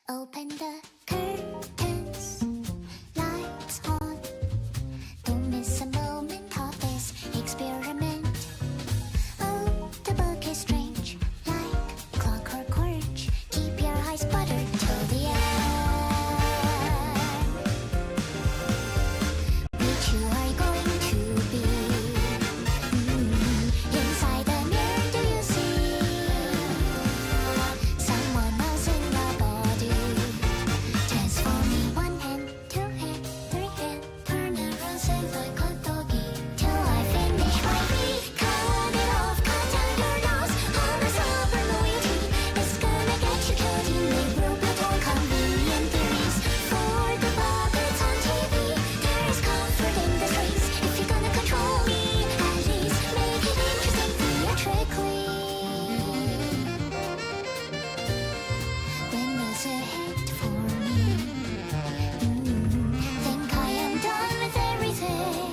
Open the curtains, lights on. Don't miss a moment of this experiment. Oh, the book is strange, like clockwork orange. Keep your eyes buttered till the end. Which you are going to be. Inside the mirror, do you see someone else in the body? Transforming one hand, two hand, three hand, turn around, say like a doggy till I finish my feet. Cut it off, cut out your loss. All the sober loyalty is gonna get you killed. You make brutal, convenient theories for the puppets on TV. There is comfort in the streets if you're gonna control me. At least make it interesting theatrically. When does it hit for me? Think I am done with everything.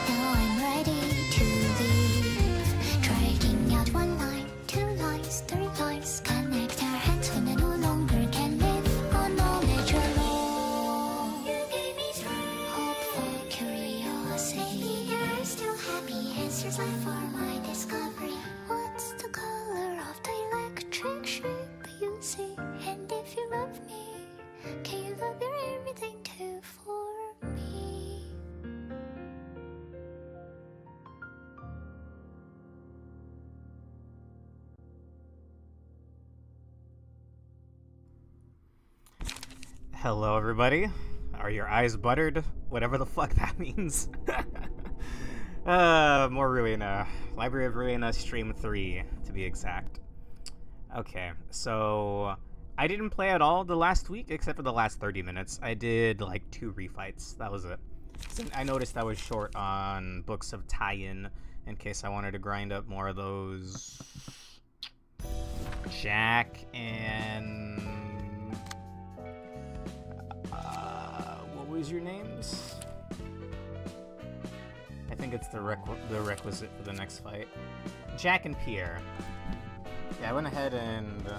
Now I'm ready to leave. Dragging out one line, two lines, three lines. Connect our hands when I no longer can live on knowledge alone. You gave me strength, hope for curiosity. You're still happy, answers left for my discovery. What's the color of the electric shape you see? And if you love me, can you love your everything too for me? Hello, everybody. Are your eyes buttered? Whatever the fuck that means. More Ruina. Library of Ruina Stream 3, to be exact. Okay, so I didn't play at all the last week, except for the last 30 minutes. I did, like, 2 refights. That was it. So I noticed I was short on books of tie-in case I wanted to grind up more of those Jack and... what was your names? I think it's the requisite for the next fight. Jack and Pierre. Yeah, I went ahead and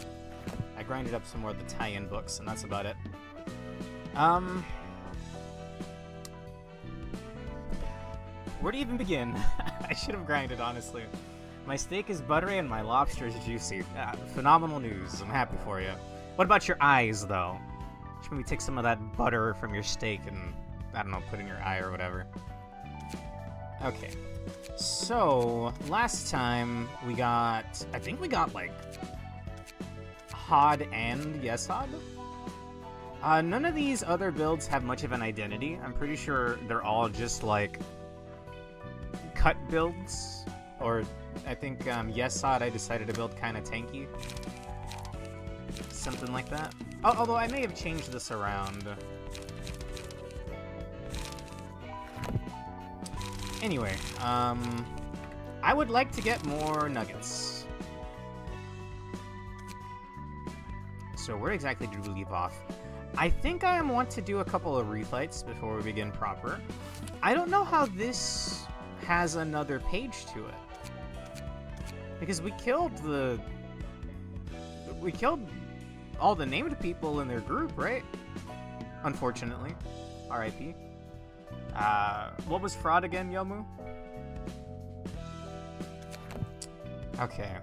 I grinded up some more of the tie-in books, and that's about it. Where to even begin? I should have grinded, honestly. My steak is buttery and my lobster is juicy. Phenomenal news. I'm happy for you. What about your eyes, though? Should maybe take some of that butter from your steak and, I don't know, put in your eye or whatever. Okay. So, last time we got... I think we got, like... Hod and Yesod? None of these other builds have much of an identity. I'm pretty sure they're all just, like... cut builds. Or, I think, Yesod I decided to build kind of tanky. Something like that. Oh, although I may have changed this around. Anyway, I would like to get more nuggets. So where exactly did we leave off? I think I want to do a couple of refights before we begin proper. I don't know how this has another page to it. Because we killed all the named people in their group, right? Unfortunately. R.I.P. What was fraud again, Yomu? Okay.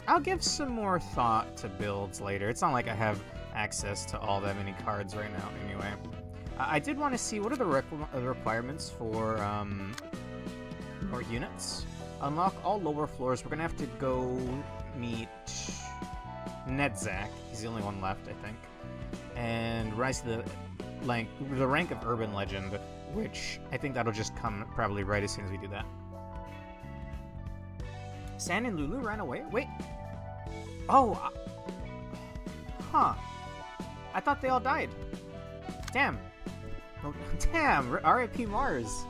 I'll give some more thought to builds later. It's not like I have access to all that many cards right now anyway. I did want to see what are the requirements for more units. Unlock all lower floors. We're gonna have to go meet Nedzak. He's the only one left, I think. And rise to the rank of Urban Legend, which I think that'll just come probably right as soon as we do that. San and Lulu ran away? Wait. Oh. Huh. I thought they all died. Damn. Oh, damn. R.I.P. Mars.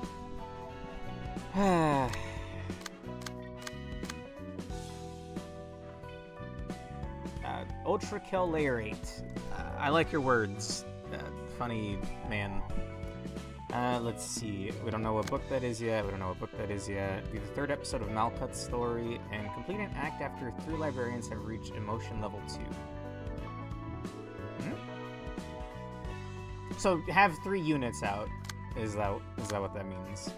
Ultra Kill Layer 8. I like your words. Funny man. Let's see. We don't know what book that is yet. Be the third episode of Malcutt's story, and complete an act after 3 librarians have reached emotion level 2. So have 3 units out. Is that what that means?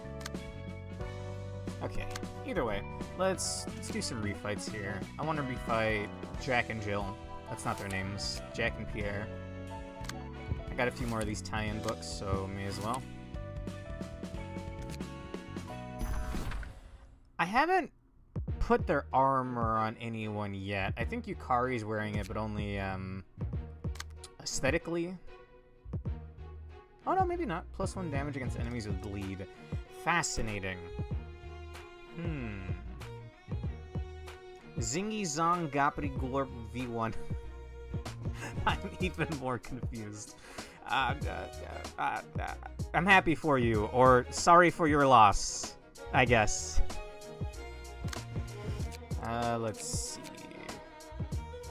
Okay. Either way, let's do some refights here. I want to refight Jack and Jill. That's not their names. Jack and Pierre. I got a few more of these tie-in books, so may as well. I haven't put their armor on anyone yet. I think Yukari's wearing it, but only aesthetically. Oh no, maybe not. +1 damage against enemies with bleed. Fascinating. Zingy Zong Gapri Glorp V1. I'm even more confused. I'm happy for you, or sorry for your loss, I guess. Let's see.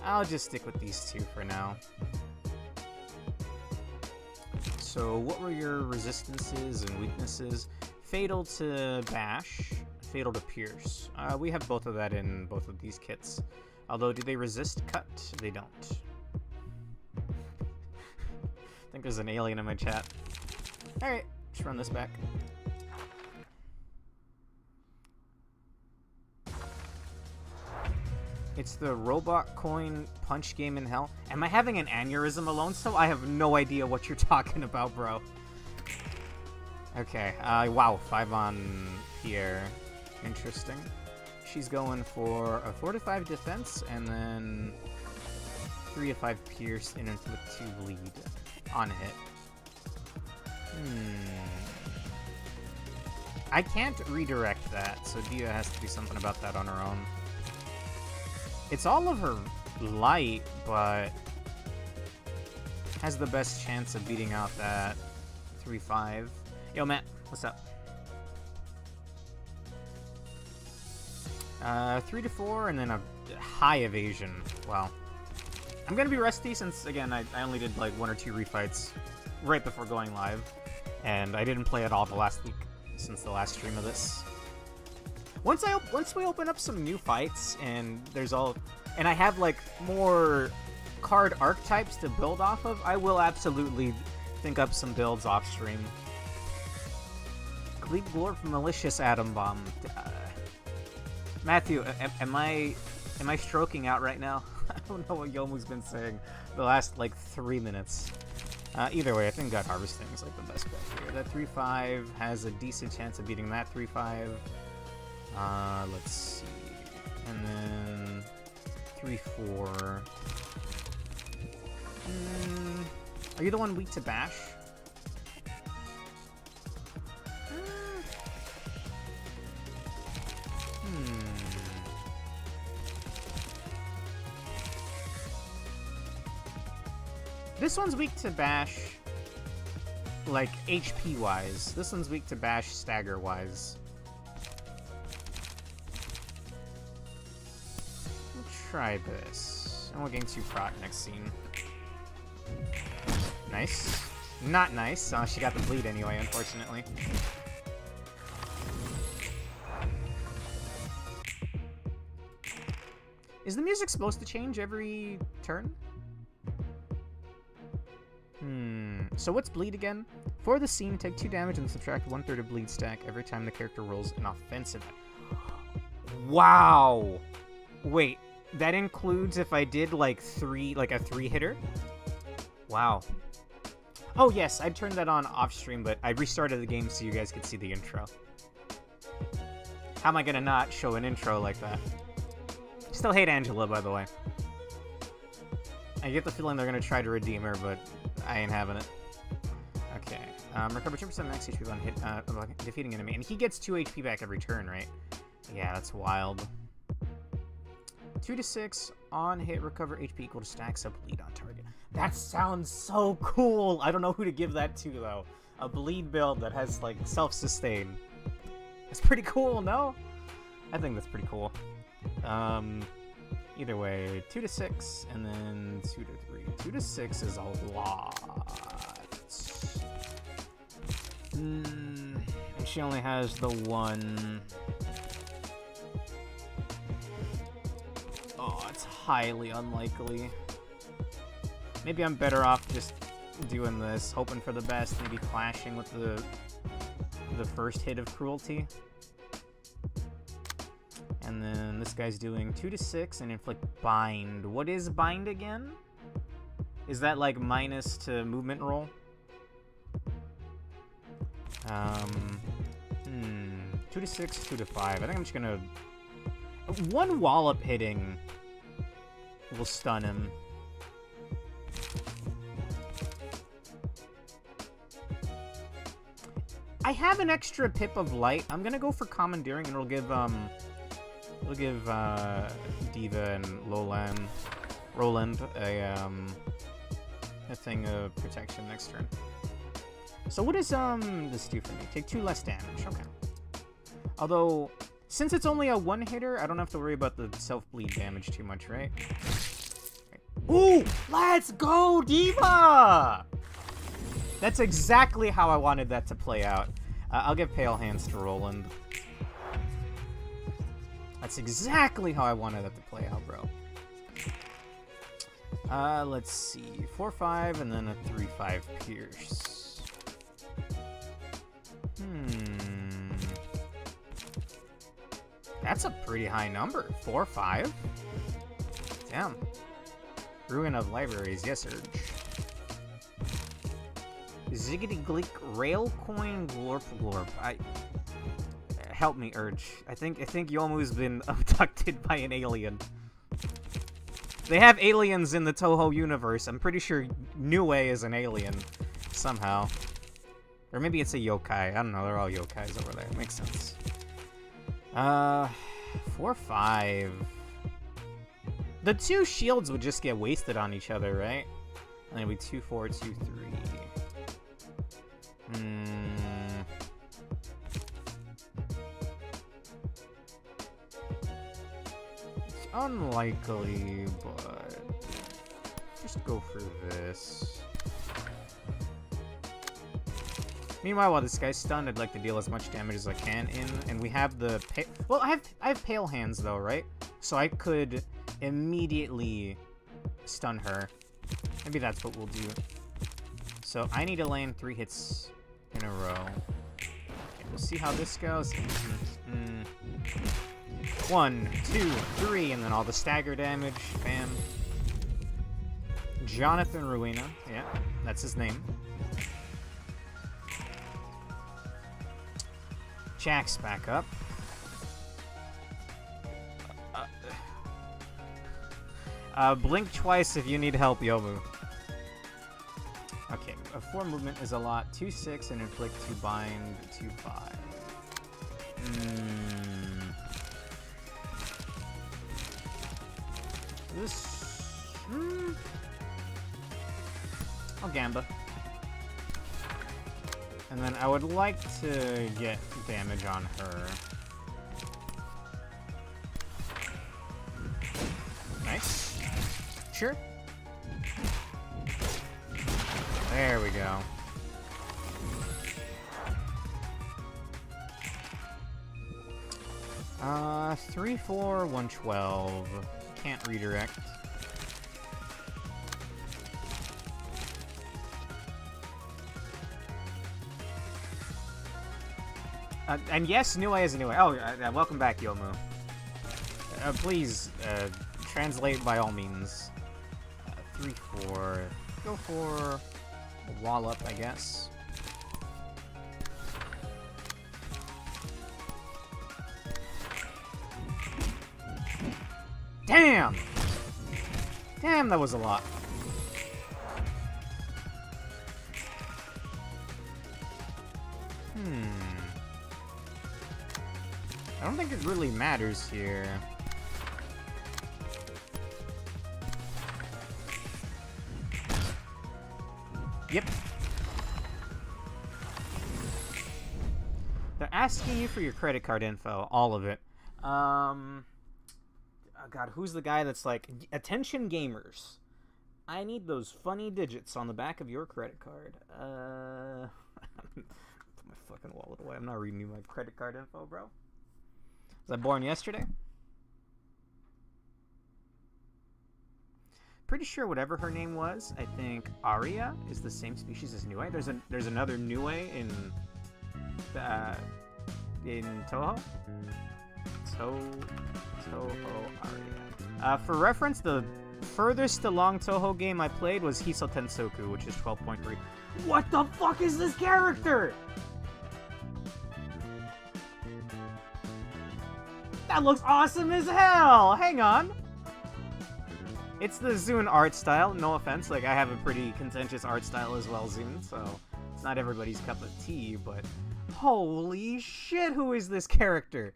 I'll just stick with these 2 for now. So, what were your resistances and weaknesses? Fatal to Bash, Fatal to Pierce. We have both of that in both of these kits. Although, do they resist Cut? They don't. I think there's an alien in my chat. Alright, let's run this back. It's the robot coin punch game in hell. Am I having an aneurysm alone? So I have no idea what you're talking about, bro. Okay, wow, 5 on Pierre. Interesting. She's going for a 4 to 5 defense, and then 3 to 5 pierce and inflict 2 bleed on hit. I can't redirect that, so Dia has to do something about that on her own. It's all of her light, but has the best chance of beating out that 3-5. Yo, Matt, what's up? 3 to 4, and then a high evasion. Wow. I'm gonna be rusty since, again, I only did like 1 or 2 refights right before going live, and I didn't play at all the last week since the last stream of this. Once we open up some new fights and I have like more card archetypes to build off of, I will absolutely think up some builds off stream. Glebe Glorp Malicious Atom Bomb. Matthew, am I stroking out right now? I don't know what Yomu's been saying the last like 3 minutes. Either way, I think God Harvesting is like the best bet here. That 3-5 has a decent chance of beating that 3-5. Let's see. And then 3-4. Are you the one weak to bash? This one's weak to bash, like, HP-wise. This one's weak to bash stagger-wise. We'll try this. And we're getting 2 proc next scene. Nice. Not nice. She got the bleed anyway, unfortunately. Is the music supposed to change every turn? So what's bleed again? For the scene, take 2 damage and subtract 1/3 of bleed stack every time the character rolls an offensive. Wow! Wait, that includes if I did like a 3-hitter? Wow. Oh yes, I turned that on off stream, but I restarted the game so you guys could see the intro. How am I gonna not show an intro like that? Still hate Angela, by the way. I get the feeling they're gonna try to redeem her, but I ain't having it. Okay. Recover 2% max HP on hit, defeating enemy. And he gets 2 HP back every turn, right? Yeah, that's wild. 2 to 6 on hit, recover HP equal to stacks up bleed on target. That sounds so cool! I don't know who to give that to, though. A bleed build that has, like, self-sustain. That's pretty cool, no? I think that's pretty cool. Either way, 2 to 6, and then 2 to 3. 2 to 6 is a lot. And she only has the one. Oh, it's highly unlikely. Maybe I'm better off just doing this, hoping for the best, maybe clashing with the first hit of cruelty. And then this guy's doing 2 to 6 and inflict bind. What is bind again? Is that like minus to movement roll? 2 to 6, 2 to 5. I think I'm just gonna... One wallop hitting will stun him. I have an extra pip of light. I'm gonna go for commandeering, and it'll give Diva and Roland a thing of protection next turn. So what does this do for me? Take 2 less damage. Okay. Although, since it's only a one-hitter, I don't have to worry about the self-bleed damage too much, right? Ooh! Let's go, Diva! That's exactly how I wanted that to play out. I'll give Pale Hands to Roland. That's exactly how I wanted that to play out, bro. Let's see. 4-5 and then a 3-5 Pierce. That's a pretty high number. 4-5? Damn. Ruin of Libraries. Yes, Urge. Ziggity Gleek Railcoin Glorp Glorp. Help me, Urge. I think Yomu's been abducted by an alien. They have aliens in the Toho universe. I'm pretty sure Nue is an alien. Somehow. Or maybe it's a yokai. I don't know. They're all yokais over there. Makes sense. 4-5. The 2 shields would just get wasted on each other, right? And it'd be 2-4, 2-3. It's unlikely, but just go for this. Meanwhile, while this guy's stunned, I'd like to deal as much damage as I can in, and we have the well, I have Pale Hands though, right? So I could immediately stun her. Maybe that's what we'll do. So I need to land 3 hits in a row. Okay, we'll see how this goes. 1, 2, 3, and then all the stagger damage. Bam. Jonathan Ruina. Yeah, that's his name. Jack's back up. Blink twice if you need help, Yomu. Okay, 4 movement is a lot. 2-6 and inflict 2 bind, 2-5. This... I'll Gamba. And then I would like to get damage on her. Nice. Sure. There we go. Uh, 3-4, 112. Can't redirect. And yes, Nue is a Nue. Oh, welcome back, Yomu. Please, translate by all means. 3-4. Go for a wallop, I guess. Damn! Damn, that was a lot. I don't think it really matters here. Yep. They're asking you for your credit card info, all of it. Oh God, who's the guy that's like, attention gamers, I need those funny digits on the back of your credit card. my fucking wallet away. I'm not reading you my credit card info, bro. Was I born yesterday? Pretty sure whatever her name was, I think Aria is the same species as Nue. There's another Nue in Toho. Toho Aria. For reference, the furthest along Toho game I played was Hiso Tensoku, which is 12.3. What the fuck is this character? That looks awesome as hell! Hang on. It's the Zune art style, no offense. Like, I have a pretty contentious art style as well, Zune, so it's not everybody's cup of tea, but holy shit, who is this character?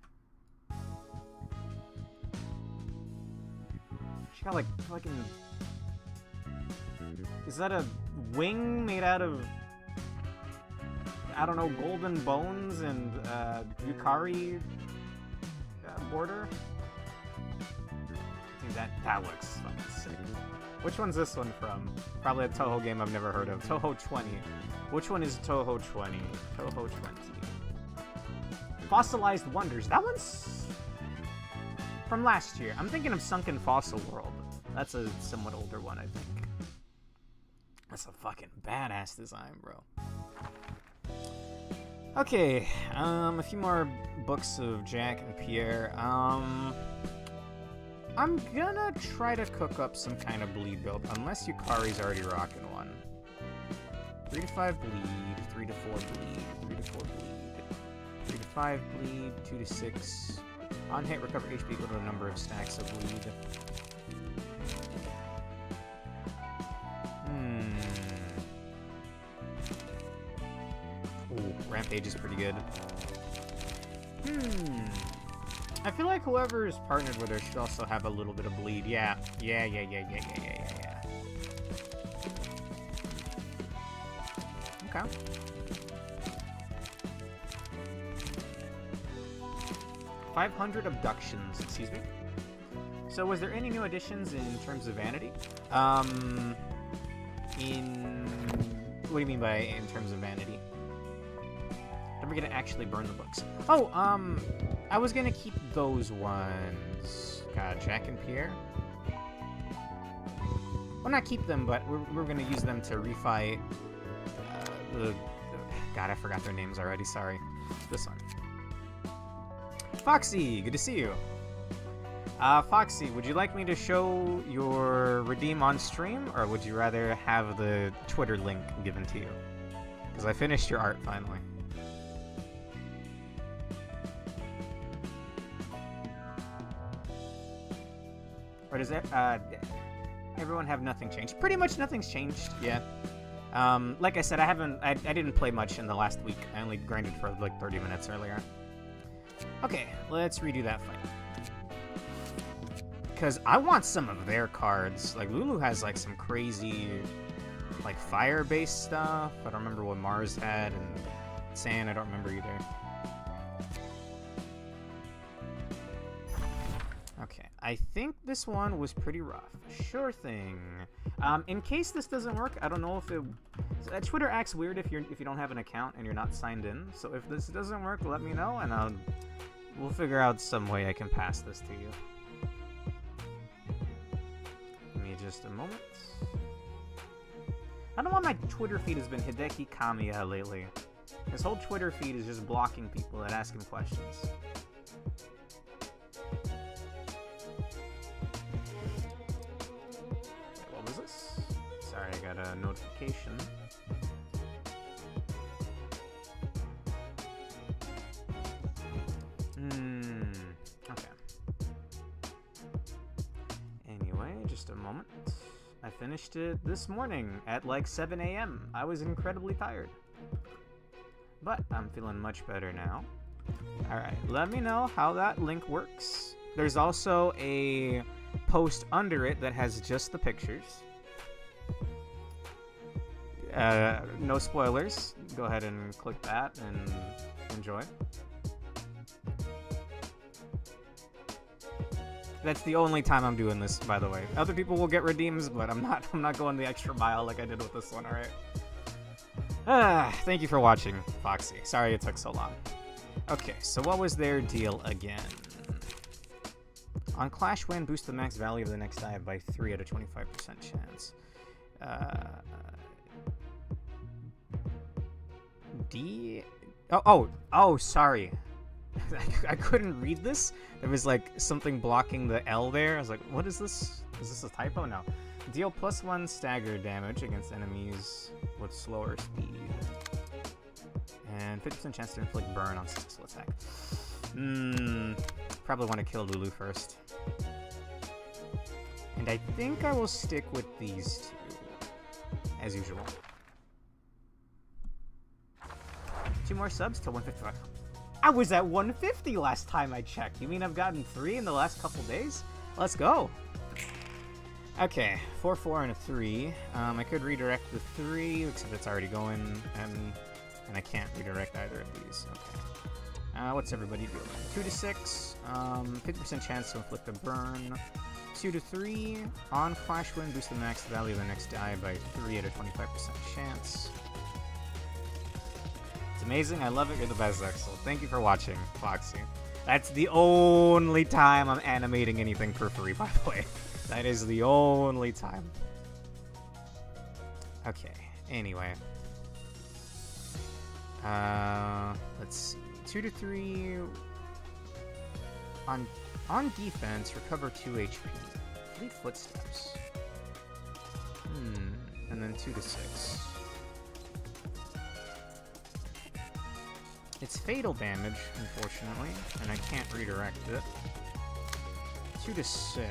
She got, like, fucking... Is that a wing made out of, I don't know, golden bones and Yukari border? Dude, that looks fucking sick. Which one's this one from? Probably a Toho game I've never heard of. Toho 20. Which one is Toho 20? Toho 20. Fossilized Wonders. That one's from last year. I'm thinking of Sunken Fossil World. That's a somewhat older one, I think. That's a fucking badass design, bro. Okay, a few more books of Jack and Pierre. I'm gonna try to cook up some kind of bleed build, unless Yukari's already rocking one. 3 to 5 bleed, 3 to 4 bleed, 3 to 4 bleed, 3 to 5 bleed, 2 to 6. On hit, recover HP equal to a number of stacks of bleed. Ooh, Rampage is pretty good. I feel like whoever is partnered with her should also have a little bit of bleed. Yeah. 500 abductions, excuse me. So was there any new additions in terms of vanity? What do you mean by in terms of vanity? Then we're gonna actually burn the books. Oh, I was gonna keep those ones. God, Jack and Pierre? Well, not keep them, but we're gonna use them to refi God, I forgot their names already, sorry. This one. Foxy, good to see you. Foxy, would you like me to show your redeem on stream, or would you rather have the Twitter link given to you? Because I finished your art finally. Or does everyone have nothing changed? Pretty much nothing's changed, yeah. Like I said, I didn't play much in the last week. I only grinded for like 30 minutes earlier. Okay, let's redo that fight. Because I want some of their cards. Like, Lulu has like some crazy, like, fire-based stuff. I don't remember what Mars had, and Sand, I don't remember either. Okay, I think this one was pretty rough. Sure thing. In case this doesn't work, I don't know if it... Twitter acts weird if you don't have an account and you're not signed in. So if this doesn't work, let me know, and we'll figure out some way I can pass this to you. Give me just a moment. I don't know why my Twitter feed has been Hideki Kamiya lately. His whole Twitter feed is just blocking people that ask him questions. What was this? Sorry, I got a notification. Okay. Anyway, just a moment. I finished it this morning at like 7 a.m. I was incredibly tired. But I'm feeling much better now. Alright, let me know how that link works. There's also a post under it that has just the pictures. No spoilers. Go ahead and click that and enjoy. That's the only time I'm doing this, by the way. Other people will get redeems, but I'm not going the extra mile like I did with this one, alright? Thank you for watching, Foxy. Sorry it took so long. Okay, so what was their deal again? On Clash Win, boost the max value of the next dive by 3 at a 25% chance. Oh, sorry. I couldn't read this. There was like something blocking the L there. I was like, what is this? Is this a typo? No. Deal +1 stagger damage against enemies with slower speed. And 50% chance to inflict burn on successful attack. Probably want to kill Lulu first. And I think I will stick with these two, as usual. 2 more subs to 155. I was at 150 last time I checked. You mean I've gotten 3 in the last couple days? Let's go. Okay, 4, 4, and a 3. I could redirect the 3, except it's already going, and I can't redirect either of these. Okay. What's everybody doing? 2 to 6. 50% chance to inflict a burn. 2 to 3. On Clash Win, boost the max value of the next die by 3 at a 25% chance. It's amazing. I love it. You're the best, Axel. Thank you for watching, Foxy. That's the only time I'm animating anything for free, by the way. That is the only time. Okay. Anyway. Let's see. 2 to 3. On defense, recover 2 HP. 3 footsteps. And then 2 to 6. It's fatal damage, unfortunately, and I can't redirect it. 2 to 6.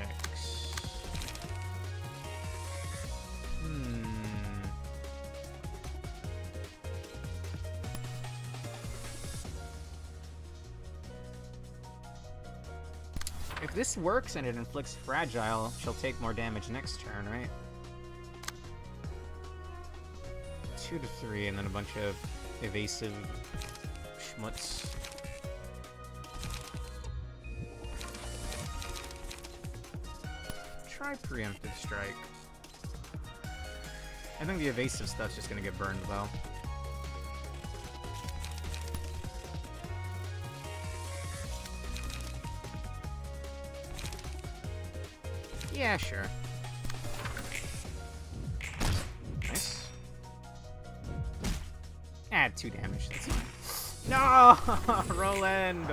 If this works and it inflicts fragile, she'll take more damage next turn, right? 2 to 3, and then a bunch of evasive schmutz. Try preemptive strike. I think the evasive stuff's just gonna get burned though. Yeah, sure. Nice. Add 2 damage, that's fine. No! Roland!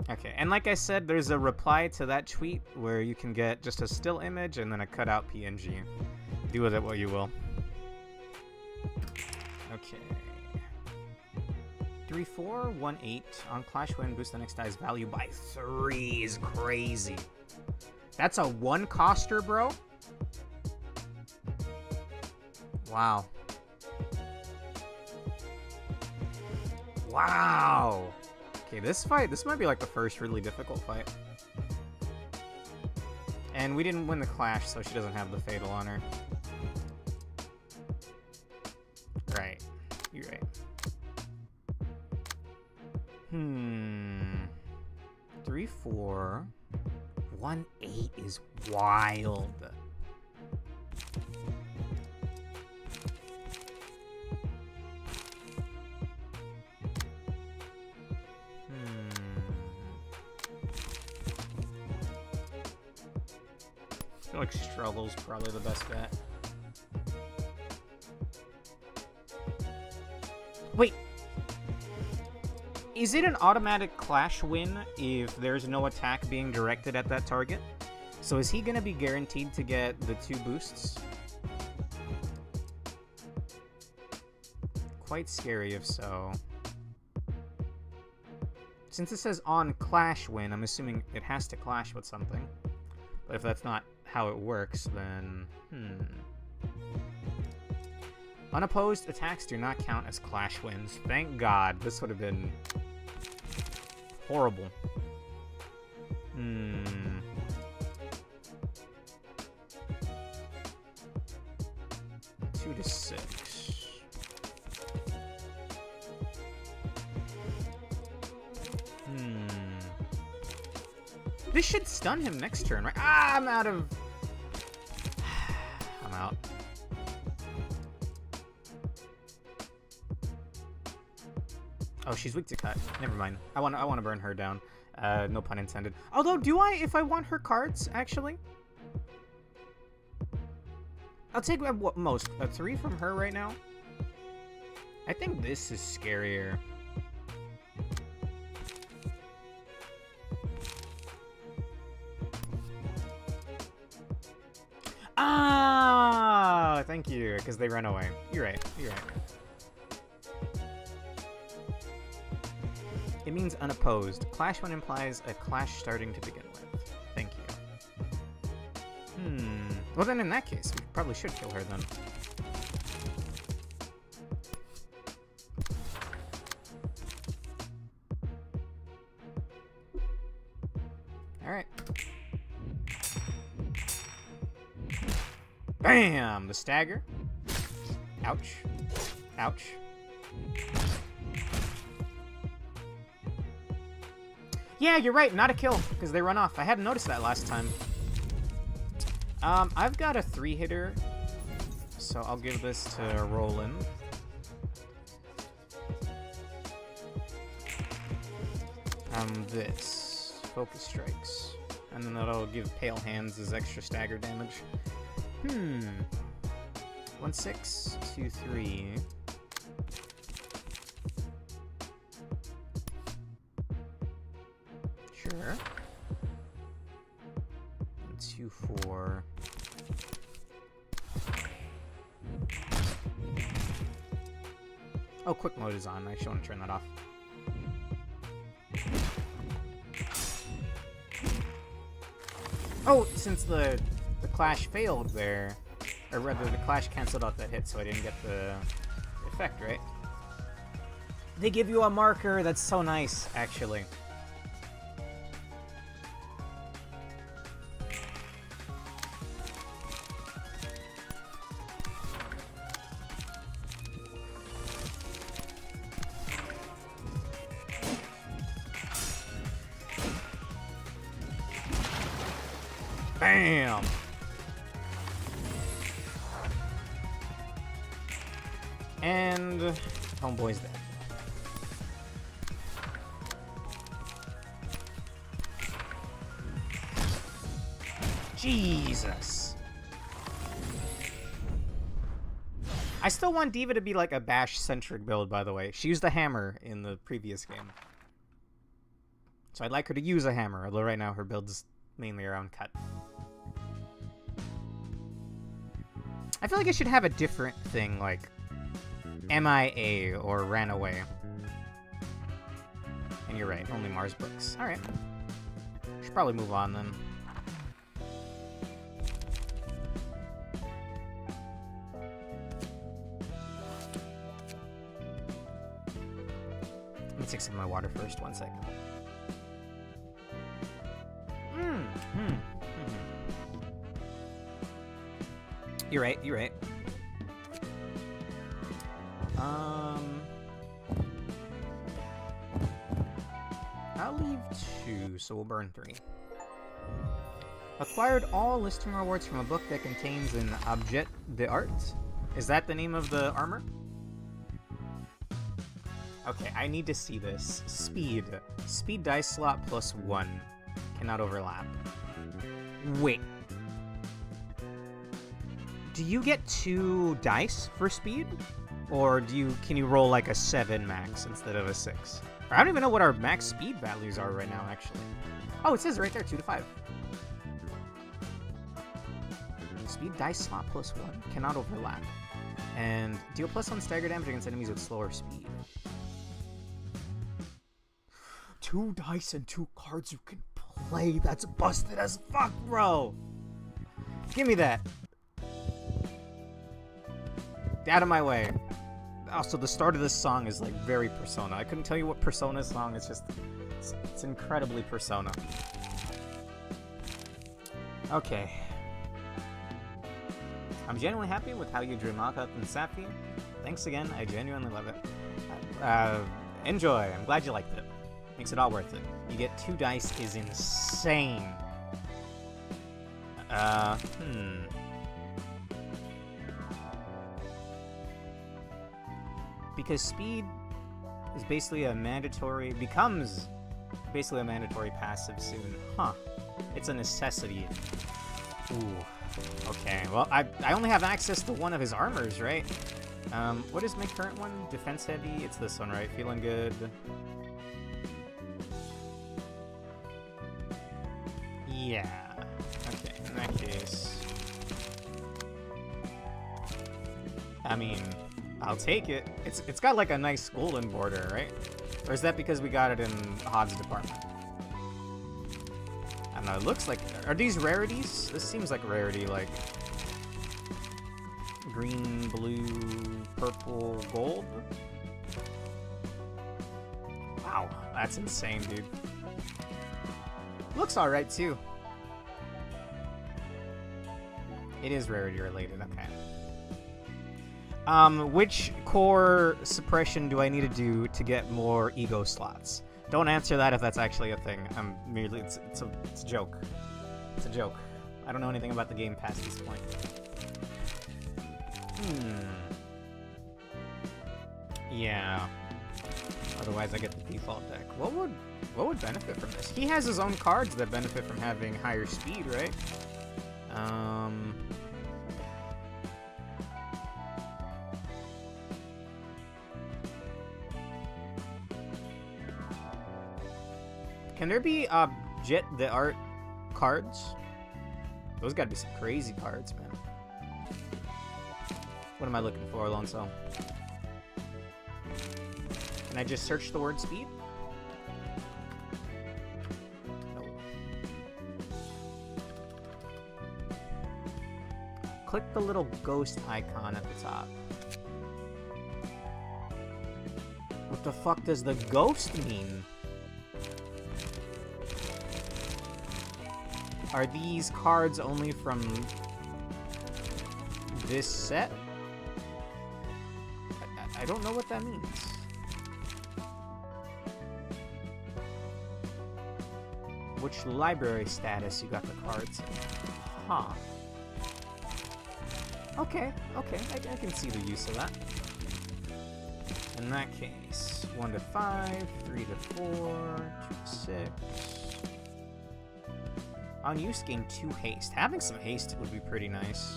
Okay, and like I said, there's a reply to that tweet where you can get just a still image and then a cutout PNG. Do with it what you will. Okay. 3, 4, 1, 8. On Clash Win, boost the next die's value by 3 is crazy. That's a 1-coster, bro? Wow. Wow! Okay, this might be like the first really difficult fight. And we didn't win the clash, so she doesn't have the fatal on her. Right. You're right. 3, 4. 1, 8 is wild. I feel like Struggle's probably the best bet. Wait! Is it an automatic Clash Win if there's no attack being directed at that target? So is he gonna be guaranteed to get the 2 boosts? Quite scary if so. Since it says on Clash Win, I'm assuming it has to clash with something. But if that's not how it works, then... Unopposed attacks do not count as Clash Wins. Thank God. This would have been... horrible. 2 to 6. This should stun him next turn, right? Ah, I'm out of... Oh, she's weak to cut. Never mind. I want to burn her down. No pun intended. Although, do I if I want her cards actually? I'll take what most a 3 from her right now. I think this is scarier. Ah, thank you, because they run away. You're right. You're right. It means unopposed. Clash one implies a clash starting to begin with. Thank you. Well then in that case, we probably should kill her then. Alright. Bam! The stagger. Ouch. Ouch. Yeah, you're right, not a kill, because they run off. I hadn't noticed that last time. I've got a 3-hitter, so I'll give this to Roland. This. Focus strikes. And then that'll give Pale Hands his extra stagger damage. 1, 6, 2, 3. Sure. 1, 2, 4. Oh, quick mode is on. I actually want to turn that off. Oh, since the clash failed there, or rather the clash canceled out that hit, so I didn't get the effect, right? They give you a marker. That's so nice, actually. Bam! And homeboy's dead. Jesus. I still want Diva to be like a bash-centric build, by the way. She used a hammer in the previous game. So I'd like her to use a hammer, although right now her build's mainly around cut. I feel like I should have a different thing, like MIA or ran away. And you're right, only Mars books. Alright. Should probably move on then. Let me take some of my water first, 1 second. You're right, you're right. I'll leave 2, so we'll burn 3. Acquired all listing rewards from a book that contains an objet d'art. Is that the name of the armor? Okay, I need to see this. Speed. Speed dice slot +1. Cannot overlap. Wait. Do you get 2 dice for speed? Or can you roll like a 7 max instead of a 6? I don't even know what our max speed values are right now, actually. Oh, it says right there, 2 to 5. Speed dice slot +1. Cannot overlap. And deal +1 stagger damage against enemies with slower speed. 2 dice and 2 cards you can play. That's busted as fuck, bro. Give me that. Out of my way. Also, the start of this song is like very Persona. I couldn't tell you what Persona's song. It's incredibly Persona. Okay. I'm genuinely happy with how you drew Malkuth and Safi. Thanks again. I genuinely love it. Enjoy. I'm glad you liked it. Makes it all worth it. You get 2 dice is insane. Because speed is basically a mandatory, becomes basically a mandatory passive soon. Huh. It's a necessity. Ooh. Okay, well, I only have access to one of his armors, right? What is my current one? Defense heavy? It's this one, right? Feeling good. Yeah. Okay, in that case. I mean, I'll take it. It's got like a nice golden border, right? Or is that because we got it in Hod's department? I don't know, it looks like... Are these rarities? This seems like a rarity, like... green, blue, purple, gold? Wow, that's insane, dude. Looks alright, too. It is rarity related, okay. Which core suppression do I need to do to get more ego slots? Don't answer that if that's actually a thing. I'm merely... It's a joke. It's a joke. I don't know anything about the game past this point. Yeah. Otherwise I get the default deck. What would benefit from this? He has his own cards that benefit from having higher speed, right? Can there be Jet the Art cards? Those gotta be some crazy cards, man. What am I looking for, Alonso? Can I just search the word speed? No. Click the little ghost icon at the top. What the fuck does the ghost mean? Are these cards only from this set? I don't know what that means. Which library status you got the cards in? Huh. Okay, I can see the use of that. In that case, 1 to 5, 3 to 4, 2 to 6. On use, gain 2 haste. Having some haste would be pretty nice.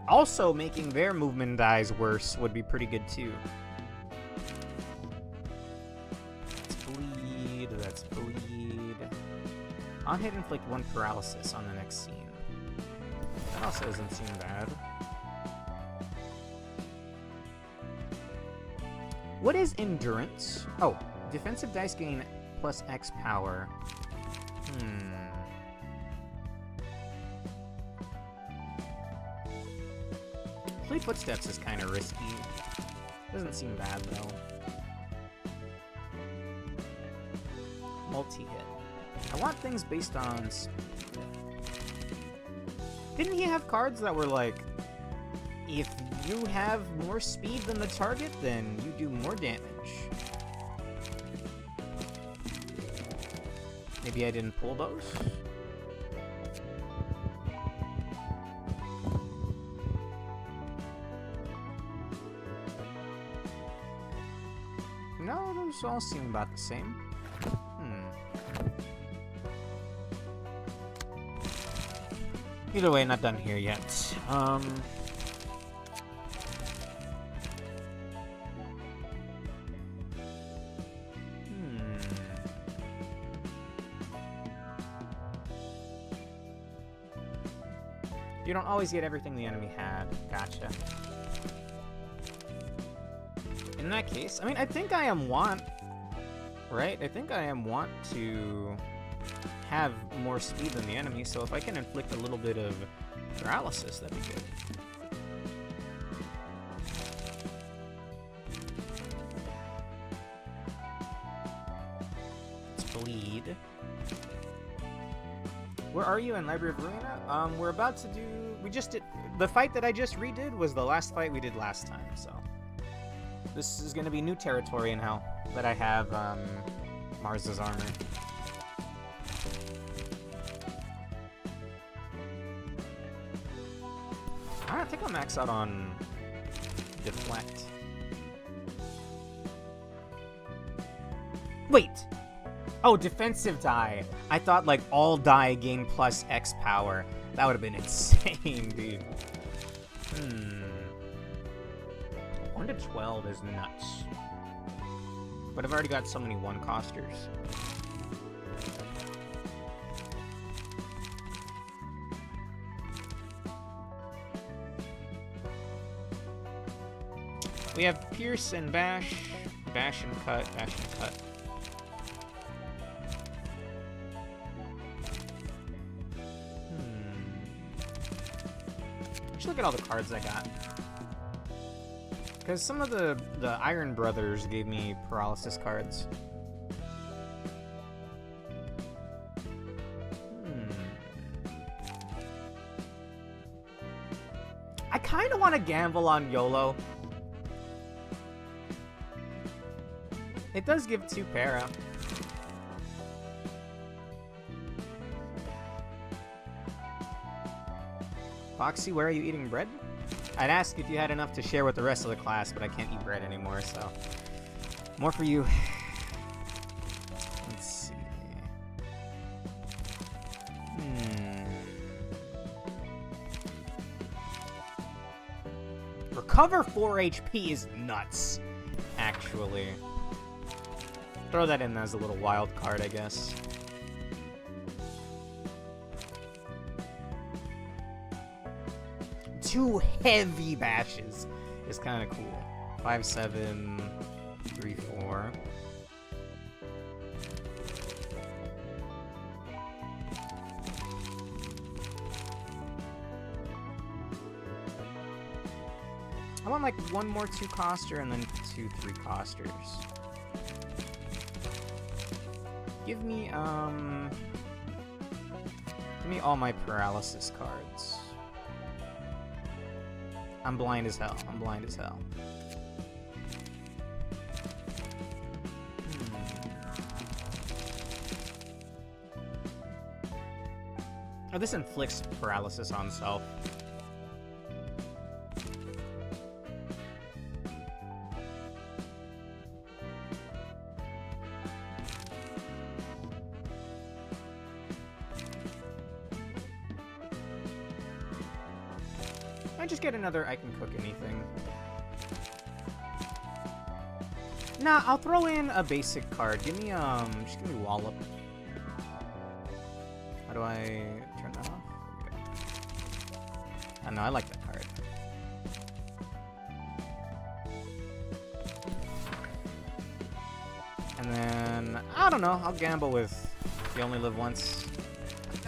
Also, making their movement dies worse would be pretty good too. That's bleed. On hit, inflict 1 paralysis on the next scene. That also doesn't seem bad. What is endurance? Oh, defensive dice gain plus X power. Fleet Footsteps is kind of risky. Doesn't seem bad, though. Multi-hit. I want things based on... Didn't he have cards that were like, if you have more speed than the target, then you do more damage? Maybe I didn't pull those? No, those all seem about the same. Either way, not done here yet. You don't always get everything the enemy had. Gotcha. In that case, I mean, I think I am want, right? I think I am want to have more speed than the enemy, so if I can inflict a little bit of paralysis, that'd be good. Let's bleed. Where are you in Library of Ruina? We're about to do... We just did... The fight that I just redid was the last fight we did last time, so... This is gonna be new territory in Hell, that I have, Mars's armor. I think I'll max out on deflect. Wait! Oh, defensive die. I thought like all die gain plus X power. That would have been insane, dude. 1 to 12 is nuts. But I've already got so many one-costers. We have Pierce and Bash. Bash and Cut. Bash and Cut. Just look at all the cards I got. Because some of the Iron Brothers gave me paralysis cards. I kind of want to gamble on YOLO. It does give 2 para. Foxy, where are you eating bread? I'd ask if you had enough to share with the rest of the class, but I can't eat bread anymore, so... More for you. Let's see... Recover 4 HP is nuts, actually. Throw that in as a little wild card, I guess. Two heavy bashes is kind of cool. 5, 7, 3, 4. I want like one more 2-coster and then 2 3-costers. Give me all my paralysis cards. I'm blind as hell. I'm blind as hell. Oh, this inflicts paralysis on self. I just get another I can cook anything. Nah, I'll throw in a basic card. Give me just give me Wallop. How do I turn that off? I know, I like that card. And then I don't know, I'll gamble with You Only Live Once.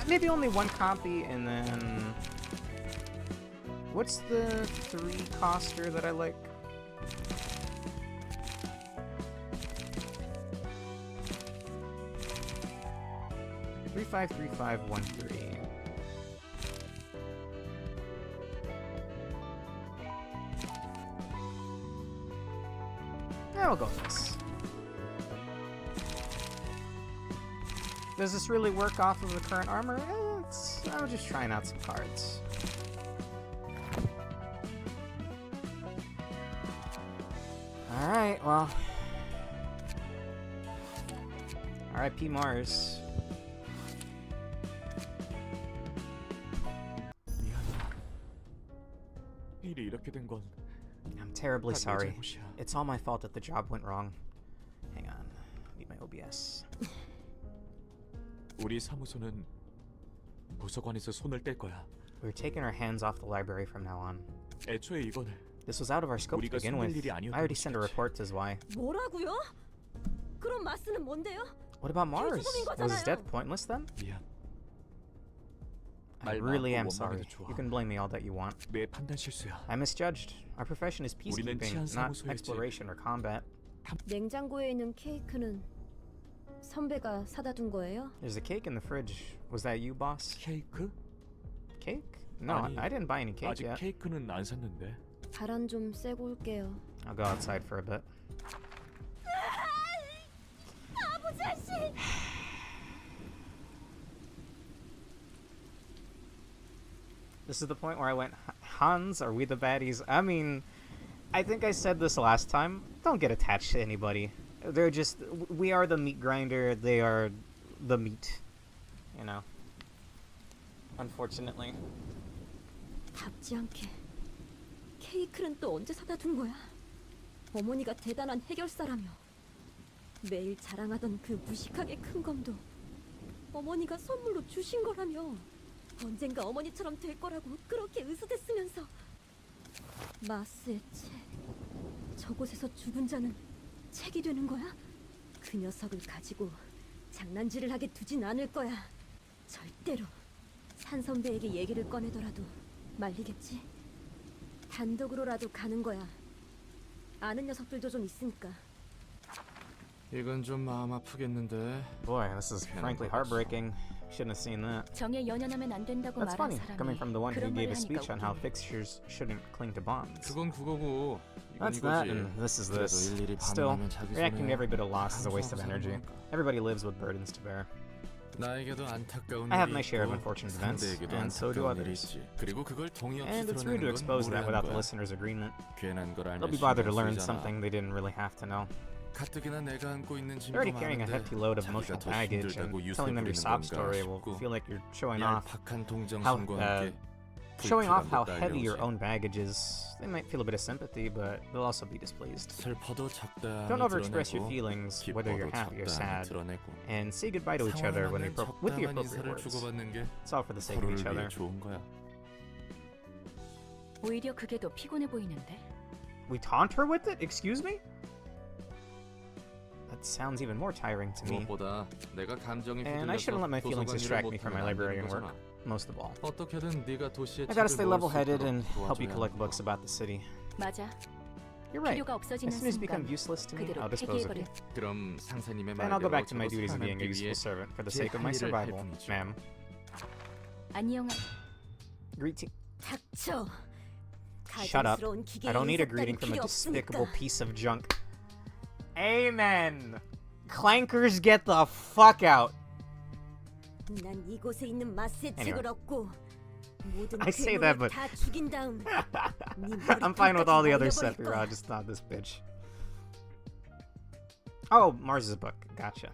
Maybe only 1 copy, and then what's the 3-coster that I like? Three, 5, 3, 5, 1, 3. Yeah, we'll go with this. Does this really work off of the current armor? I'm just trying out some cards. Alright, well. R.I.P. Mars. 일이 이렇게 된 건 I'm terribly 다 내 sorry. 잘못이야. It's all my fault that the job went wrong. Hang on. Need my OBS. 우리 사무소는 도서관에서 손을 뗄 거야. We're taking our hands off the library from now on. 애초에 이거는 This was out of our scope to 우리가 begin 숨길 with. 일이 I 아니었던 already sent a 것이겠지. report to Zwei. 뭐라고요? 그럼 마스는 뭔데요? What about Mars? 죽음인 Was his 거잖아요. death pointless then? 미안. I 말 really 많고 am 원망해도 sorry. 좋아. You can blame me all that you want. 내 판단 실수야. I misjudged. Our profession is 우리는 peacekeeping, 치안 not 사무소였지. exploration or combat. 냉장고에 있는 케이크는 선배가 사다 둔 거예요? There's a cake in the fridge. Was that you, boss? 케이크? Cake? No, 아니, I didn't buy any cake 아직 yet. 케이크는 안 샀는데. 바람 좀 쐬고 올게요. I'll go outside for a bit. 바보 자식! This is the point where I went, Hans, are we the baddies? I mean, I think I said this last time. Don't get attached to anybody. They're just... We are the meat grinder. They are the meat. You know. Unfortunately. 답지 않게 케이크는 또 언제 사다 둔 거야? 어머니가 대단한 해결사라며 매일 자랑하던 그 무식하게 큰 검도 어머니가 선물로 주신 거라며 언젠가 어머니처럼 될 거라고 그렇게 으스댔으면서 마스의 책 저곳에서 죽은 자는 책이 되는 거야? 그 녀석을 가지고 장난질을 하게 두진 않을 거야. 절대로. 산 선배에게 얘기를 꺼내더라도 말리겠지? 단독으로라도 가는 거야. 아는 녀석들도 좀 있으니까. 이건 좀 마음 아프겠는데. Boy, this is frankly heartbreaking. Shouldn't have seen that. 정에 연연하면 안 된다고 That's 말한 funny, 사람이 coming from the one who 그런 gave a 말을 speech on 하니까 how 웃기네. fixtures shouldn't cling to bonds. 그건 그거고. 이건 That's that, 이거지. and this is 그래도 this. 일일이 Still, 반응하면 자기 reacting to 손해 every bit of loss is a waste of 항상 energy. 사는 거니까. Everybody lives with burdens to bear. 나에게도 안타까운 I have 일이 my share of 있고 unfortunate events, 상대에게도 and so do 안타까운 일이 others. 있지. 그리고 그걸 동의 없이 And it's rude to 드러내는 건 expose that 무례한 without the 거야. listener's agreement. 괜한 걸 They'll 알면 be bothered to 신경 learn 쓰이잖아. something they didn't really have to know. 가뜩이나 내가 안고 있는 They're 짐도 already carrying a 많은데 hefty load of 자기가 emotional 더 baggage, 힘들다고 and telling them your 유세 sob 부리는 story 건가 will 싶고 feel like you're showing off 얄팍한 how 동정심과 함께 showing off how 불쾌감도 heavy your 딸려오지. own baggage is. They might feel a bit of sympathy, but they'll also be displeased. 슬퍼도 적당히 Don't overexpress your 드러내고 feelings, whether you're 기뻐도 happy or 적당히 sad, 드러내고 and say goodbye to each 상황에 other when 맞는 with the 적당한 appropriate 인사를 words. 주고받는 게 It's all for the sake of 서로를 each 위해 other. 좋은 거야. 오히려 그게 더 피곤해 보이는데. We taunt her with it? Excuse me? That sounds even more tiring to me. 무엇보다 내가 감정에 And I shouldn't let my feelings 도서관 distract 일을 me from my 못하면 안 librarian 되는 work. 거잖아. Most of all. 어떻게든 네가 도시에 I gotta 책을 stay 모을 수 level-headed 있도록 and help you 도와줘야 collect 하는 books 거. about the city. 맞아. You're right. 필요가 As 없어지는 soon as you become 순간 useless to me, 그대로 I'll dispose of you. 폐기해버려. 그럼 상사님의 Then I'll go 말대로 back to my 저도 duties of being a 살아남기 위해 useful servant for the 제 sake of my 할 일을 할 survival, 뿐이죠. ma'am. 안녕. Greeting. 닥쳐. Shut up. 가증스러운 기계의 I don't need a 인사 greeting 따위 from a 필요 despicable 없으니까. piece of junk. Amen. Clankers, get the fuck out. 난 이곳에 있는 마스의 Anyway. 책을 얻고 모든 I say that, 괴물을 but- 다 죽인 다음 네 I'm fine with all the other 머리끝까지 Sephiroth, 날려버릴 just not this bitch. Oh, Mars's book. Gotcha.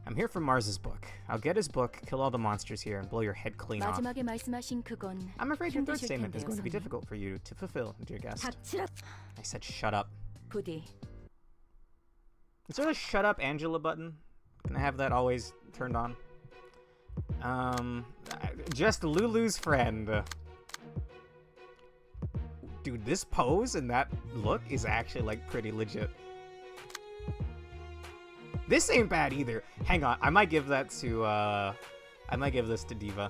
I'm here for Mars's book. I'll get his book, kill all the monsters here, and blow your head clean off. 마지막에 말씀하신 그건 I'm afraid your third 힘드실 statement is 텐데요, going to be 선생님. difficult for you to fulfill, dear guest. 닥치라. I said shut up. 부디. Is there a shut up Angela button? Can I have that always turned on? Just Lulu's friend. Dude, this pose and that look is actually like pretty legit. This ain't bad either. Hang on, I might give that to I might give this to Diva.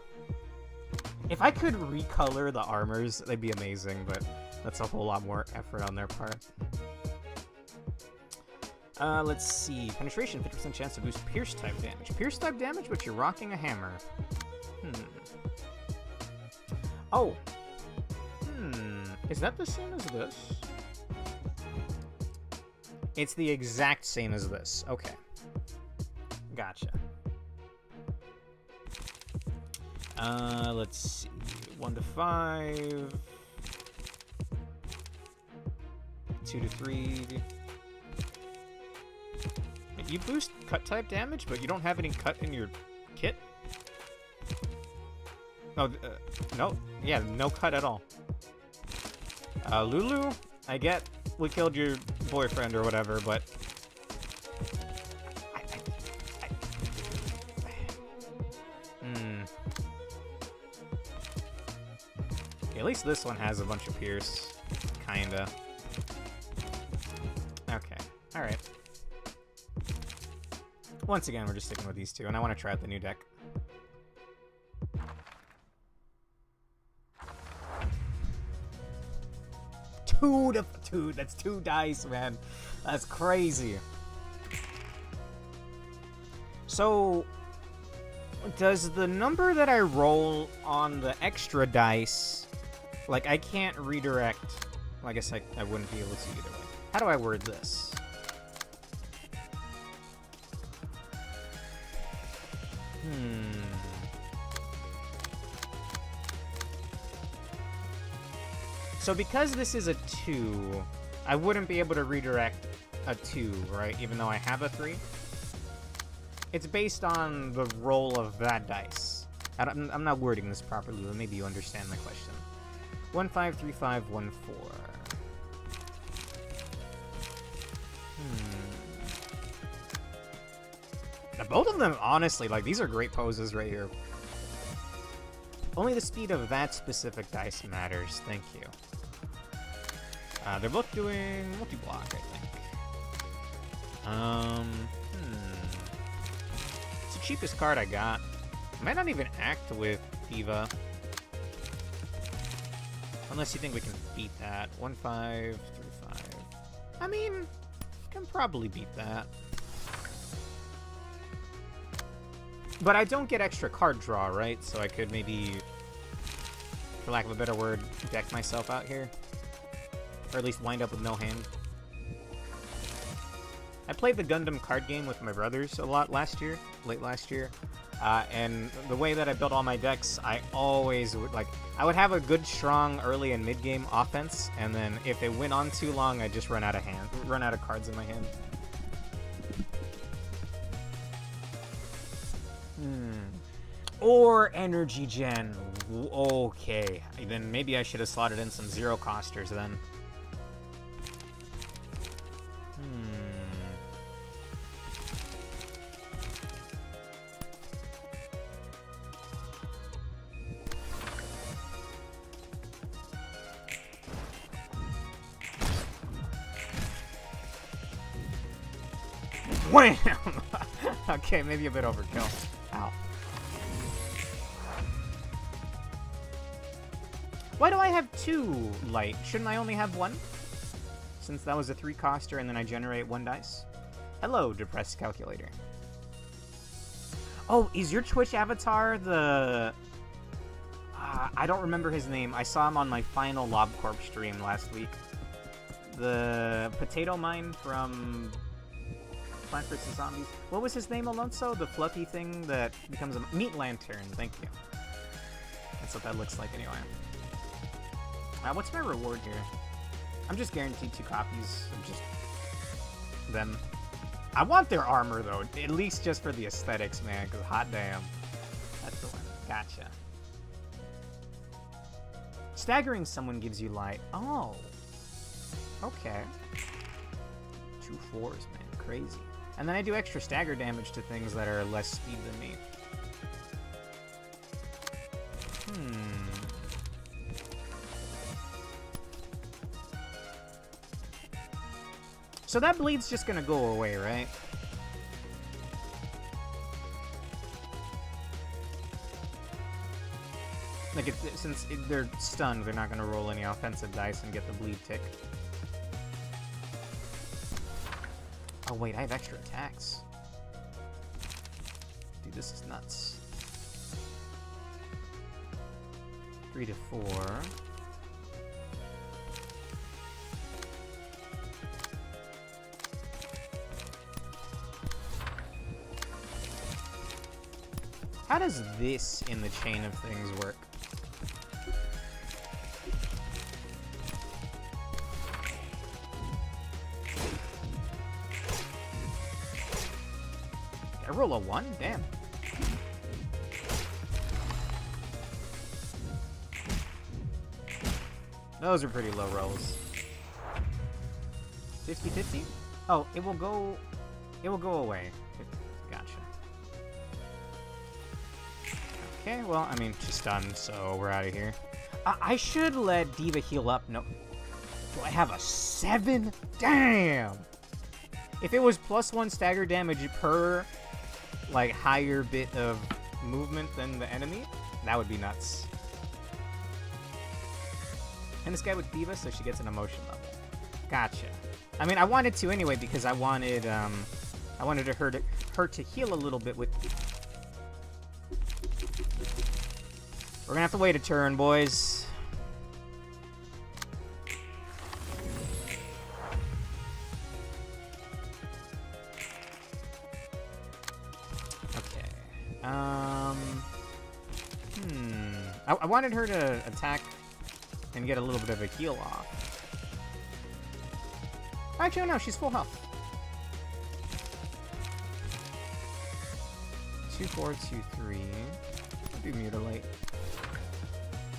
If I could recolor the armors, that'd be amazing, but that's a whole lot more effort on their part. Let's see. Penetration, 50% chance to boost pierce type damage. Pierce type damage, but you're rocking a hammer. Oh. Is that the same as this? It's the exact same as this. Okay. Gotcha. Let's see. 1 to 5. 2 to 3. You boost cut type damage, but you don't have any cut in your kit? Oh, no. Yeah, no cut at all. Lulu, I get we killed your boyfriend or whatever, but... Okay, at least this one has a bunch of pierce. Kinda. Okay, alright. Once again, we're just sticking with these two, and I want to try out the new deck. Two, that's 2 dice, man. That's crazy. So, does the number that I roll on the extra dice, like, I can't redirect, well, I guess I wouldn't be able to either way. How do I word this? So because this is a 2, I wouldn't be able to redirect a 2, right? Even though I have a 3. It's based on the roll of that dice. I'm not wording this properly, but maybe you understand my question. 1 5 3 5 1 4. Now, both of them, honestly, like, these are great poses right here. Only the speed of that specific dice matters. Thank you. They're both doing multi-block, I think. It's the cheapest card I got. I might not even act with Diva. Unless you think we can beat that. 1 5 3 5. I mean, can probably beat that. But I don't get extra card draw, right? So I could maybe, for lack of a better word, deck myself out here. Or at least wind up with no hand. I played the Gundam card game with my brothers a lot late last year. And the way that I built all my decks, I always would, I would have a good, strong early and mid-game offense, and then if it went on too long, I'd just run out of cards in my hand. Or energy gen. Okay, then maybe I should have slotted in some zero costers then. Wham! Okay, maybe a bit overkill. Ow. Why do I have 2 light? Shouldn't I only have 1? Since that was a 3-coster and then I generate 1 dice? Hello, depressed calculator. Oh, is your Twitch avatar the... I don't remember his name. I saw him on my final LobCorp stream last week. The potato mine from Plant vs. Zombies. What was his name, Alonso? The fluffy thing that becomes a meat lantern. Thank you. That's what that looks like anyway. What's my reward here? I'm just guaranteed 2 copies of just them. I want their armor, though. At least just for the aesthetics, man. Because hot damn. That's the one. Gotcha. Staggering someone gives you light. Oh. Okay. 2 4s, man. Crazy. And then I do extra stagger damage to things that are less speed than me. So that bleed's just gonna go away, right? Like, since they're stunned, they're not gonna roll any offensive dice and get the bleed tick. Oh wait, I have extra attacks. Dude, this is nuts. 3 to 4. How does this in the chain of things work? I roll a 1? Damn. Those are pretty low rolls. 50-50? Oh, it will go away. Gotcha. Okay, well, I mean, she's stunned, so we're out of here. I should let Diva heal up. No. Do I have a 7? Damn! If it was +1 stagger damage per, like, higher bit of movement than the enemy, that would be nuts. And this guy with Diva, so she gets an emotion level. Gotcha. I mean, I wanted to anyway because I wanted her to heal a little bit with. We're gonna have to wait a turn, boys. Okay. I wanted her to attack and get a little bit of a heal off. Actually, no, she's full health. 2, 4, 2, 3. I'll do Mutilate.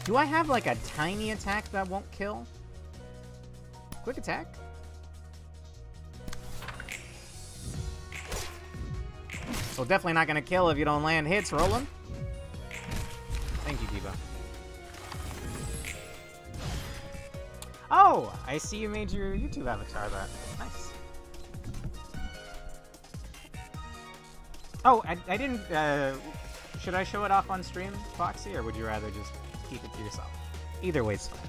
Do I have like a tiny attack that won't kill? Quick attack? So definitely not gonna kill if you don't land hits, Roland. Thank you, Diva. Oh, I see you made your YouTube avatar that. Nice. Oh, I didn't, should I show it off on stream, Foxy, or would you rather just keep it to yourself? Either way, it's fine.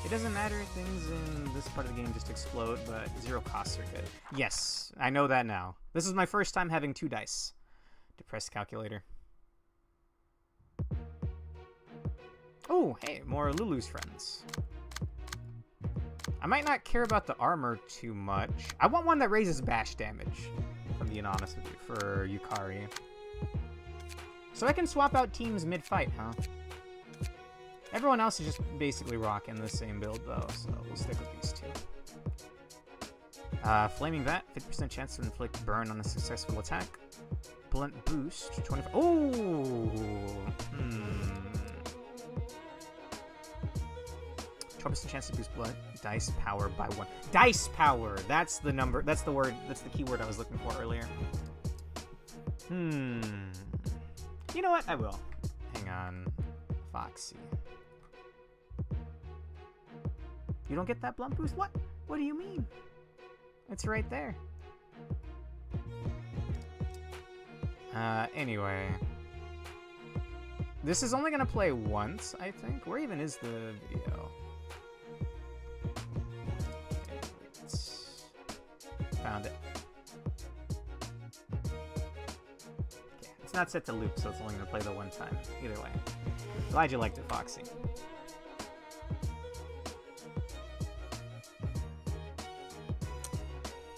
It doesn't matter, things in this part of the game just explode, but 0 costs are good. Yes, I know that now. This is my first time having 2 dice. Depressed calculator. Oh, hey, more Lulu's friends. I might not care about the armor too much. I want one that raises bash damage, if I'm being honest with you, for Yukari. So I can swap out teams mid-fight, huh? Everyone else is just basically rocking the same build, though, so we'll stick with these 2. Flaming Vat, 50% chance to inflict burn on a successful attack. Blunt Boost, 25... Oh! 12% chance to boost blood. Dice power by 1. Dice power! That's the number, that's the word, that's the keyword I was looking for earlier. You know what? I will. Hang on. Foxy. You don't get that blunt boost? What? What do you mean? It's right there. Anyway. This is only gonna play once, I think. Where even is the video? Found it. Okay, it's not set to loop, so it's only gonna play the one time. Either way. Glad you liked it, Foxy.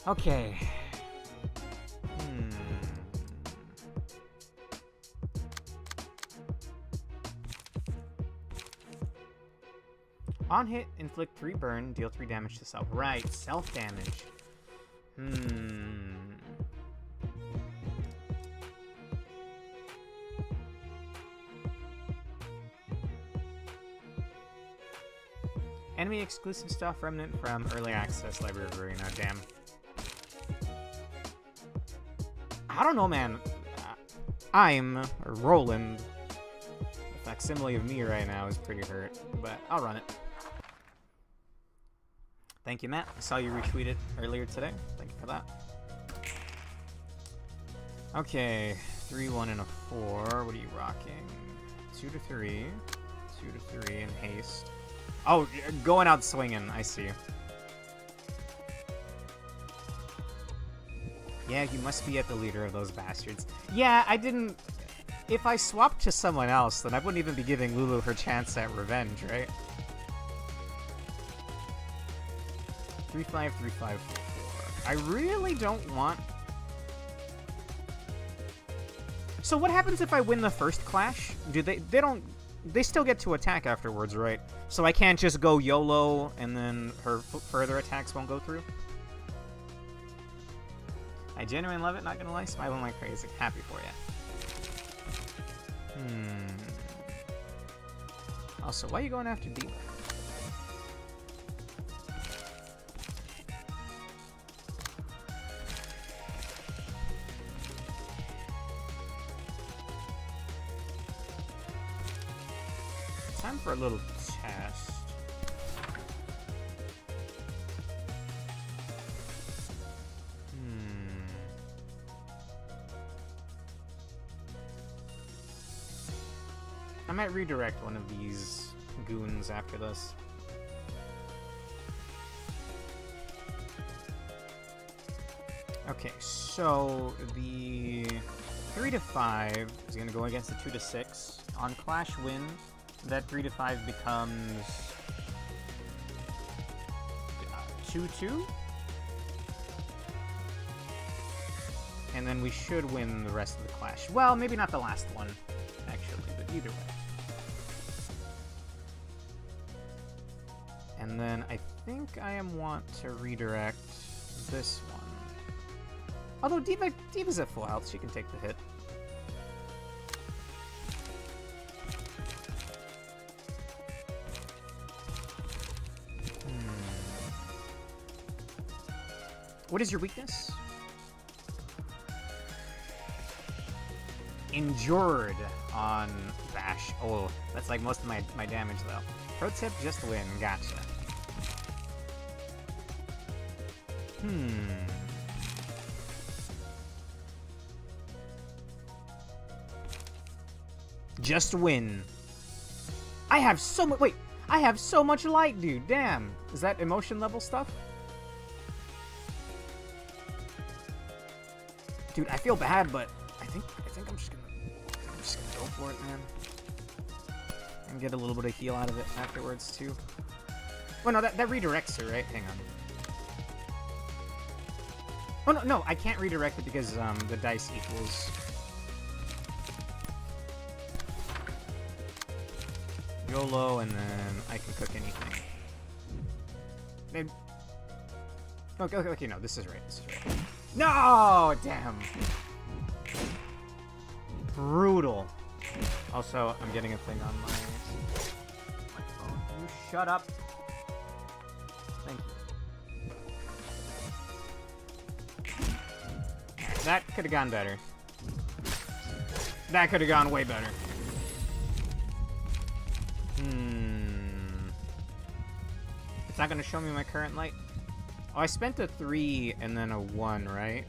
Okay. On hit, inflict 3 burn, deal 3 damage to self. Right, self-damage. Enemy exclusive stuff remnant from early access library of Ruina. Damn. I don't know, man. I'm Roland. The facsimile of me right now is pretty hurt, but I'll run it. Thank you, Matt. I saw you retweet it earlier today. Thank you for that. Okay, 3, 1, and a 4. What are you rocking? 2 to 3. 2 to 3 and haste. Oh, going out swinging. I see. Yeah, you must be at the leader of those bastards. Yeah, I didn't... If I swapped to someone else, then I wouldn't even be giving Lulu her chance at revenge, right? 3, 5, 3, 5, 4, 4. I really don't want... So what happens if I win the first clash? Do they don't... They still get to attack afterwards, right? So I can't just go YOLO and then her further attacks won't go through? I genuinely love it, not gonna lie. Smiling like crazy. Happy for ya. Also, why are you going after Diva? Time for a little test. I might redirect one of these goons after this. Okay, so the 3 to 5 is going to go against the 2 to 6. On Clash Win, that 3 to 5 becomes 2-2. And then we should win the rest of the Clash. Well, maybe not the last one, actually, but either way. And then I think I want to redirect this one. Although Diva's at full health, she can take the hit. What is your weakness? Endured on Bash. Oh, that's like most of my damage though. Pro tip, just win. Gotcha. Just win. I have so much. Wait, I have so much light, dude. Damn. Is that emotion level stuff? Dude, I feel bad, but I think I'm just gonna go for it, man. And get a little bit of heal out of it afterwards too. Well, no, that redirects her, right? Hang on. Oh no, I can't redirect it because the dice equals. YOLO, and then I can cook anything. Maybe. Okay, no, this is right. This is right. No, damn. Brutal. Also, I'm getting a thing on my phone. You shut up. Thank you. That could have gone better. That could have gone way better. It's not going to show me my current light. Oh, I spent a 3 and then a 1, right?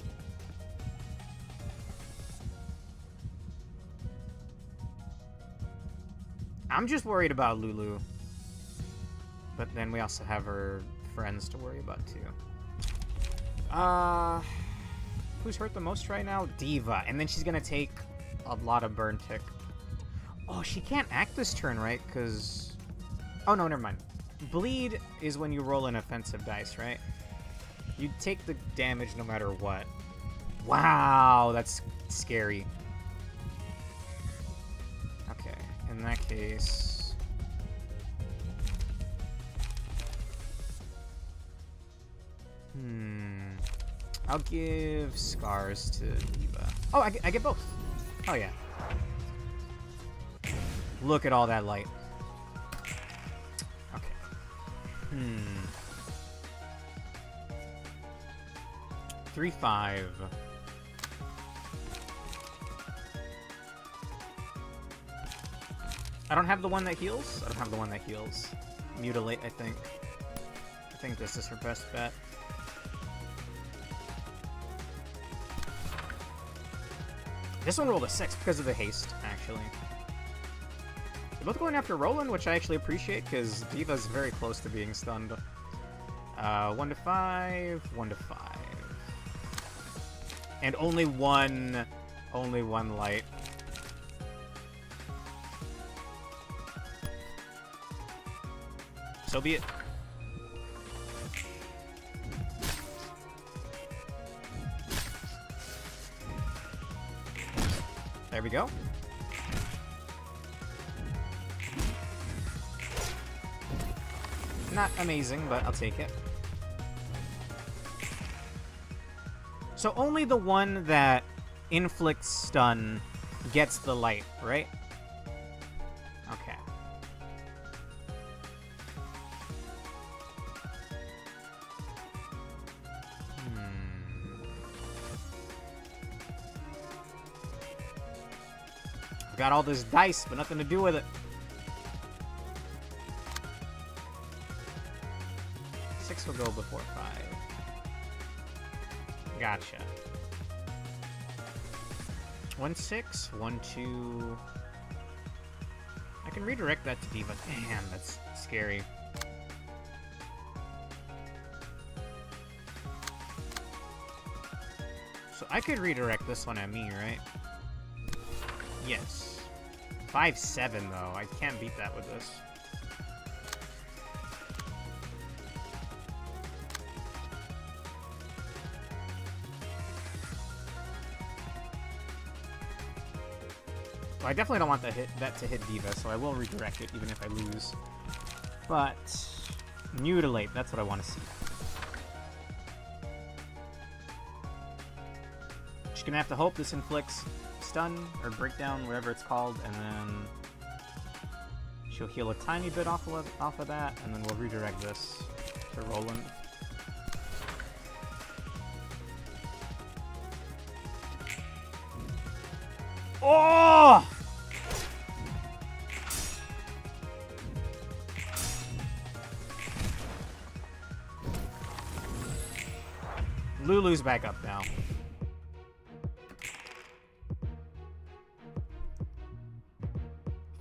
I'm just worried about Lulu. But then we also have her friends to worry about, too. Who's hurt the most right now? Diva. And then she's going to take a lot of burn tick. Oh, she can't act this turn, right? Because... Oh, no, never mind. Bleed is when you roll an offensive dice, right? You take the damage no matter what. Wow, that's scary. Okay, in that case... I'll give Scars to Diva. Oh, I get both. Oh, yeah. Look at all that light. Okay. 3-5. I don't have the one that heals. I don't have the one that heals. Mutilate, I think. I think this is her best bet. This one rolled a 6 because of the haste, actually. They're both going after Roland, which I actually appreciate, because Diva's very close to being stunned. 1 to 5, 1 to 5. And only one light. So be it. There we go. Not amazing, but I'll take it. So only the one that inflicts stun gets the light, right? Okay. Got all this dice, but nothing to do with it. 6 will go before 5. Gotcha. 1, 6, 1, 2. I can redirect that to Diva. Damn, that's scary. So I could redirect this one at me, right? Yes. 5-7 though. I can't beat that with this. Well, I definitely don't want that to hit Diva, so I will redirect it even if I lose. But Mutilate, that's what I want to see. Just gonna have to hope this inflicts stun or breakdown, whatever it's called, and then she'll heal a tiny bit off of that, and then we'll redirect this to Roland. Oh! Lulu's back up now.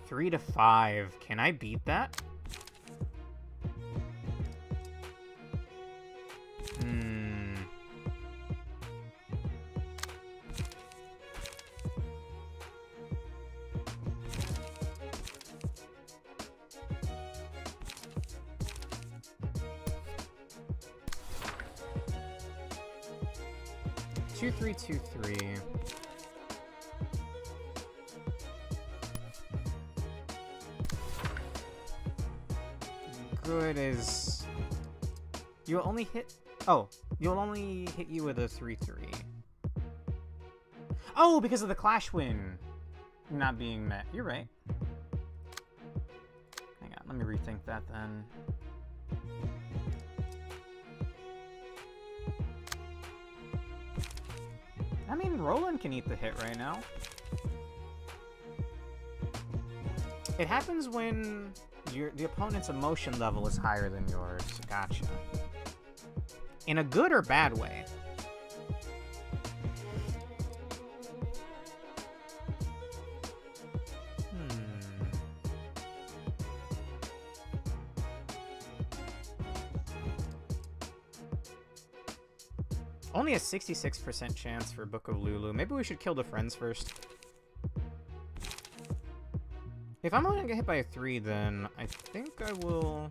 Three to 5. Can I beat that? Hmm. Two, three, 2-3. Good as you'll only hit. Oh, you'll only hit you with a 3-3. Oh, because of the Clash win not being met. You're right. Hang on, let me rethink that then. I mean, Roland can eat the hit right now. It happens when the opponent's emotion level is higher than yours. Gotcha. In a good or bad way? Only a 66% chance for Book of Lulu. Maybe we should kill the friends first. If I'm only gonna get hit by a 3, then I think I will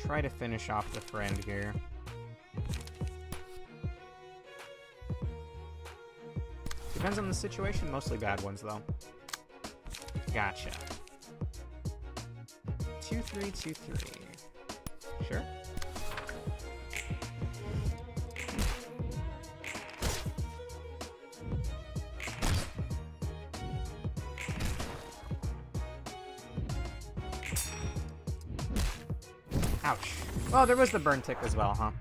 try to finish off the friend here. Depends on the situation. Mostly bad ones, though. Gotcha. 2-3, 2-3. Sure. Ouch. Well, there was the burn tick as well, huh?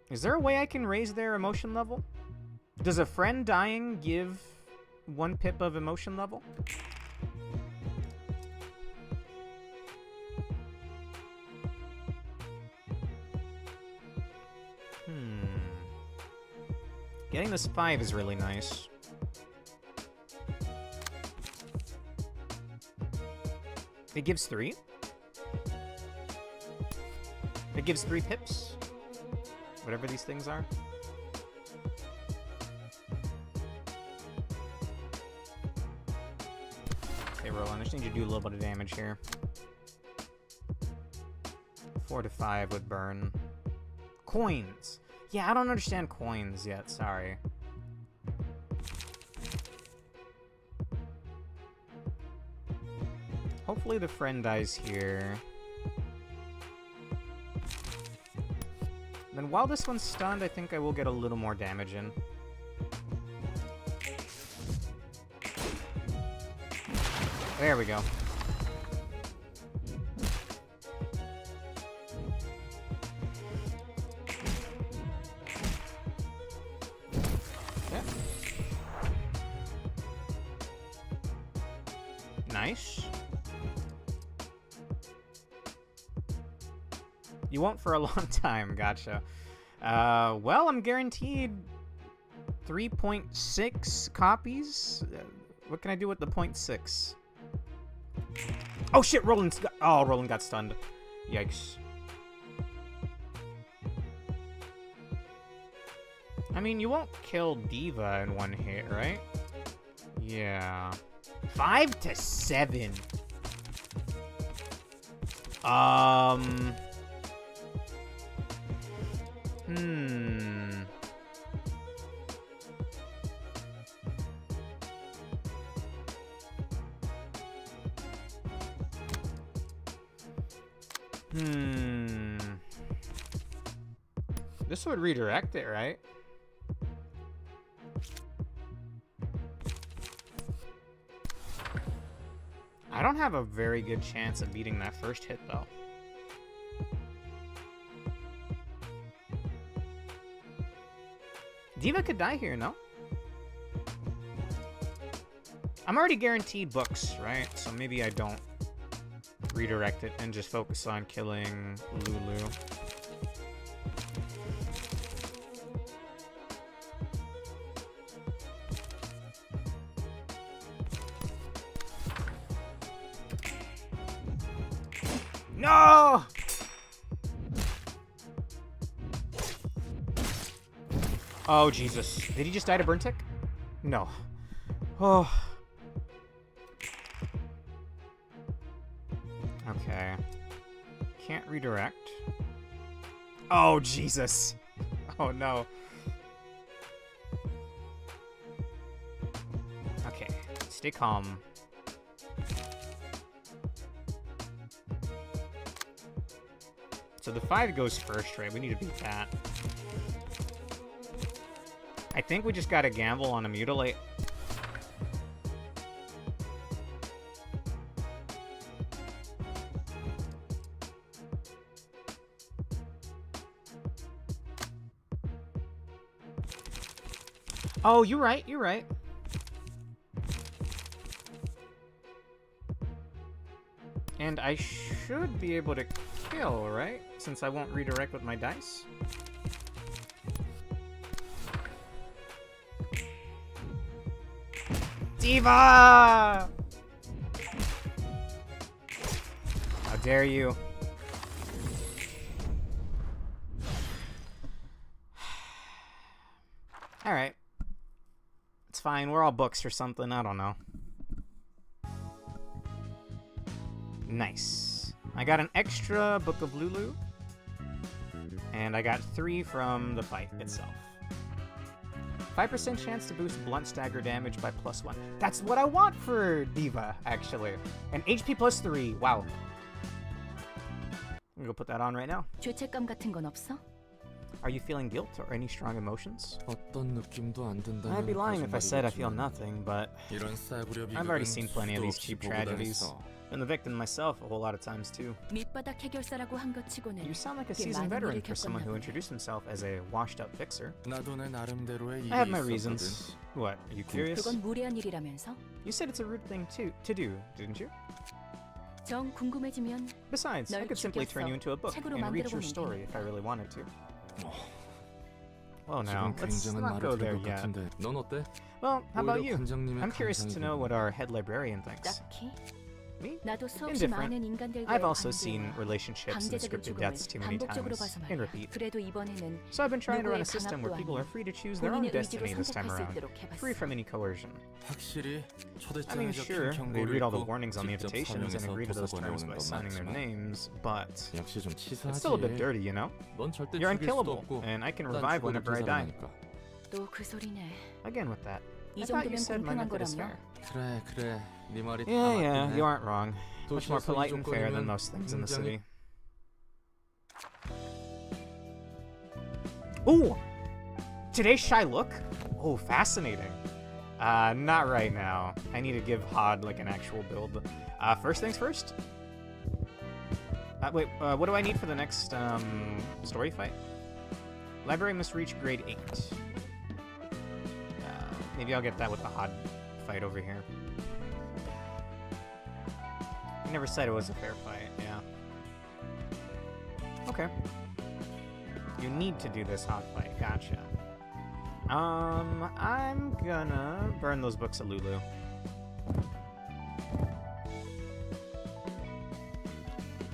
Is there a way I can raise their emotion level? Does a friend dying give 1 pip of emotion level? Getting this 5 is really nice. It gives 3. It gives 3 pips. Whatever these things are. Okay, Roland, I just need you to do a little bit of damage here. 4 to 5 would burn. Coins! Yeah, I don't understand coins yet, sorry. Hopefully the friend dies here. Then while this one's stunned, I think I will get a little more damage in. There we go. Nice. You won't for a long time, gotcha. Well, I'm guaranteed 3.6 copies. What can I do with the 0.6? Oh shit, Roland got stunned. Yikes. I mean, you won't kill Diva in 1 hit, right? Yeah. 5 to 7. This would redirect it, right? I don't have a very good chance of beating that first hit, though. Diva could die here, no? I'm already guaranteed books, right? So maybe I don't redirect it and just focus on killing Lulu. No! Oh, Jesus. Did he just die to burn tick? No. Oh. Okay. Can't redirect. Oh, Jesus. Oh, no. Okay. Stay calm. So the 5 goes first, right? We need to beat that. I think we just gotta gamble on a mutilate. Oh, you're right, you're right. And I should be able to kill, right? Since I won't redirect with my dice. Diva! How dare you? Alright. It's fine, we're all books or something, I don't know. Nice. I got an extra Book of Lulu. And I got 3 from the fight itself. 5% chance to boost blunt stagger damage by +1. That's what I want for Diva, actually. And HP +3, wow. I'm gonna go put that on right now. 죄책감 같은 건 없어? Are you feeling guilt or any strong emotions? 어떤 느낌도 안 든다는 I'd be lying if I said I feel 거짓말이겠지만 nothing, but 이런 싸구려 I've already 비극은 seen plenty of 수도 these 없이 cheap 보고 tragedies. 다녔어. Been the victim myself a whole lot of times too. 밑바닥 해결사라고 한 것 치고는 You sound like a 꽤 seasoned 많은 veteran 일을 for someone 겪었나 who 보네. introduced himself as a washed-up fixer. 나도 내 나름대로의 일이 I have my 있었거든. reasons. What, are you curious? 그건 무례한 일이라면서? You said it's a rude thing to do, didn't you? 정 궁금해지면 Besides, I 널 could simply turn 죽였어. you into a book 책으로 and read your 만들어보면 story if I really wanted to. Well, 지금 now, let's 굉장한 not 말을 go 들을 there 것 yet. 같은데 넌 어때? Well, how about 오히려 you? 관장님의 I'm curious to 감상이 know 궁금해. what our head librarian thinks. 딱히 Me? 나도 수없이 Indifferent. 많은 인간들과의 I've also seen 관계와 relationships and 강제적인 scripted 죽음을 deaths too many 반복적으로 times 봐서 in 말이야. repeat. 그래도 이번에는 So I've been trying to run a 누구의 system where 강압도 people are 아닌 free to choose their own 본인의 의지로 destiny this time 선택할 수 around, 있도록 해봤어. free from any coercion. 확실히 I mean, 초대장에 sure, 적힌 they 경고를 read all the 읽고 warnings on the 직접 invitations and 서명해서 agree to those 도서관에 terms 오는 by 건 signing their 맞지만 names, but 역시 좀 it's still a bit 치사하지. dirty, you know? 넌 절대 You're 죽일 수도 unkillable, 없고 and I can 난 revive 죽어도 whenever I die. 계산하니까. 또 그 소리네. Again with that. 이 I thought you 정도면 said my 공평한 method is 거라며? fair. 그래 네 말이 다 Yeah, 맞긴 yeah, 해. you aren't wrong. Much more 도시에서 이 polite and fair than 조건이면 most things in the 굉장히 city. Ooh! Today's shy look? Oh, fascinating. Not right now. I need to give Hod like an actual build. First things first. Wait, what do I need for the next story fight? Library must reach grade 8. Maybe I'll get that with the Hod fight over here. You never said it was a fair fight, yeah. Okay. You need to do this Hod fight, gotcha. I'm gonna burn those books at Lulu.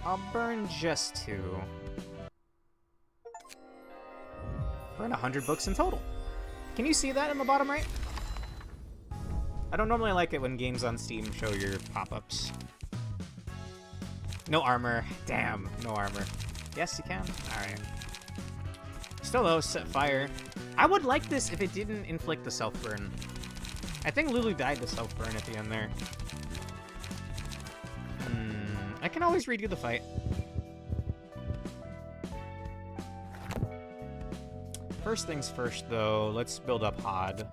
I'll burn just 2. Burn 100 books in total. Can you see that in the bottom right? I don't normally like it when games on Steam show your pop-ups. No armor. Damn, no armor. Yes, you can? Alright. Still though, set fire. I would like this if it didn't inflict the self-burn. I think Lulu died to self-burn at the end there. I can always redo the fight. First things first, though, let's build up Hod.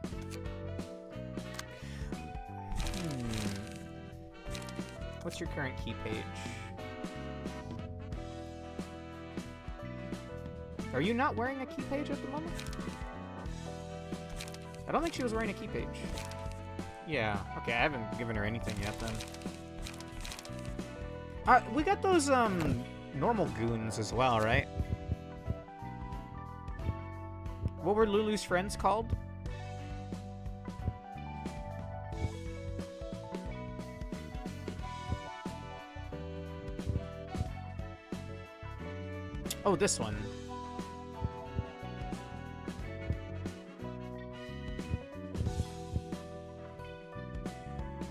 What's your current key page? Are you not wearing a key page at the moment? I don't think she was wearing a key page. Yeah, okay, I haven't given her anything yet then. We got those, normal goons as well, right? What were Lulu's friends called? Oh, this one.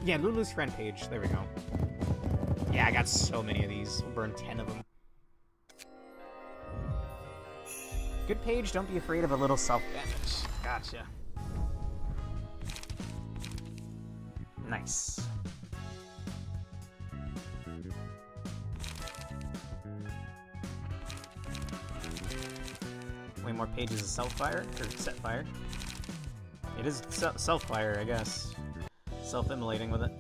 Yeah, Lulu's friend page. There we go. Yeah, I got so many of these. We'll burn 10 of them. Good page, don't be afraid of a little self-damage. Gotcha. Nice. Way more pages of self-fire, or set-fire. It is self-fire, I guess. Self-immolating with it.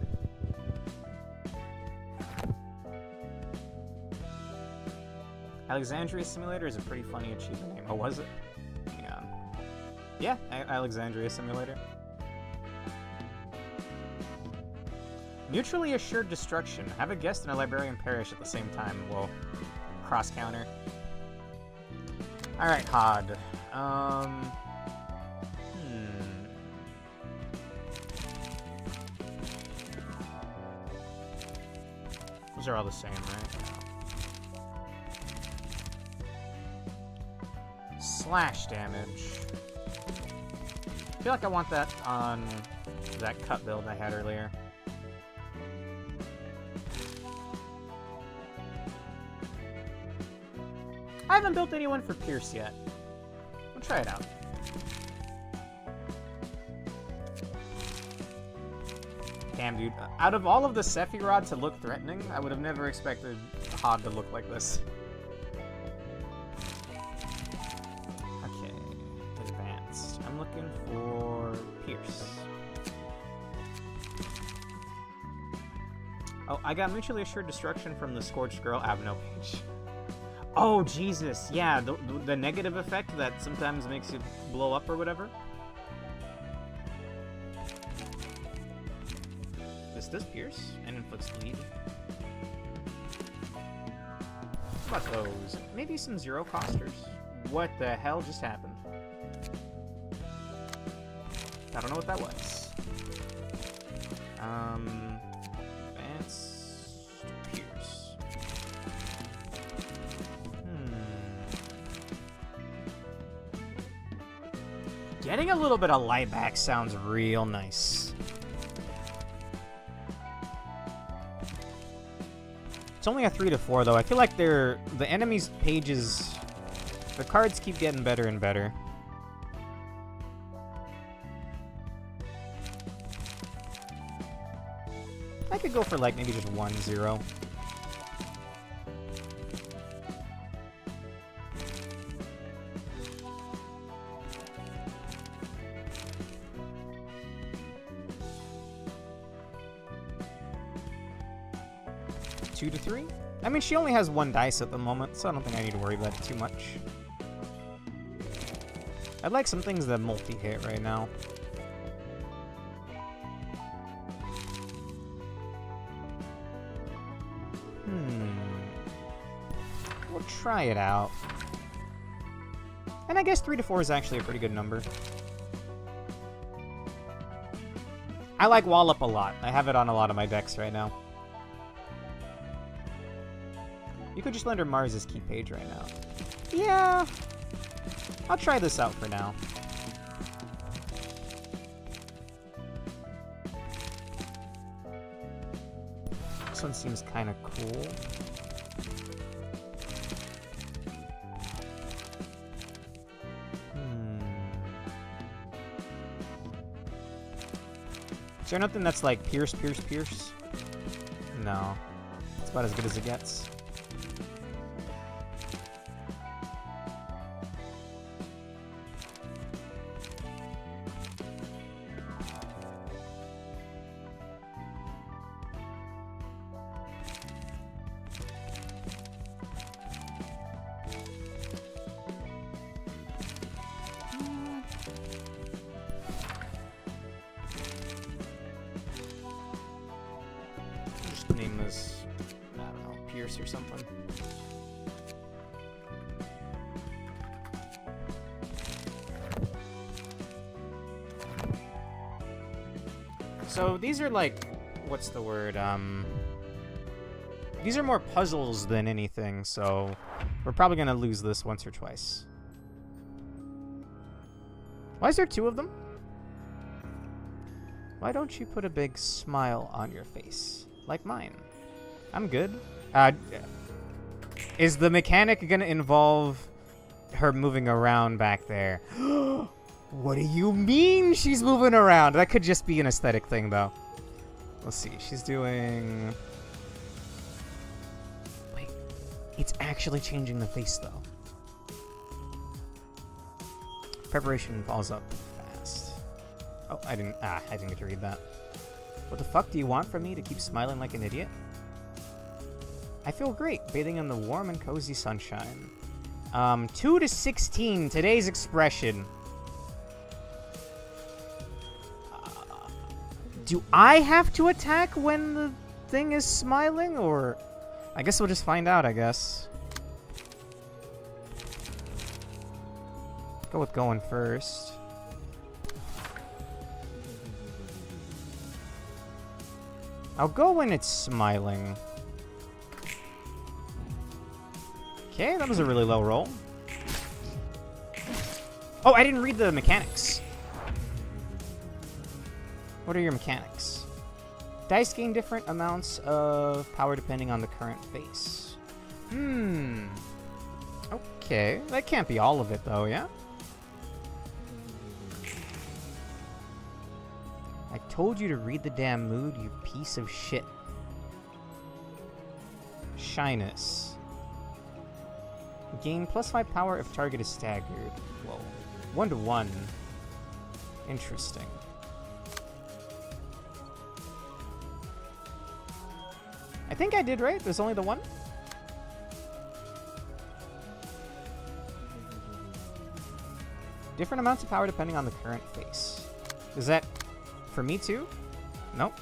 Alexandria Simulator is a pretty funny achievement name. Oh, was it? Hang on. Yeah, Alexandria Simulator. Mutually assured destruction. Have a guest and a librarian perish at the same time. Whoa. Cross counter. Alright, Hod. Those are all the same, right? Slash damage. I feel like I want that on that cut build I had earlier. I haven't built anyone for Pierce yet. We'll try it out. Damn, dude. Out of all of the Sephiroth to look threatening, I would have never expected Hod to look like this. Okay. Advanced. I'm looking for Pierce. Oh, I got mutually assured destruction from the Scorched Girl Avno page. Oh, Jesus. Yeah, the negative effect that sometimes makes you blow up or whatever. This does pierce and inflicts bleed. What about those? Maybe some zero costers. What the hell just happened? I don't know what that was. Advance pierce. Getting a little bit of light back sounds real nice. It's only a 3 to 4 though. I feel like the enemy's pages, the cards keep getting better and better. I could go for like maybe just 1-0. Two to 3? I mean, she only has 1 dice at the moment, so I don't think I need to worry about it too much. I'd like some things that multi-hit right now. We'll try it out. And I guess 3 to 4 is actually a pretty good number. I like Wallop a lot. I have it on a lot of my decks right now. You could just lend her Mars's key page right now. Yeah. I'll try this out for now. This one seems kind of cool. Is there nothing that's like Pierce, Pierce, Pierce? No. It's about as good as it gets. name is, I don't know, Pierce or something. So these are like, what's the word? These are more puzzles than anything, so we're probably gonna lose this once or twice. Why is there 2 of them? Why don't you put a big smile on your face, like mine? I'm good. Is the mechanic gonna involve her moving around back there? What do you mean she's moving around? That could just be an aesthetic thing, though. Let's see. She's doing... Wait. It's actually changing the face, though. Preparation falls up fast. Oh, I didn't get to read that. What the fuck do you want from me to keep smiling like an idiot? I feel great, bathing in the warm and cozy sunshine. 2 to 16, today's expression. Do I have to attack when the thing is smiling, or... I guess we'll just find out, I guess. Go with going first. I'll go when it's smiling. Okay, that was a really low roll. Oh, I didn't read the mechanics. What are your mechanics? Dice gain different amounts of power depending on the current face. Okay, that can't be all of it though, yeah? I told you to read the damn mood, you piece of shit. Shyness. Gain +5 power if target is staggered. Whoa. 1 to 1. Interesting. I think I did right. There's only the 1. Different amounts of power depending on the current face. Is that for me too? Nope.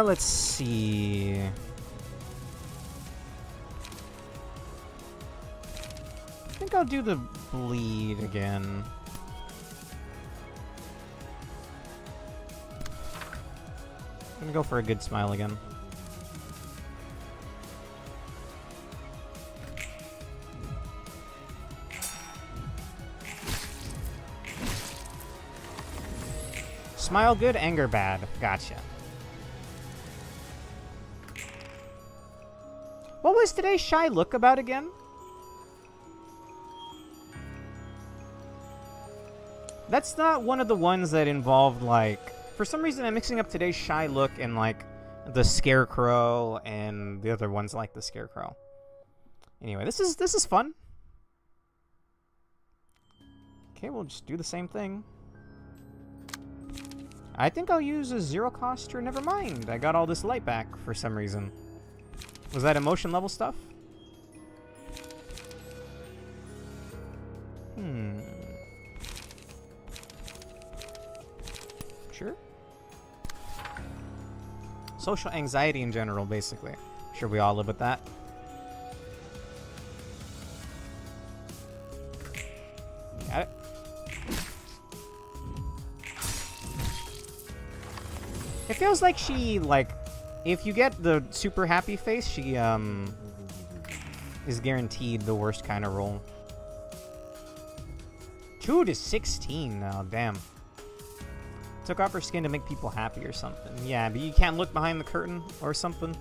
Let's see. I think I'll do the bleed again. I'm gonna go for a good smile again. Smile good, anger bad. Gotcha. What was today's shy look about again? That's not one of the ones that involved, like... For some reason, I'm mixing up today's shy look and, like, the Scarecrow and the other ones like the Scarecrow. Anyway, this is fun. Okay, we'll just do the same thing. I think I'll use a 0 cost or never mind. I got all this light back for some reason. Was that emotion level stuff? Sure. Social anxiety in general, basically. Sure, we all live with that. Got it. It feels like she, like, if you get the super happy face, she, is guaranteed the worst kind of roll. 2 to 16 now, damn. Took off her skin to make people happy or something. Yeah, but you can't look behind the curtain or something.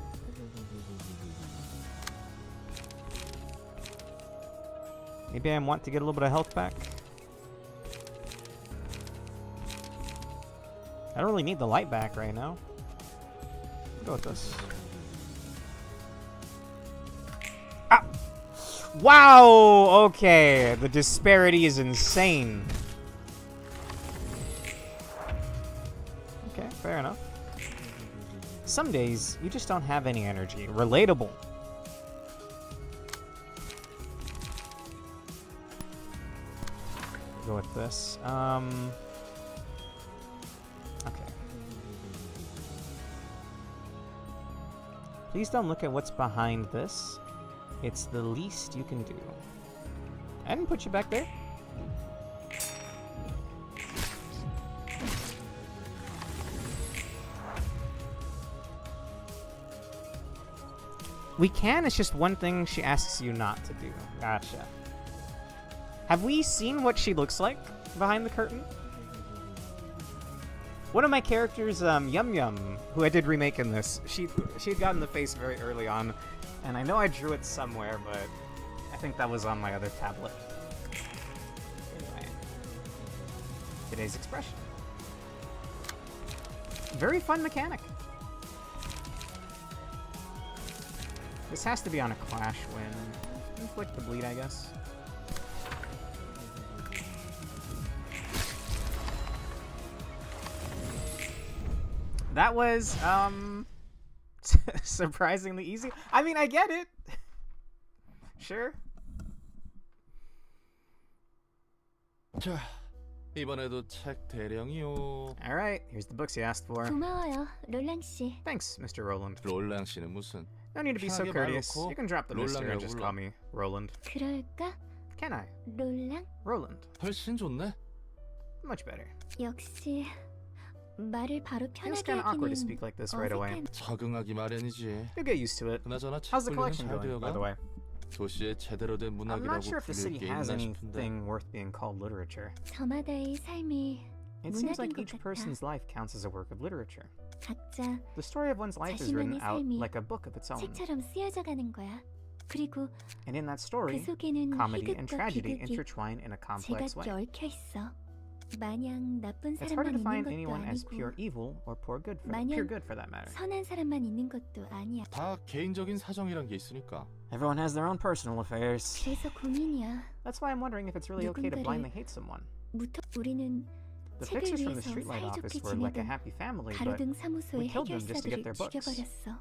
Maybe I want to get a little bit of health back. I don't really need the light back right now. I'll go with this. Ah! Wow! Okay, the disparity is insane. Okay, fair enough. Some days, you just don't have any energy. Relatable. Go with this. Please don't look at what's behind this. It's the least you can do. I didn't put you back there. We can, it's just one thing she asks you not to do. Gotcha. Have we seen what she looks like behind the curtain? One of my characters, Yum Yum, who I did remake in this, she had gotten the face very early on, and I know I drew it somewhere, but I think that was on my other tablet. Anyway, today's expression. Very fun mechanic. This has to be on a clash win. Inflict the bleed, I guess. That was, surprisingly easy. I mean, I get it. Sure. 자, 이번에도 책 대령이요. Alright, here's the books you asked for. 고마워요, 롤랑 씨. Thanks, Mr. Roland. 롤랑 씨는 무슨? No need to be so 편하게 말 courteous. 놓고 You can drop the Mr. and just 롤랑이라고 call 불러. me Roland. 그럴까? Can I? 롤랑? Roland. 훨씬 좋네. Much better. 역시 말을 바로 Feels 편하게 kind of awkward to 하기는 speak like this right away. 어색한. 적응하기 마련이지. You'll get used to it. 그나저나 책 How's the 분리는 collection 잘 going, by the way? 되어가? 도시에 제대로 된 I'm not 문학이라고 sure if the 불릴 city 게 has 있나 싶은데. anything worth being called literature. 저마다의 삶이 It seems like 문학인 것 each 같아. person's life counts as a work of literature. 각자 The story of one's life is written 자신만의 out 삶이 like a book of its own. 책처럼 쓰여져 가는 거야. 그리고 And in that 그 story, 속에는 comedy and 희극과 tragedy 비극이 intertwine in a complex 제각기 way. 얽혀 있어. 마냥 나쁜 It's harder 사람만 to 있는 find 것도 anyone as 아니고 pure evil or pure good 마냥 for that matter. 선한 사람만 있는 것도 아니야. 다 개인적인 사정이란 게 있으니까. Everyone has their own personal affairs. 그래서 고민이야. That's why I'm wondering if it's really okay to blindly hate someone. 우리는 The 책을 fixers from the 위해서 streetlight 사이좋게 office were like a 지내던 happy family, but 가로등 사무소의 we killed them just to get 해결사들을 their books. 죽여버렸어.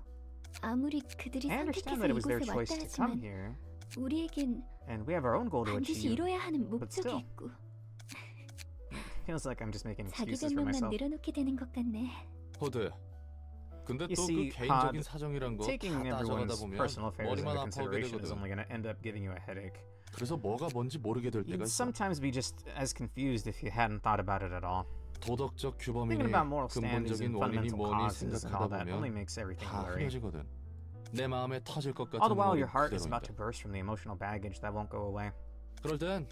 아무리 그들이 I understand 선택해서 that it was their 이곳에 choice 왔다 to come 하지만 here, 우리에겐 and we have our own goal to 반드시 achieve. 이뤄야 하는 but 목적이 still. 있고 Feels like I'm just making 자기 excuses for 변명만 myself. 늘어놓게 되는 것 같네. 호드. 근데 You 또 그 see, 개인적인 Pod, 사정이란 거 Taking 다 따져가다 everyone's 보면 personal affairs 머리만 into 아파하게 consideration is 되거든. only going to end up giving you a headache. 그래서 뭐가 뭔지 모르게 될 때가 You'd 있어. sometimes be just as confused if you hadn't thought about it at all. 도덕적 Thinking 규범이니 about moral standards 근본적인 and 원인이 fundamental 뭐니 causes and all 생각하다 that only 보면 makes everything 다 blurry. 흐려지거든. 내 마음에 터질 것 All 같은 the while, 눈물이 your heart is about to 그대로인데. burst from the emotional baggage that won't go away. 그럴 땐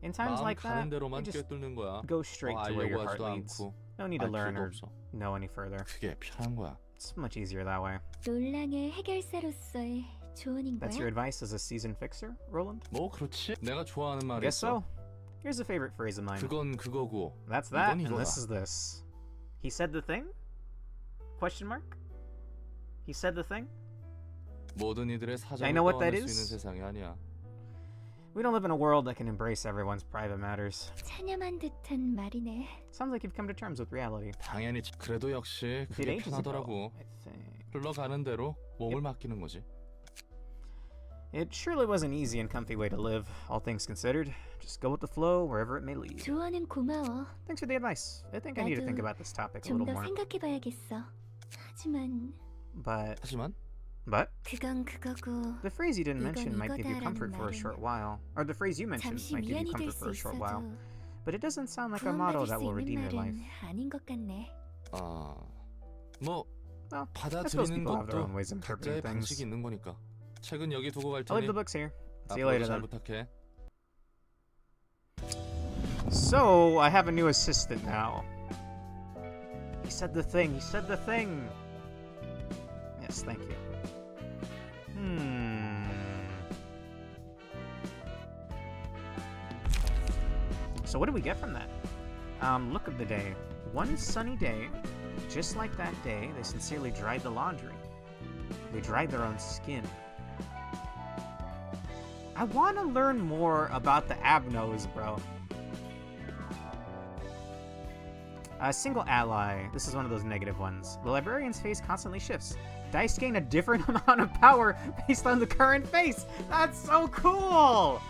In times 마음 like 가는 that, you 대로만 just 꿰뚫는 거야. go straight to where your 알려고 heart 하지도 leads. 않고 No need to 알 learn 필요도 or 없어. know any further. 그게 편한 거야. It's much easier that way. 롤랑의 해결사로서의 조언인 That's your 거야? advice as a seasoned fixer, Roland? 뭐 그렇지. 내가 좋아하는 말이 Guess 있어. so. Here's a favorite phrase of mine. 그건 그거고. That's that, 이건 and 이거다. this is this. He said the thing? Question mark? He said the thing? 모든 이들의 I 사정을 know what that 떠안을 수 있는 is. 세상이 아니야. We don't live in a world that can embrace everyone's private matters. 찬ям한 듯한 말이네. Sounds like you've come to terms with reality. 당연히 그래도 역시 Did 그게 ages ago, 편하더라고. I think. 흘러가는 대로 몸을 맡기는 거지. It surely was an easy and comfy way to live, all things considered. Just go with the flow wherever it may lead. 조언은 고마워. Thanks for the advice. I think I need to think about this topic a 좀 little 더 more. 생각해봐야겠어. 하지만 하지만 그건 그거고 the phrase you didn't 이건 mention might give you 이거다라는 comfort for a 말은 short while. Or the phrase you mentioned 잠시 might give you 위안이 될 comfort for 수 a short while. 있어도 But it doesn't sound like a motto 구원받을 that 수 will redeem 있는 your life. 말은 아닌 것 같네. 뭐 Well, I suppose 받아들이는 people have their 것도 own ways of interpreting 각자의 things. 방식이 있는 거니까. 책은 여기 두고 갈 I'll leave 테니 the books here. See you 앞으로도 later 잘 then. 부탁해. So, I have a new assistant now. He said the thing. He said the thing. Yes, thank you. So what do we get from that? Look of the day. One sunny day, just like that day, they sincerely dried the laundry. They dried their own skin. I want to learn more about the Abnos, bro. A single ally. This is one of those negative ones. The librarian's face constantly shifts. Dice gain a different amount of power based on the current face. That's so cool!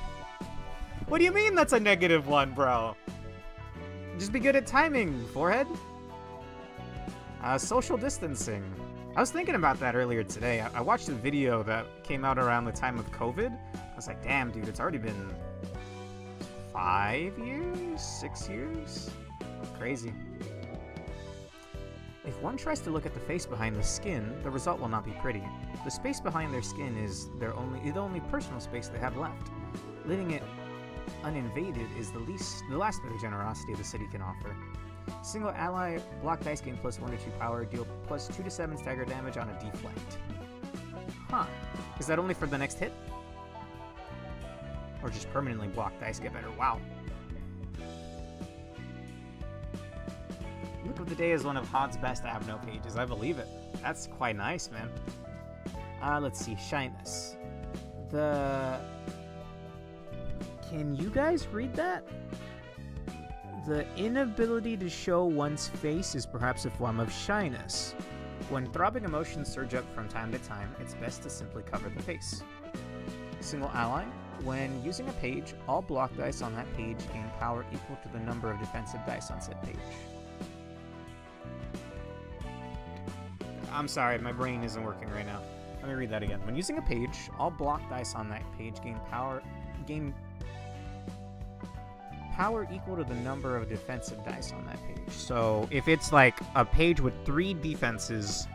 What do you mean that's a negative one, bro? Just be good at timing, forehead. Social distancing. I was thinking about that earlier today. I watched a video that came out around the time of COVID. I was like, damn, dude, it's already been 5 years? 6 years? Crazy. If one tries to look at the face behind the skin, the result will not be pretty. The space behind their skin is the only personal space they have left. Leaving it uninvaded is the last bit of generosity the city can offer. Single ally, block dice gain +1 to 2 power, deal +2 to 7 stagger damage on a deflect. Huh. Is that only for the next hit? Or just permanently block dice get better? Wow. Look of the Day is one of Hod's best Abno pages. I believe it. That's quite nice, man. Let's see. Shyness. Can you guys read that? The inability to show one's face is perhaps a form of shyness. When throbbing emotions surge up from time to time, it's best to simply cover the face. Single ally. When using a page, all block dice on that page gain power equal to the number of defensive dice on said page. I'm sorry, my brain isn't working right now. Let me read that again. When using a page, all block dice on that page gain power equal to the number of defensive dice on that page. So if it's like a page with 3 defenses,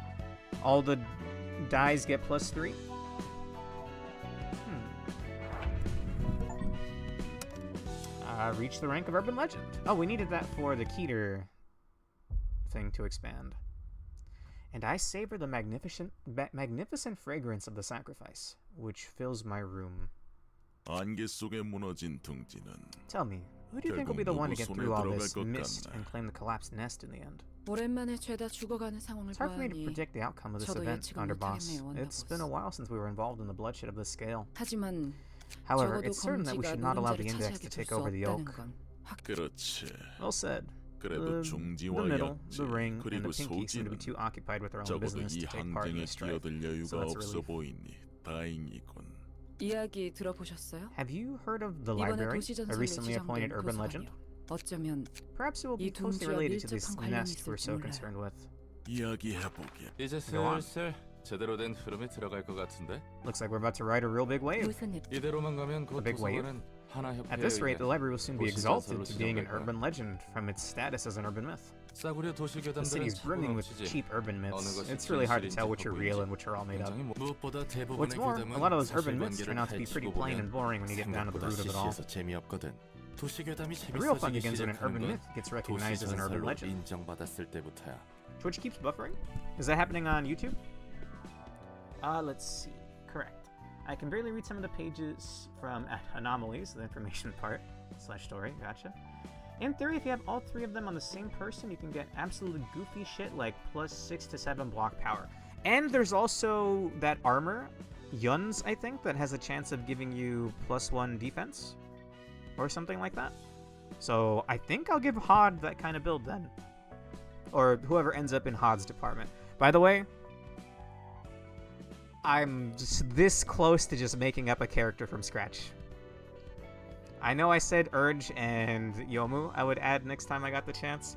all the dice get +3? Reach the rank of Urban Legend. Oh, we needed that for the Keter thing to expand. And I savor the magnificent fragrance of the sacrifice, which fills my room. 안개 속에 무너진 둥지는 Tell me, who do you think will be the one to get through all this mist and claim the collapsed nest in the end? 오랜만에 죄다 죽어가는 상황을 It's hard for me to 보아하니 predict the outcome of this 저도 event, 예측을 Underboss. 못하겠네요, It's been a while since we were involved in the bloodshed of this scale. 하지만 However, 적어도 it's certain that we 검지가 should not allow the 노른자를 index to 차지하게 둘 take 수 over the 없다는 oak. 건 확. 그렇지. Well said. 그래도 The 중지와 middle, 약지 the ring, and 그리고 the pinky seem to be 소지는 too occupied with their own 적어도 business 이 to take part in 항쟁에 the strife. 끼어들 여유가 So that's a 없어 relief. 보이니 다행이군. 이야기 들어보셨어요? Have you heard of the 이번에 library, a 도시전설로 recently appointed 지정된 urban legend? 도서관이요. 어쩌면 Perhaps it will be 이 closely 둥지와 related to this 밀접한 관련이 nest we're so 있을지 몰라요. concerned with. 이야기해보게. 이제 Go on. 슬슬 제대로 된 흐름에 들어갈 것 같은데. Looks like we're about to ride a real big wave. 무슨 일? 이대로만 가면 곧 A big wave? 도서관은 하나 협회에 At this rate, the 의해 library will soon be exalted to being an 지정될 거야. urban legend from its status as an urban myth. 싸구려 도시 The 교담들은 city's 차고 brimming with 넘치지. cheap urban 어느 myths. 것이 It's really hard to 진실인지 tell which are real 보이지. and which are all made up. 굉장히 무엇보다 대부분의 What's more, 교담은 a lot of those urban myths 사실관계를 turn out to be pretty plain and boring when you get down to the root of it all. 시시해서 재미없거든. 도시 교담이 The real fun 재밌어지기 begins when an urban 시작하는 myth 건 gets 도시 recognized as an urban 전설로 legend. 인정받았을 때부터야. Twitch keeps buffering? Is that happening on YouTube? Let's see. Correct. I can barely read some of the pages from anomalies, the information part, / story, gotcha. In theory, if you have all 3 of them on the same person, you can get absolutely goofy shit like +6 to 7 block power. And there's also that armor, Yun's, I think, that has a chance of giving you +1 defense, or something like that. So I think I'll give Hod that kind of build then. Or whoever ends up in Hod's department. By the way, I'm just this close to just making up a character from scratch. I know I said Urge and Yomu I would add next time I got the chance.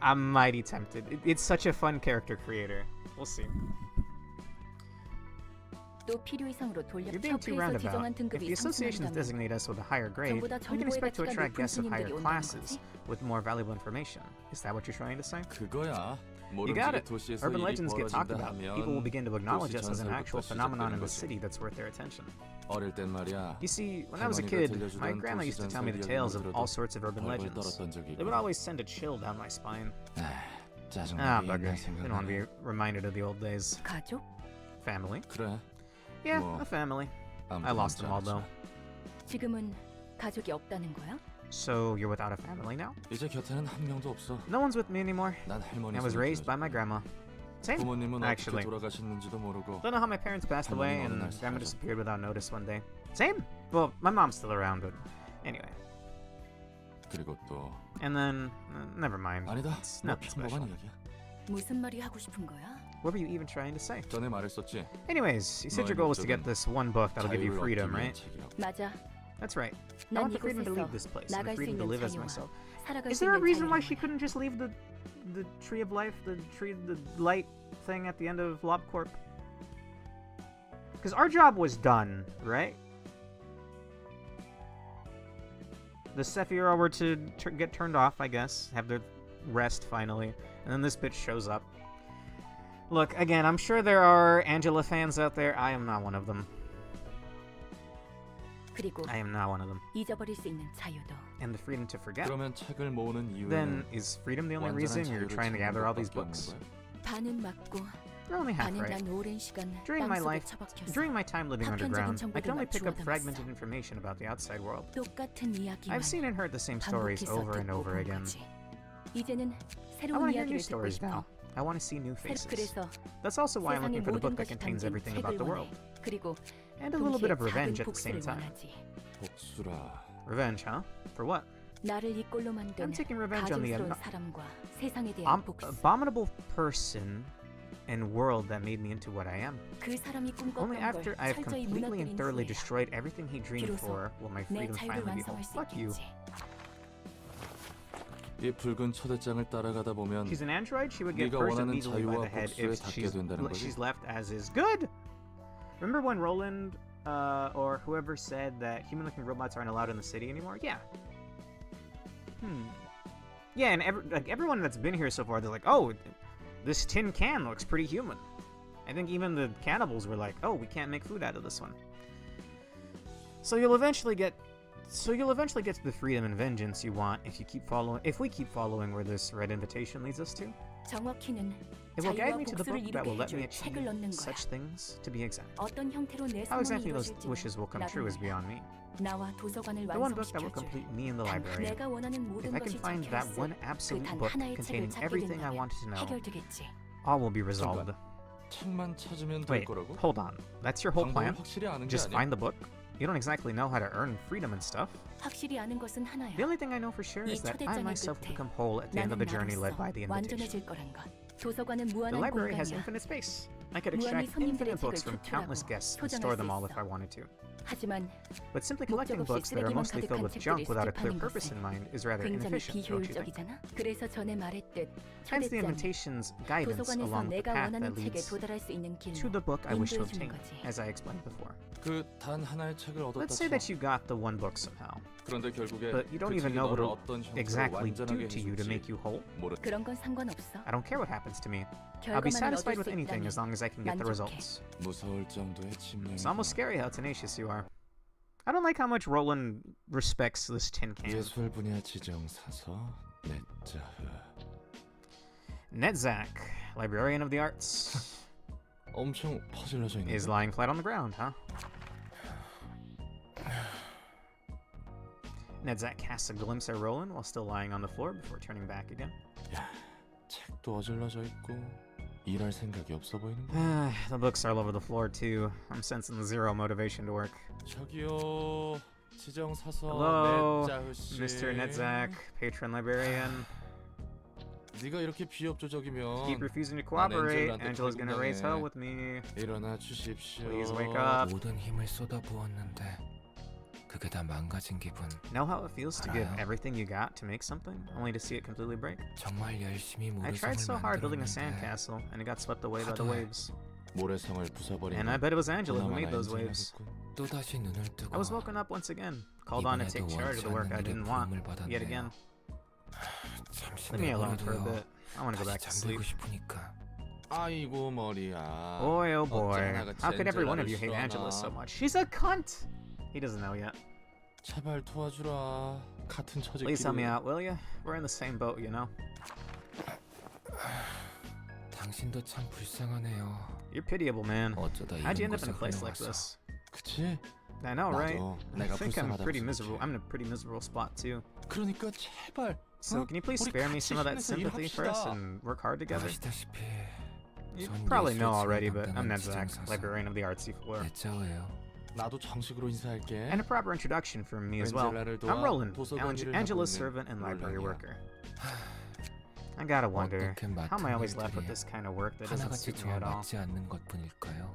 I'm mighty tempted. It's such a fun character creator. We'll see. 또 필요 이상으로 돌려 You're being too 협회에서 roundabout. 지정한 If 등급이 the associations 상승한다면 designate us with a higher grade, 전부 다 we can 정보의 expect to 가치가 attract 높은 guests of higher 손님들이 온다는 classes 거지? with more valuable information. Is that what you're trying to say? 그거야. You got it. 도시에서 Urban 일이 legends get talked 벌어진다 about. 하면 People will begin to acknowledge us as an 도시 actual 전설부터 phenomenon in the 시작되는 city that's worth their attention. 어릴 땐 말이야. You see, when I was a 할머니가 kid, 들려주던 my grandma used to tell me the 도시 tales of 전설 all 이야기만 sorts of urban 벌벌 legends. 떨었던 적이 They would 있고. always send a chill down my spine. Ah, 짜증나게 bugger. 옛날 Didn't want to be 생각나네. reminded of the old days. 가족? Family? 그래. Yeah, 뭐, a family. I 아무튼 lost them all 괜찮았지. though. 지금은 가족이 없다는 거야? So you're without a family now? 이제 곁에는 한 명도 없어. No one's with me anymore. 난 할머니 I was 손을 raised by my 길러줬고. grandma. Same, 부모님은 actually. 어떻게 돌아가셨는지도 모르고. Don't know how my parents passed away and 할머니는 어느 날 grandma 사라졌고. disappeared without notice one day. Same. Well, my mom's still around, but anyway. 그리고 또 And then, never mind. 아니다. It's 뭐 nothing special. 평범한 이야기야. 무슨 말이 하고 싶은 거야? What were you even trying to say? 전에 말했었지. Anyways, you said your goal was to get this one book that'll give you 자유를 freedom, 얻기 위한 right? 책이라고. 맞아. That's right. I 난 want the freedom to 이곳에서 leave this place and the 나갈 수 freedom to 있는 live as 자유와 myself. 살아갈 Is 수 there a 있는 reason why 자유를 she couldn't just leave the tree of life, the light thing at the end of LobCorp? Because our job was done, right? The Sephiroth were to get turned off, I guess, have their rest finally, and then this bitch shows up. Look, again, I'm sure there are Angela fans out there. I am not one of them. 그리고 I am not one of them. 잊어버릴 수 있는 자유도. And the freedom to forget. 그러면 책을 모으는 Then 이유는 is freedom the only 완전한 reason you're 자유를 trying to 찾는 gather all these 것밖에 없는 books? 거야? 반은 맞고 You're only half 반은 right. 난 오랜 시간 During my 땅속에 life, 처박혀서 during my time living 파편적인 underground, I could only 정보들만 pick up 주워 fragmented 담았어. information about the outside world. 똑같은 이야기만 I've seen and heard the same stories 반복해서 over and 듣고 over 본 again. 거지. 이제는 I 새로운 want to hear new 이야기를 듣고 stories 싶어. now. I want to see new faces. 그래서 That's also why I'm 세상의 looking for the 모든 book that 것이 contains 담긴 everything about 책을 the world. 원해. 그리고 And a little bit 동시에 of revenge 작은 at the same 복수를 time. 원하지. 복수라. Revenge, huh? For what? 나를 이 꼴로 만든 I'm taking revenge on the 가증스러운 사람과 세상에 대한 복수. abominable person and world that made me into what I am. 그 사람이 Only 꿈꿨던 after 걸 I have 철저히 completely and 무너뜨린 thoroughly 후에야 destroyed everything he dreamed 비로소 for will my 내 freedom 자유를 finally be whole. 완성할 수 Fuck you. 있겠지. 이 붉은 초대장을 따라가다 보면 She's an android. She would get 네가 first 원하는 immediately by 자유와 the head 복수에 if 닿게 된다는 거지? she's left as is. Good. Remember when Roland or whoever said that human-looking robots aren't allowed in the city anymore? Yeah. Yeah, and everyone that's been here so far, they're like, oh, this tin can looks pretty human. I think even the cannibals were like, oh, we can't make food out of this one. So you'll eventually get to the freedom and vengeance you want if we keep following where this red invitation leads us to. 정확히는 It will guide 자유와 me to the 복수를 book that will 이루게 let me 해줄 책을 achieve 넣는 거야. such things, to be exact. 어떤 형태로 내 How 소원이 exactly those 이루어질지는 wishes will come 나도 true is 몰라. beyond me. 나와 도서관을 The one book that will 완성시켜줄 complete me in the 단 library. 내가 원하는 If 모든 I can 것이 find that one 적혀있을 absolute 그단 book 하나의 책을 containing 찾게 everything I 된다면 wanted to know, 해결되겠지. all will be resolved. 책만 찾으면 될 Wait, 거라고? hold on. That's your whole plan? 방법을 확실히 아는 게 Just 아니야. find the book? You don't exactly know how to earn freedom and stuff. 확실히 아는 것은 하나야. The only thing I know for sure 이 is that I 초대장의 myself 끝에 become whole at the end of 나는 the journey led 나로서 by the invitation. 완전해질 거란 것. 도서관은 The 무한한 library has 공간이야. infinite space. I could 무한히 extract 손님들의 infinite books 책을 from countless 추출하고 guests and 소장할 store 수 them all if 있어. I wanted to. 하지만 But simply 목적 collecting 없이 books that are 쓰레기만 mostly filled with 가득한 junk 책들을 without a clear 수집하는 purpose in 것은 mind is rather 굉장히 inefficient, don't you think? 비효율적이잖아. 그래서 전에 말했듯 Hence the 초대장이 invitation's guidance 도서관에서 along the 내가 path 원하는 that 책에 leads 도달할 수 있는 to 길로 the book I wish to 인도해 주는 obtain, 거지. as I explained before. 그 단 하나의 책을 얻었다 Let's say 쳐. that you got the one book somehow, 그런데 결국에 but you don't 그 even 책이 know what 너를 it'll 어떤 형태로 exactly do 완전하게 to you to make 해줄지 you whole. 모르. 그런 건 상관없어. I don't care what happens to me. I'll be 결과만을 satisfied 얻을 with 수 anything as 있다면 long as I can get the 만족해. results. 무서울 정도의 It's 침략이구나. almost scary how tenacious you are. I don't like how much Roland respects this tin can. 예술 분야 지정 사서 넷자흐. Netzach, librarian of the arts, 엄청 퍼질러져 있는데. is lying flat on the ground, huh? Netzach casts a glimpse at Roland while still lying on the floor before turning back again. 야, 책도 어질러져 있고 일할 생각이 없어 보이는 거. The books are all over the floor too. I'm sensing zero motivation to work. 저기요. 지정 사서 Hello, 넷자흐 씨. Mr. Netzach, patron librarian. 네가 이렇게 비협조적이면 Keep refusing to 난 cooperate. 엔젤한테 Angela's gonna raise hell 불공당해. with me. 일어나 주십시오. Please wake up. 모든 힘을 쏟아부었는데 그게 다 망가진 기분. Know how it feels to give 알아요. everything you got to make something, only to see it completely break? 정말 열심히 I 모래성을 tried so hard building a 만들었는데 sandcastle, and it got swept away by the 하도해. waves. 모래성을 부숴버린 And I bet it was Angela who made those waves. 또다시 눈을 뜨고 I was woken up once again, called on to take 이번에도 charge of the work 원치 I 않는 didn't 일에 want, 부름을 yet 받았네요. again. 잠시 Leave me alone for a 내버려둬요. bit. I want to go back to 다시 sleep. 잠들고 싶으니까. 아이고 머리야. Boy, oh boy. 어쩌나 How could every one of 젠젤라를 you hate 싫어하나. Angela so much? She's a cunt! He doesn't know yet. 제발 도와주라. 같은 처지끼리. Please help me out, will you? We're in the same boat, you know? 당신도 참 불쌍하네요. You're pitiable, man. 어쩌다 How'd you 이런 end up in a 곳에 place like 흘러와서. this? 그치? I know, right? 나도 I 내가 think I'm 불쌍하다고 pretty 생각해. miserable. I'm in a pretty miserable spot, too. 그러니까 제발. So, 어? can you please 우리 spare me 같이 some of that 힘내서 sympathy for us 일합시다. and work hard together? 아시다시피 You 전 probably know 예술 already, 지원 but I'm 담당한 Netzach, 지정사서. librarian of the artsy floor. 넷자예요. 나도 정식으로 인사할게. And a proper introduction from me as well. 웬젤라를 I'm 도와 Roland, 도서관 일을 하고 Angela's 있는 servant and library 롤랑이야. worker. I gotta wonder, 어떻게 how am I 맡은 always left with 일들이 this kind of work that doesn't 하나같이 suit me 저와 at all? 맞지 않는 것뿐일까요?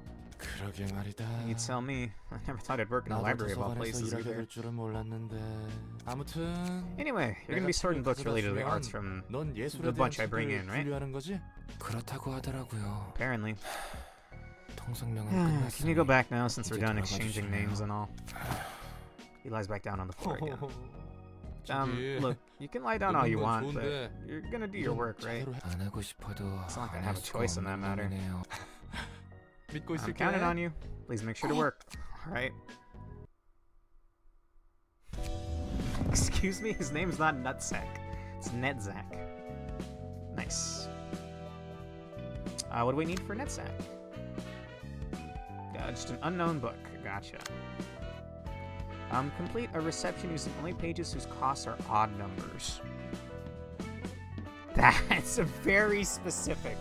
그러게 말이다. You tell me. I never thought I'd work in a 나도 library of all 도서관에서 places 일하게 either. 될 줄은 몰랐는데. 아무튼 Anyway, you're gonna be sorting books related to the arts from 넌 the 예술에 대한 bunch I bring 책을 in, right? 분류하는 거지? 그렇다고 하더라고요. Apparently. 통성명은 Can you go 끝났으니 back now since we're 이제 done 돌아가 exchanging 주시네요. names and all? He lies back down on the floor again. 저기, Look, you can lie down all you 걷는 건 want, but 좋은데 you're gonna do your work, right? 제대로 해. 안 하고 싶어도 It's not gonna 안 have 할 a 수가 choice in that 없는 matter. 놈이네요. 믿고 I'm 있을게. counting on you. Please make sure to work. Alright. Excuse me? His name's not Nutsack. It's Netzack. Nice. What do we need for Netzack? Just an unknown book. Gotcha. Complete a reception using only pages whose costs are odd numbers. That's very specific,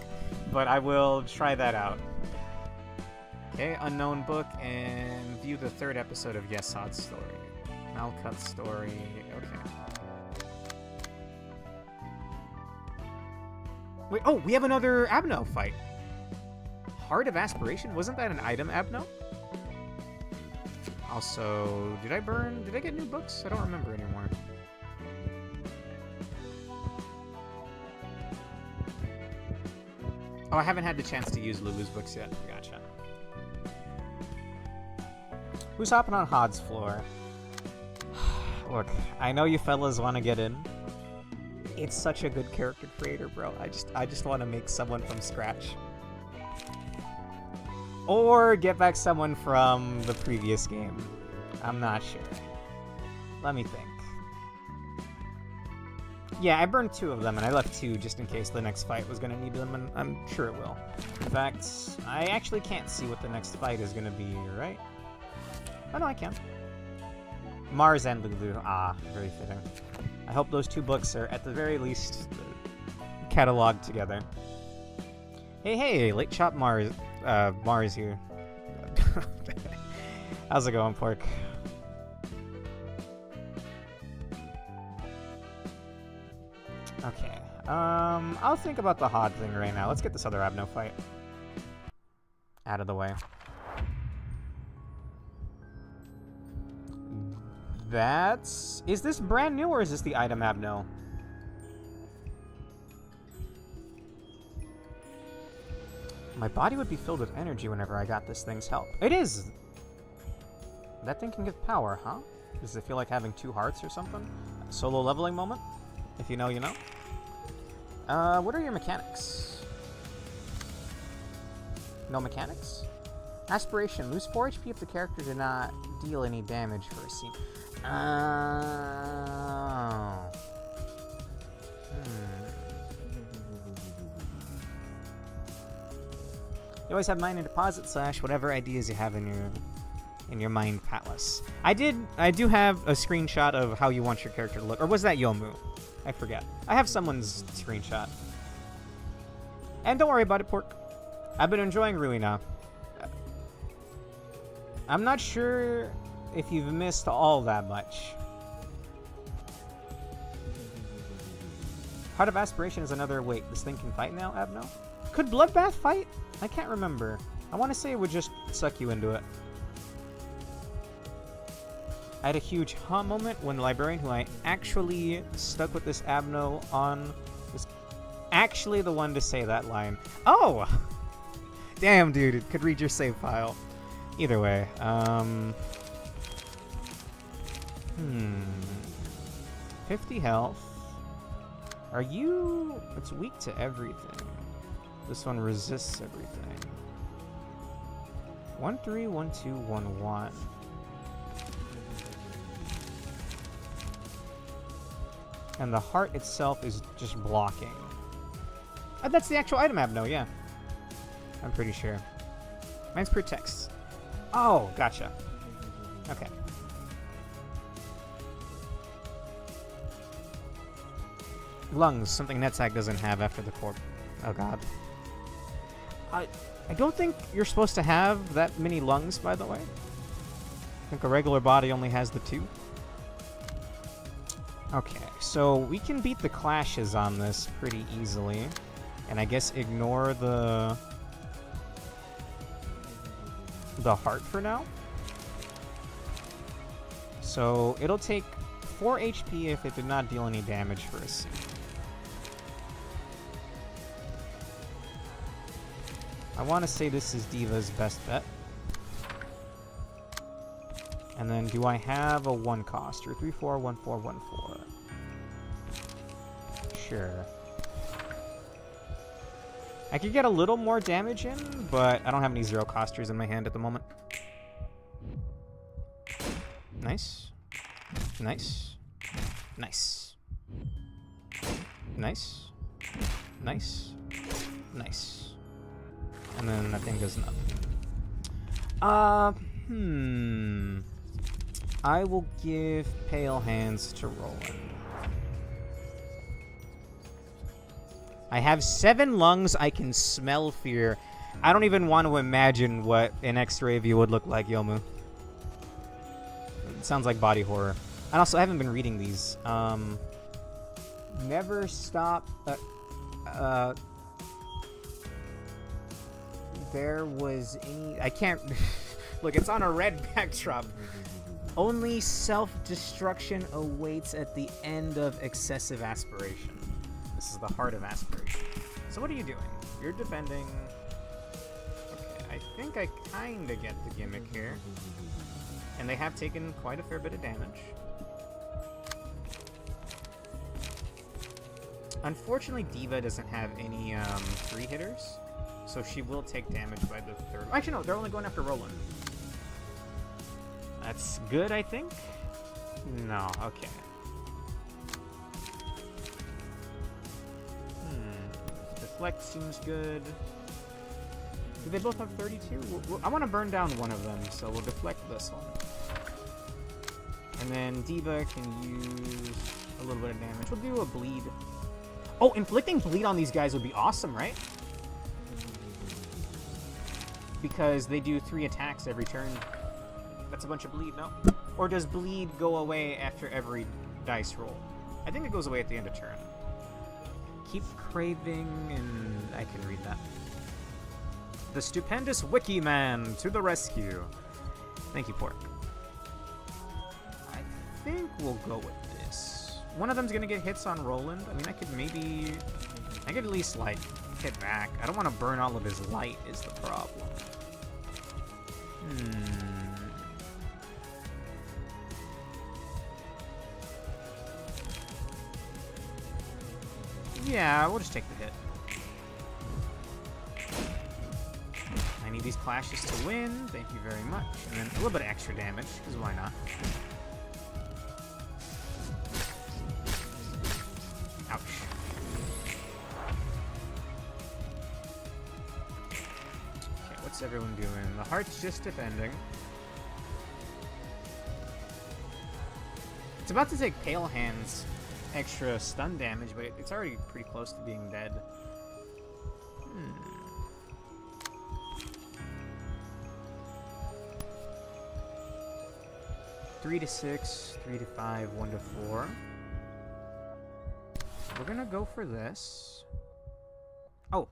but I will try that out. Okay, unknown book, and view the 3rd episode of Yesod's story. Malkuth's story, okay. Wait, oh, we have another Abno fight. Heart of Aspiration? Wasn't that an item, Abno? Also, did I get new books? I don't remember anymore. Oh, I haven't had the chance to use Lulu's books yet. Gotcha. Who's hopping on Hod's floor? Look, I know you fellas want to get in. It's such a good character creator, bro. I just want to make someone from scratch. Or get back someone from the previous game. I'm not sure. Let me think. Yeah, I burned 2 of them, and I left 2 just in case the next fight was going to need them, and I'm sure it will. In fact, I actually can't see what the next fight is going to be, right? Oh, no, I can. Mars and Lulu. Ah, very fitting. I hope those 2 books are, at the very least, cataloged together. Hey, late chop Mars. Mars here. How's it going, Pork? Okay. I'll think about the Hod thing right now. Let's get this other Abno fight out of the way. Is this brand new or is this the item Abno? My body would be filled with energy whenever I got this thing's help. It is! That thing can give power, huh? Does it feel like having 2 hearts or something? A solo leveling moment? If you know, you know. What are your mechanics? No mechanics? Aspiration. Lose 4 HP if the character did not deal any damage for a scene. Oh. You always have mine in deposit / whatever ideas you have in your mind palace. I do have a screenshot of how you want your character to look. Or was that Yomu? I forget. I have someone's screenshot. And don't worry about it, Pork. I've been enjoying Ruina. I'm not sure if you've missed all that much. Heart of Aspiration is another... Wait, this thing can fight now, Abno? Could Bloodbath fight? I can't remember. I want to say it would just suck you into it. I had a huge huh moment when the librarian who I actually stuck with this Abno on was actually the one to say that line. Oh! Damn, dude, it could read your save file. Either way, 50 health. Are you... It's weak to everything. This one resists everything. 1 3 1 2 1 1. And the heart itself is just blocking. That's the actual item Abno, yeah. I'm pretty sure. Mine's protects. Oh, gotcha. Okay. Lungs, something Netsack doesn't have after the corp. Oh god. I don't think you're supposed to have that many lungs, by the way. I think a regular body only has the 2. Okay, so we can beat the clashes on this pretty easily. And I guess ignore the... the heart for now. So it'll take 4 HP if it did not deal any damage for a C. I want to say this is Diva's best bet. And then do I have a 1 coster? 3, 4, 1, 4, 1, 4. Sure. I could get a little more damage in, but I don't have any 0 costers in my hand at the moment. Nice. Nice. Nice. Nice. Nice. Nice. And then that thing does nothing. I will give Pale Hands to Roland. I have 7 lungs. I can smell fear. I don't even want to imagine what an X-ray view would look like, Yomu. It sounds like body horror. And also, I haven't been reading these. Never stop. There was any. I can't. Look, it's on a red backdrop. Only self-destruction awaits at the end of excessive aspiration. This is the heart of aspiration. So what are you doing? You're defending. Okay, I think I kinda get the gimmick here. And they have taken quite a fair bit of damage. Unfortunately, Diva doesn't have any 3 hitters, so she will take damage by the 3rd. Actually, no, they're only going after Roland. That's good, I think? No, okay. Deflect seems good. Do they both have 32? I want to burn down one of them, so we'll deflect this one. And then Diva can use a little bit of damage. We'll do a bleed. Oh, inflicting bleed on these guys would be awesome, right? Because they do 3 attacks every turn. That's a bunch of bleed, no? Or does bleed go away after every dice roll? I think it goes away at the end of turn. Keep craving, and I can read that. The stupendous Wiki Man to the rescue. Thank you, Pork. I think we'll go with this. One of them's gonna get hits on Roland. I mean, I could at least, like, hit back. I don't want to burn all of his light is the problem. Yeah, we'll just take the hit. I need these clashes to win. Thank you very much. And then a little bit of extra damage, because why not? Ouch. Okay, what's everyone doing? The heart's just defending. It's about to take Pale Hands extra stun damage, but it's already pretty close to being dead. 3 to 6, 3 to 5, 1 to 4. We're gonna go for this. Oh,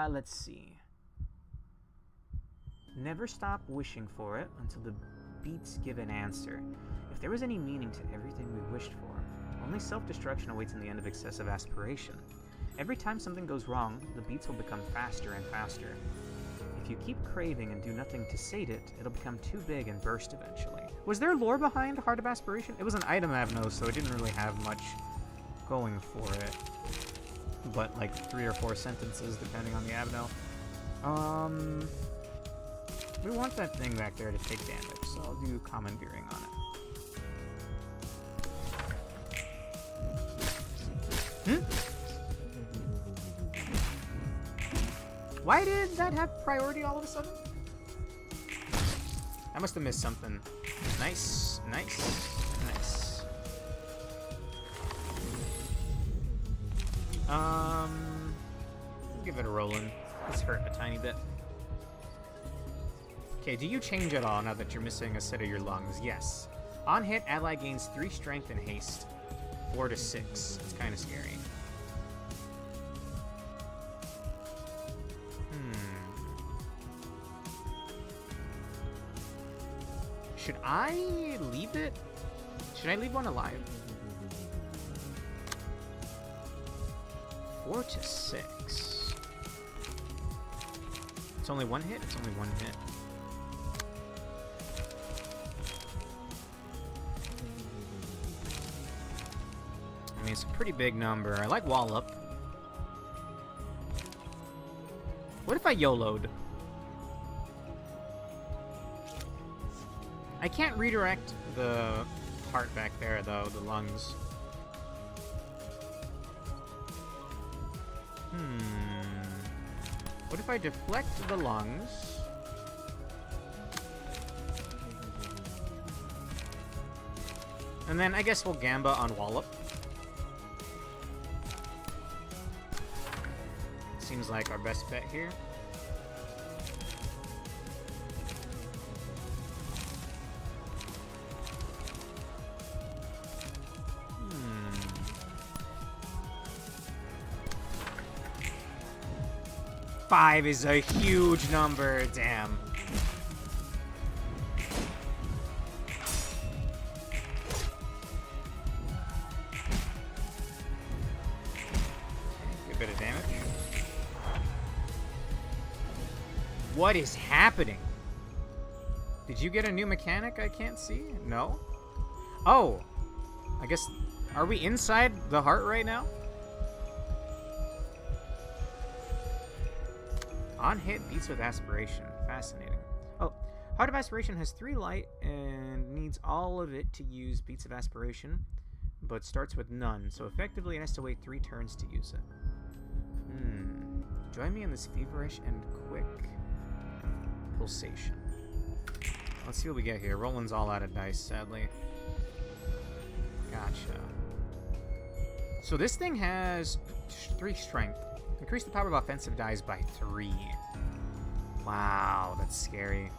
let's see. Never stop wishing for it until the beats give an answer. If there was any meaning to everything we wished for, only self-destruction awaits in the end of excessive aspiration. Every time something goes wrong, the beats will become faster and faster. If you keep craving and do nothing to sate it, it'll become too big and burst eventually. Was there lore behind Heart of Aspiration? It was an item Avno, so it didn't really have much going for it. But like 3 or 4 sentences depending on the Avno. We want that thing back there to take damage, so I'll do commandeering on it. Why did that have priority all of a sudden? I must have missed something. Nice, nice, nice. Give it a rollin'. This hurt a tiny bit. Okay, do you change at all now that you're missing a set of your lungs? Yes. On hit, ally gains 3 strength and haste. 4 to 6. It's kind of scary. Should I leave it? Should I leave one alive? 4 to 6. It's only one hit? It's only one hit. I mean, it's a pretty big number. I like Wallop. What if I YOLO'd? I can't redirect the heart back there, though, the lungs. What if I deflect the lungs? And then I guess we'll Gamba on Wallop. Seems like our best bet here. Five is a huge number, damn. Good bit of damage. What is happening? Did you get a new mechanic I can't see? No? Oh! I guess... Are we inside the heart right now? On hit beats with aspiration. Fascinating. Oh, Heart of Aspiration has 3 light and needs all of it to use beats of aspiration, but starts with none, so effectively it has to wait 3 turns to use it. Join me in this feverish and quick pulsation. Let's see what we get here. Roland's all out of dice, sadly. Gotcha. So this thing has 3 strength. Increase the power of offensive dice by 3. Wow, that's scary.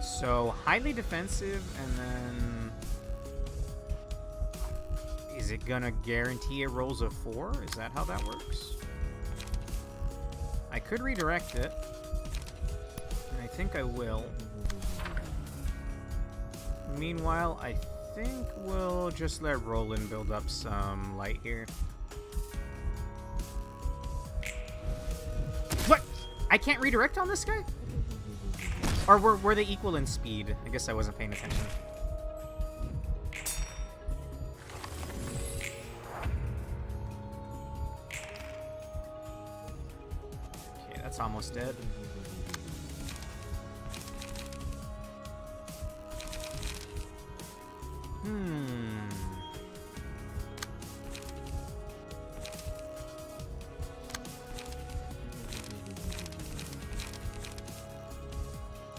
So, highly defensive, and then... Is it gonna guarantee it rolls a 4? Is that how that works? I could redirect it. And I think I will. Meanwhile, I think we'll just let Roland build up some light here. What? I can't redirect on this guy? Or were they equal in speed? I guess I wasn't paying attention. Okay, that's almost dead. Hmm.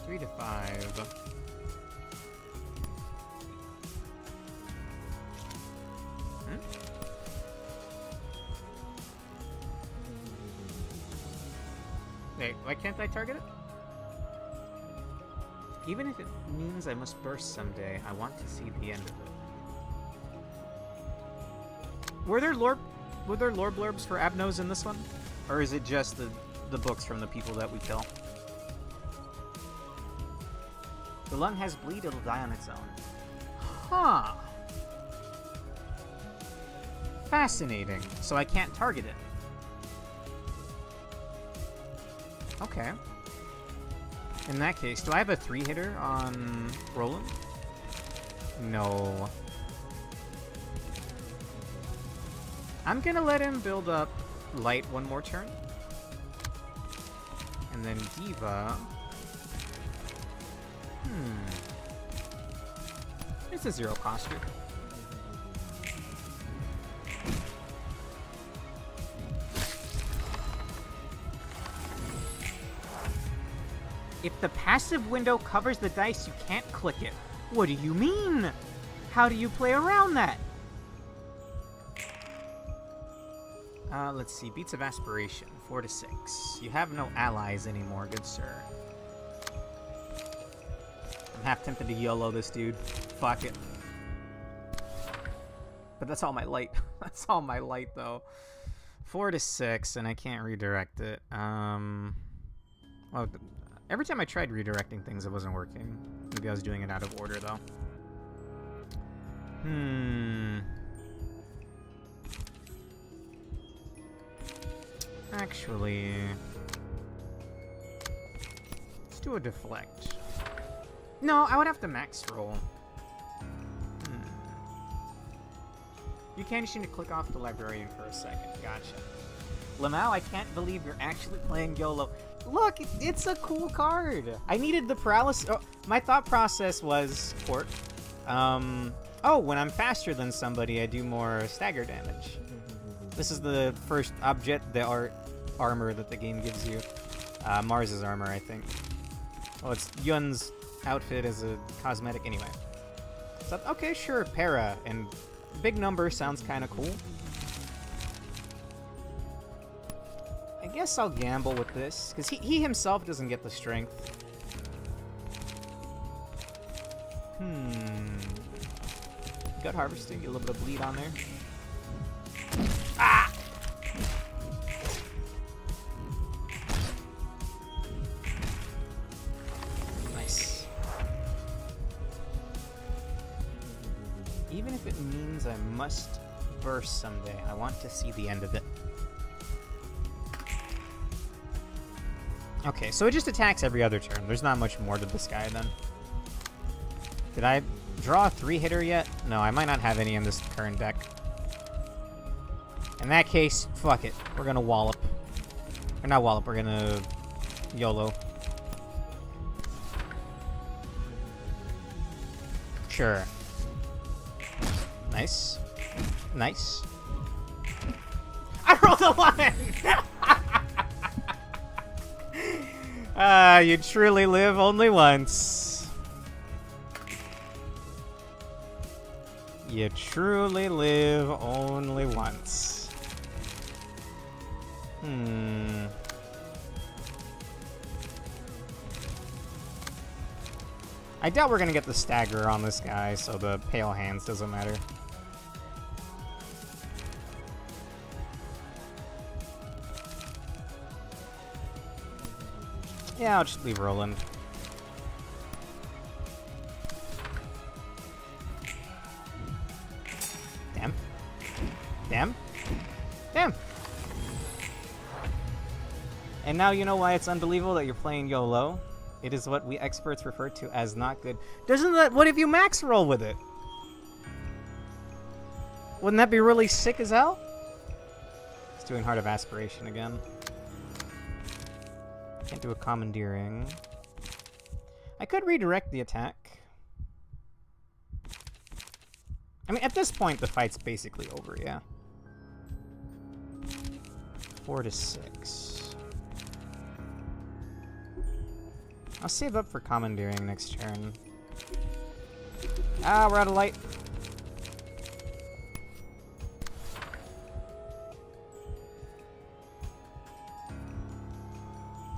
Three to 5. Wait, why can't I target it? Even if it means I must burst someday, I want to see the end of it. Were there lore blurbs for Abnos in this one? Or is it just the books from the people that we kill? The lung has bleed, it'll die on its own. Huh. Fascinating. So I can't target it. Okay. In that case, do I have a 3-hitter on Roland? No. I'm gonna let him build up light one more turn. And then Diva. It's a 0 cost here. If the passive window covers the dice, you can't click it. What do you mean? How do you play around that? Let's see. Beats of Aspiration. 4 to 6. You have no allies anymore, good sir. I'm half tempted to YOLO this dude. Fuck it. But that's all my light. That's all my light, though. 4 to 6, and I can't redirect it. Well, Every time I tried redirecting things, it wasn't working. Maybe I was doing it out of order, though. Actually... let's do a deflect. No, I would have to max roll. You can't just need to click off the librarian for a second. Gotcha. Lamau, I can't believe you're actually playing YOLO. Look, it's a cool card. I needed the paralysis. Oh, my thought process was, Court. Oh, when I'm faster than somebody, I do more stagger damage. This is the first object, the armor that the game gives you. Mars's armor, I think. Oh, it's Yun's outfit as a cosmetic anyway. So, okay, sure, para, and big number sounds kind of cool. I guess I'll gamble with this, because he himself doesn't get the strength. Gut harvesting, get a little bit of bleed on there. Ah! Nice. Even if it means I must burst someday, I want to see the end of it. Okay, so it just attacks every other turn. There's not much more to this guy then. Did I draw a 3-hitter yet? No, I might not have any in this current deck. In that case, fuck it. We're gonna wallop. Or not wallop, we're gonna YOLO. Sure. Nice. Nice. I rolled a 1! You truly live only once. You truly live only once. I doubt we're gonna get the stagger on this guy, so the pale hands doesn't matter. Yeah, I'll just leave rolling. Damn. Damn. Damn. And now you know why it's unbelievable that you're playing YOLO. It is what we experts refer to as not good. Doesn't that... what if you max roll with it? Wouldn't that be really sick as hell? It's doing Heart of Aspiration again. Can't do a commandeering. I could redirect the attack. I mean, at this point, the fight's basically over, yeah. 4 to 6. I'll save up for commandeering next turn. Ah, we're out of light.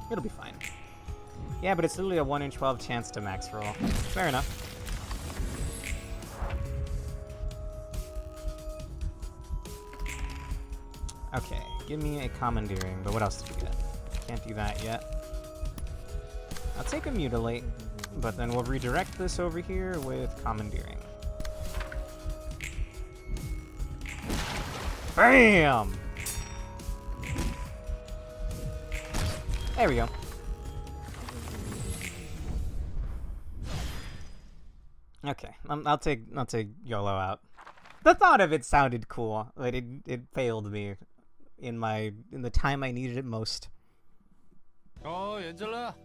It'll be fine. Yeah, but it's literally a 1 in 12 chance to max roll. Fair enough. Okay, give me a commandeering, but what else did we get? Can't do that yet. I'll take a mutilate, but then we'll redirect this over here with commandeering. BAM! There we go. Okay, I'll take YOLO out. The thought of it sounded cool, but it failed me in the time I needed it most. 어, 엔젤라.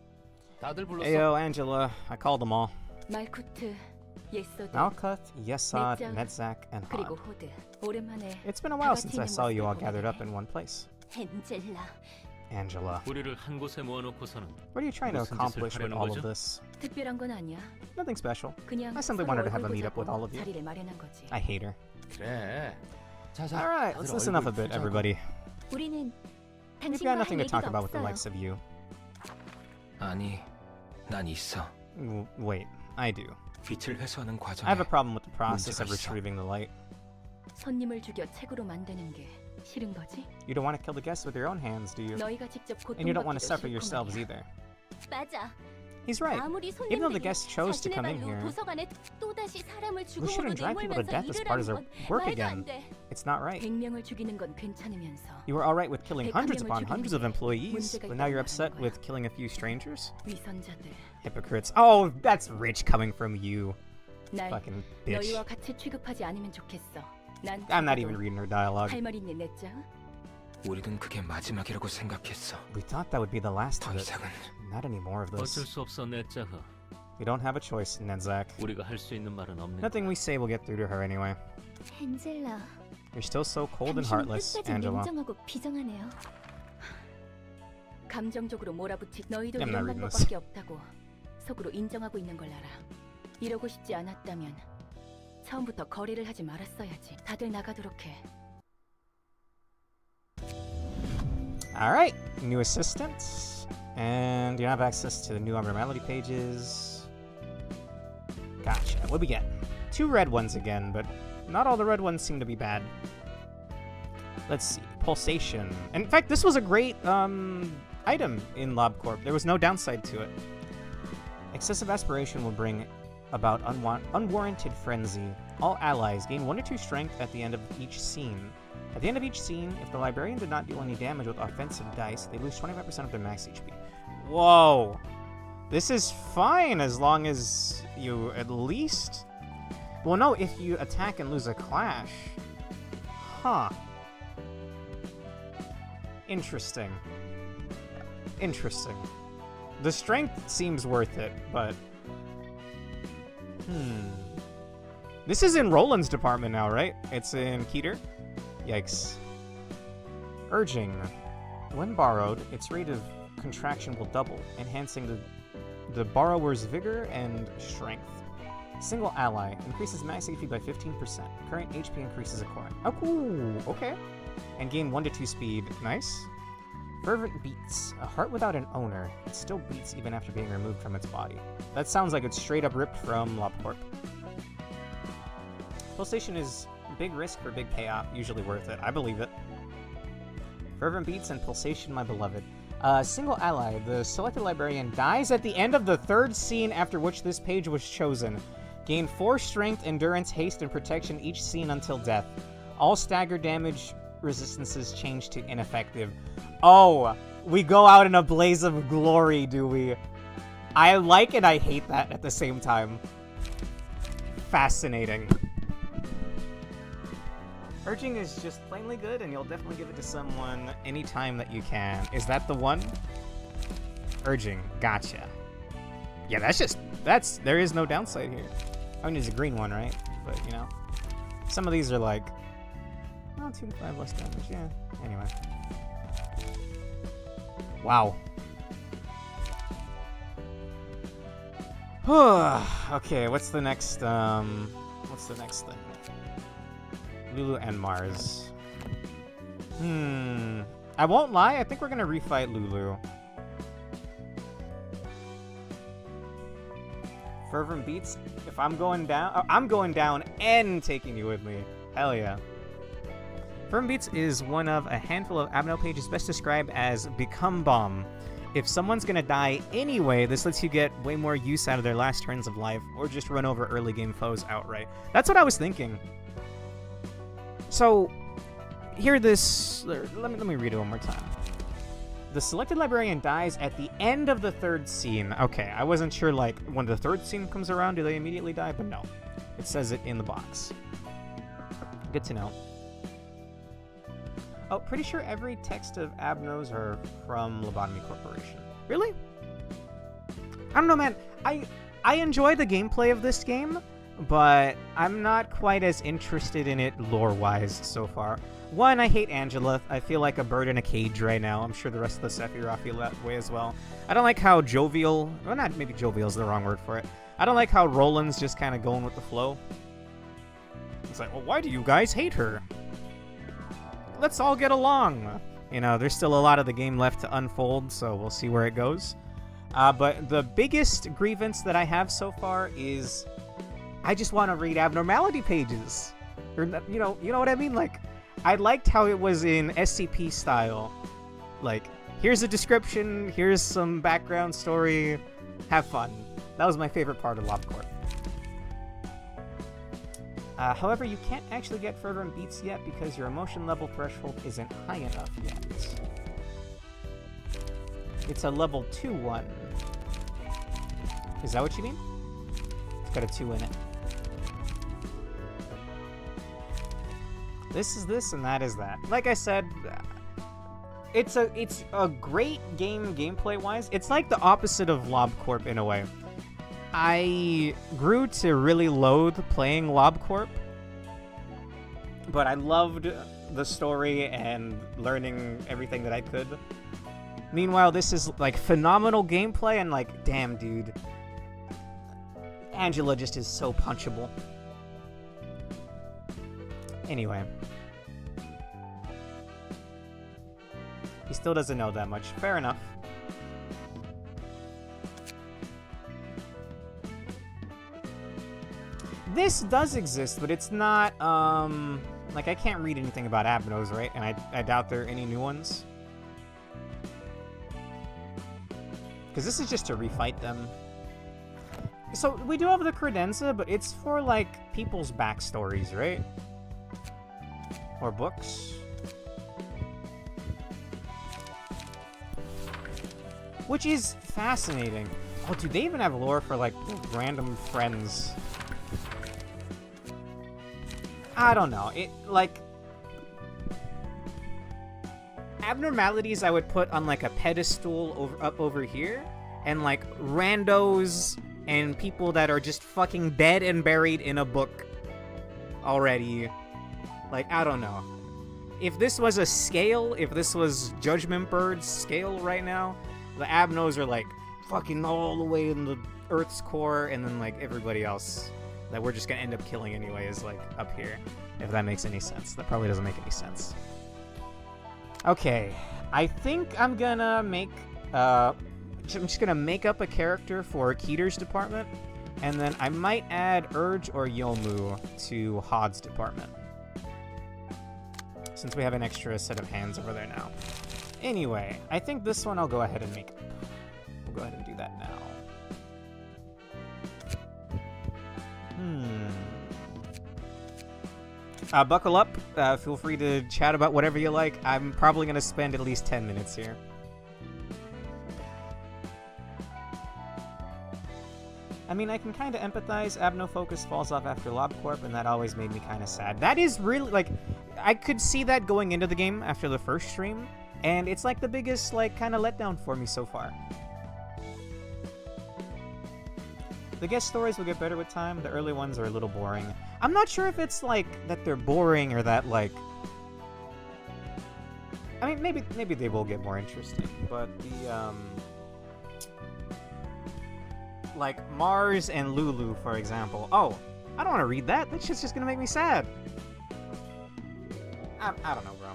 다들 불렀어? Ayo, Angela, I called them all. 말쿠트, 예서드, Malkuth, Yesod, Medzak, and 그리고 Han. 호드. 오랜만에 It's been a while since I saw you all gathered up in one place. 엔젤라. Angela, 우리를 한 곳에 모아놓고서는 what are you trying to 무슨 짓을 accomplish with 하려는 all 거죠? of this? 특별한 건 아니야. Nothing special. 그냥 I simply 서로 wanted to have a 얼굴 meetup with 보자고 all of you. 자리를 마련한 거지. I hate her. 그래. 자자. Alright, let's listen up a bit, everybody. 우리는 We've got 당신과 nothing to 할 talk 얘기가 about with the 없어요. likes of you. 아니, 난 있어. Wait, I do. 빛을 회수하는 과정에 I have a problem with the process 문제가 of 있어. retrieving the light. 손님을 죽여 책으로 만드는 게 싫은 거지? You don't want to kill the guests with your own hands, do you? 너희가 직접 And you don't want to 고통받기도 suffer 싫고 yourselves 말이야. either. 맞아. He's right. 아무리 Even though the 손님들이 guest chose to 자신의 come in 발로 here, 도서관에 또다시 사람을 we 죽음으로 shouldn't drag people to 내몰면서 death as part of 일을 their 하는 건 work 말도 again. 안 돼. It's not right. 100명을 죽이는 건 괜찮으면서 You were alright with killing hundreds upon 죽이는 hundreds of 게 employees, 문제가 but now you're 있다고 upset 하는 with 거야. killing a few strangers? 위선자들. Hypocrites. Oh, that's rich coming from you. 날 Fucking bitch. 너희와 같이 취급하지 않으면 좋겠어. 난 I'm not 죽어도 even reading her dialogue. 할 말 있니 내짱? 우리는 그게 마지막이라고 생각했어. We thought that would be the last 더 of it. 이상은 Not any more of 어쩔 this. 수 없어 내짜가. We don't have a choice, Nedzak. 우리가 할 수 있는 말은 없는. Nothing we say will get through to her anyway. 엔젤라, You're still so cold and 당신은 heartless, 끝까지 Angela. 냉정하고 비정하네요. 감정적으로 몰아붙이 너희도 I'm not 이런 reading 방법밖에 없다고 속으로 인정하고 있는 걸 알아. 이러고 싶지 않았다면 처음부터 거래를 하지 말았어야지. 다들 나가도록 해. Alright, new assistant. And you have access to the new abnormality pages. Gotcha. What'd we get? 2 red ones again, but not all the red ones seem to be bad. Let's see. Pulsation. In fact, this was a great item in LobCorp. There was no downside to it. Excessive aspiration will bring about unwarranted frenzy. All allies gain 1 or 2 strength at the end of each scene. At the end of each scene, if the librarian did not deal any damage with offensive dice, they lose 25% of their max HP. Whoa! This is fine as long as you at least... Well, no, if you attack and lose a clash. Huh. Interesting. Interesting. The strength seems worth it, but... This is in Roland's department now, right? It's in Keter? Yikes. Urging. When borrowed, its rate of contraction will double, enhancing the borrower's vigor and strength. Single ally increases max HP by 15%. Current HP increases accordingly. Oh, cool. Okay. And gain 1 to 2 speed. Nice. Fervent Beats. A heart without an owner. It still beats even after being removed from its body. That sounds like it's straight up ripped from LobCorp. Pulsation is big risk for big payoff. Usually worth it. I believe it. Fervent Beats and Pulsation, my beloved. Single ally. The selected librarian dies at the end of the 3rd scene after which this page was chosen. Gain 4 strength, endurance, haste, and protection each scene until death. All stagger damage resistances change to ineffective. Oh, we go out in a blaze of glory, do we? I like and I hate that at the same time. Fascinating. Urging is just plainly good, and you'll definitely give it to someone anytime that you can. Is that the one? Urging. Gotcha. Yeah, there is no downside here. I mean, it's a green one, right? But, you know, some of these are like, oh, 2 to 5 less damage, yeah. Anyway. Wow. Okay, what's the next thing? Lulu and Mars. I won't lie, I think we're gonna refight Lulu. Fervent Beats, if I'm going down, I'm going down and taking you with me. Hell yeah. Fervent Beats is one of a handful of Abno pages best described as Become Bomb. If someone's gonna die anyway, this lets you get way more use out of their last turns of life, or just run over early game foes outright. That's what I was thinking. So, here this... Let me read it one more time. The selected librarian dies at the end of the 3rd scene. Okay, I wasn't sure, like, when the 3rd scene comes around, do they immediately die? But no. It says it in the box. Good to know. Oh, pretty sure every text of Abnos are from Lobotomy Corporation. Really? I don't know, man. I enjoy the gameplay of this game, but I'm not quite as interested in it lore-wise so far. One, I hate Angela. I feel like a bird in a cage right now. I'm sure the rest of the Sephiroth feel that way as well. I don't like how jovial... Well, not maybe jovial is the wrong word for it. I don't like how Roland's just kind of going with the flow. It's like, well, why do you guys hate her? Let's all get along. You know, there's still a lot of the game left to unfold, so we'll see where it goes. But the biggest grievance that I have so far is I just want to read abnormality pages. Or, you know what I mean? Like, I liked how it was in SCP style. Like, here's a description, here's some background story, have fun. That was my favorite part of LobCorp. However, you can't actually get further in beats yet because your emotion level threshold isn't high enough yet. It's a level 2 one. Is that what you mean? It's got a 2 in it. This is this and that is that. Like I said, it's a great game gameplay-wise. It's like the opposite of LobCorp in a way. I grew to really loathe playing LobCorp, but I loved the story and learning everything that I could. Meanwhile, this is like phenomenal gameplay and like, damn dude, Angela just is so punchable. Anyway. He still doesn't know that much. Fair enough. This does exist, but it's not, like, I can't read anything about Abnos, right? And I doubt there are any new ones. Because this is just to refight them. So, we do have the credenza, but it's for, like, people's backstories, right? Or books. Which is fascinating. Oh, dude, they even have lore for, like, random friends. I don't know. It, like... abnormalities I would put on, like, a pedestal up over here. And, like, randos and people that are just fucking dead and buried in a book already. Like, I don't know. If this was a scale, if this was Judgment Bird's scale right now, the Abnos are, like, fucking all the way in the Earth's core, and then, like, everybody else that we're just gonna end up killing anyway is, like, up here. If that makes any sense. That probably doesn't make any sense. Okay. I think I'm gonna make, I'm just gonna make up a character for Keter's department, and then I might add Urge or Yomu to Hod's department. Since we have an extra set of hands over there now. Anyway, I think this one I'll go ahead and make up. We'll go ahead and do that now. Buckle up. Feel free to chat about whatever you like. I'm probably going to spend at least 10 minutes here. I mean, I can kind of empathize. Abno Focus falls off after LobCorp, and that always made me kind of sad. That is really, like, I could see that going into the game after the first stream, and it's, like, the biggest, like, kind of letdown for me so far. The guest stories will get better with time. The early ones are a little boring. I'm not sure if it's, like, that they're boring or that, like... I mean, maybe they will get more interesting, but the, like, Mars and Lulu, for example. Oh, I don't want to read that. That shit's just gonna make me sad. I don't know, bro.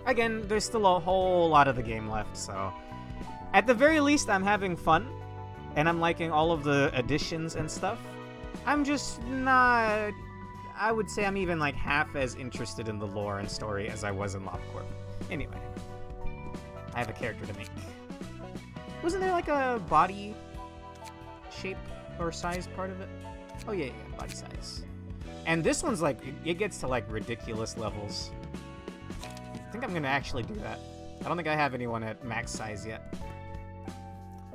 Again, there's still a whole lot of the game left, so... At the very least, I'm having fun. And I'm liking all of the additions and stuff. I'm just not... I would say I'm even, like, half as interested in the lore and story as I was in LobCorp. Anyway. I have a character to make. Wasn't there, like, a body shape or size part of it? Oh, yeah, body size. And this one's, like, it gets to, like, ridiculous levels. I think I'm gonna actually do that. I don't think I have anyone at max size yet.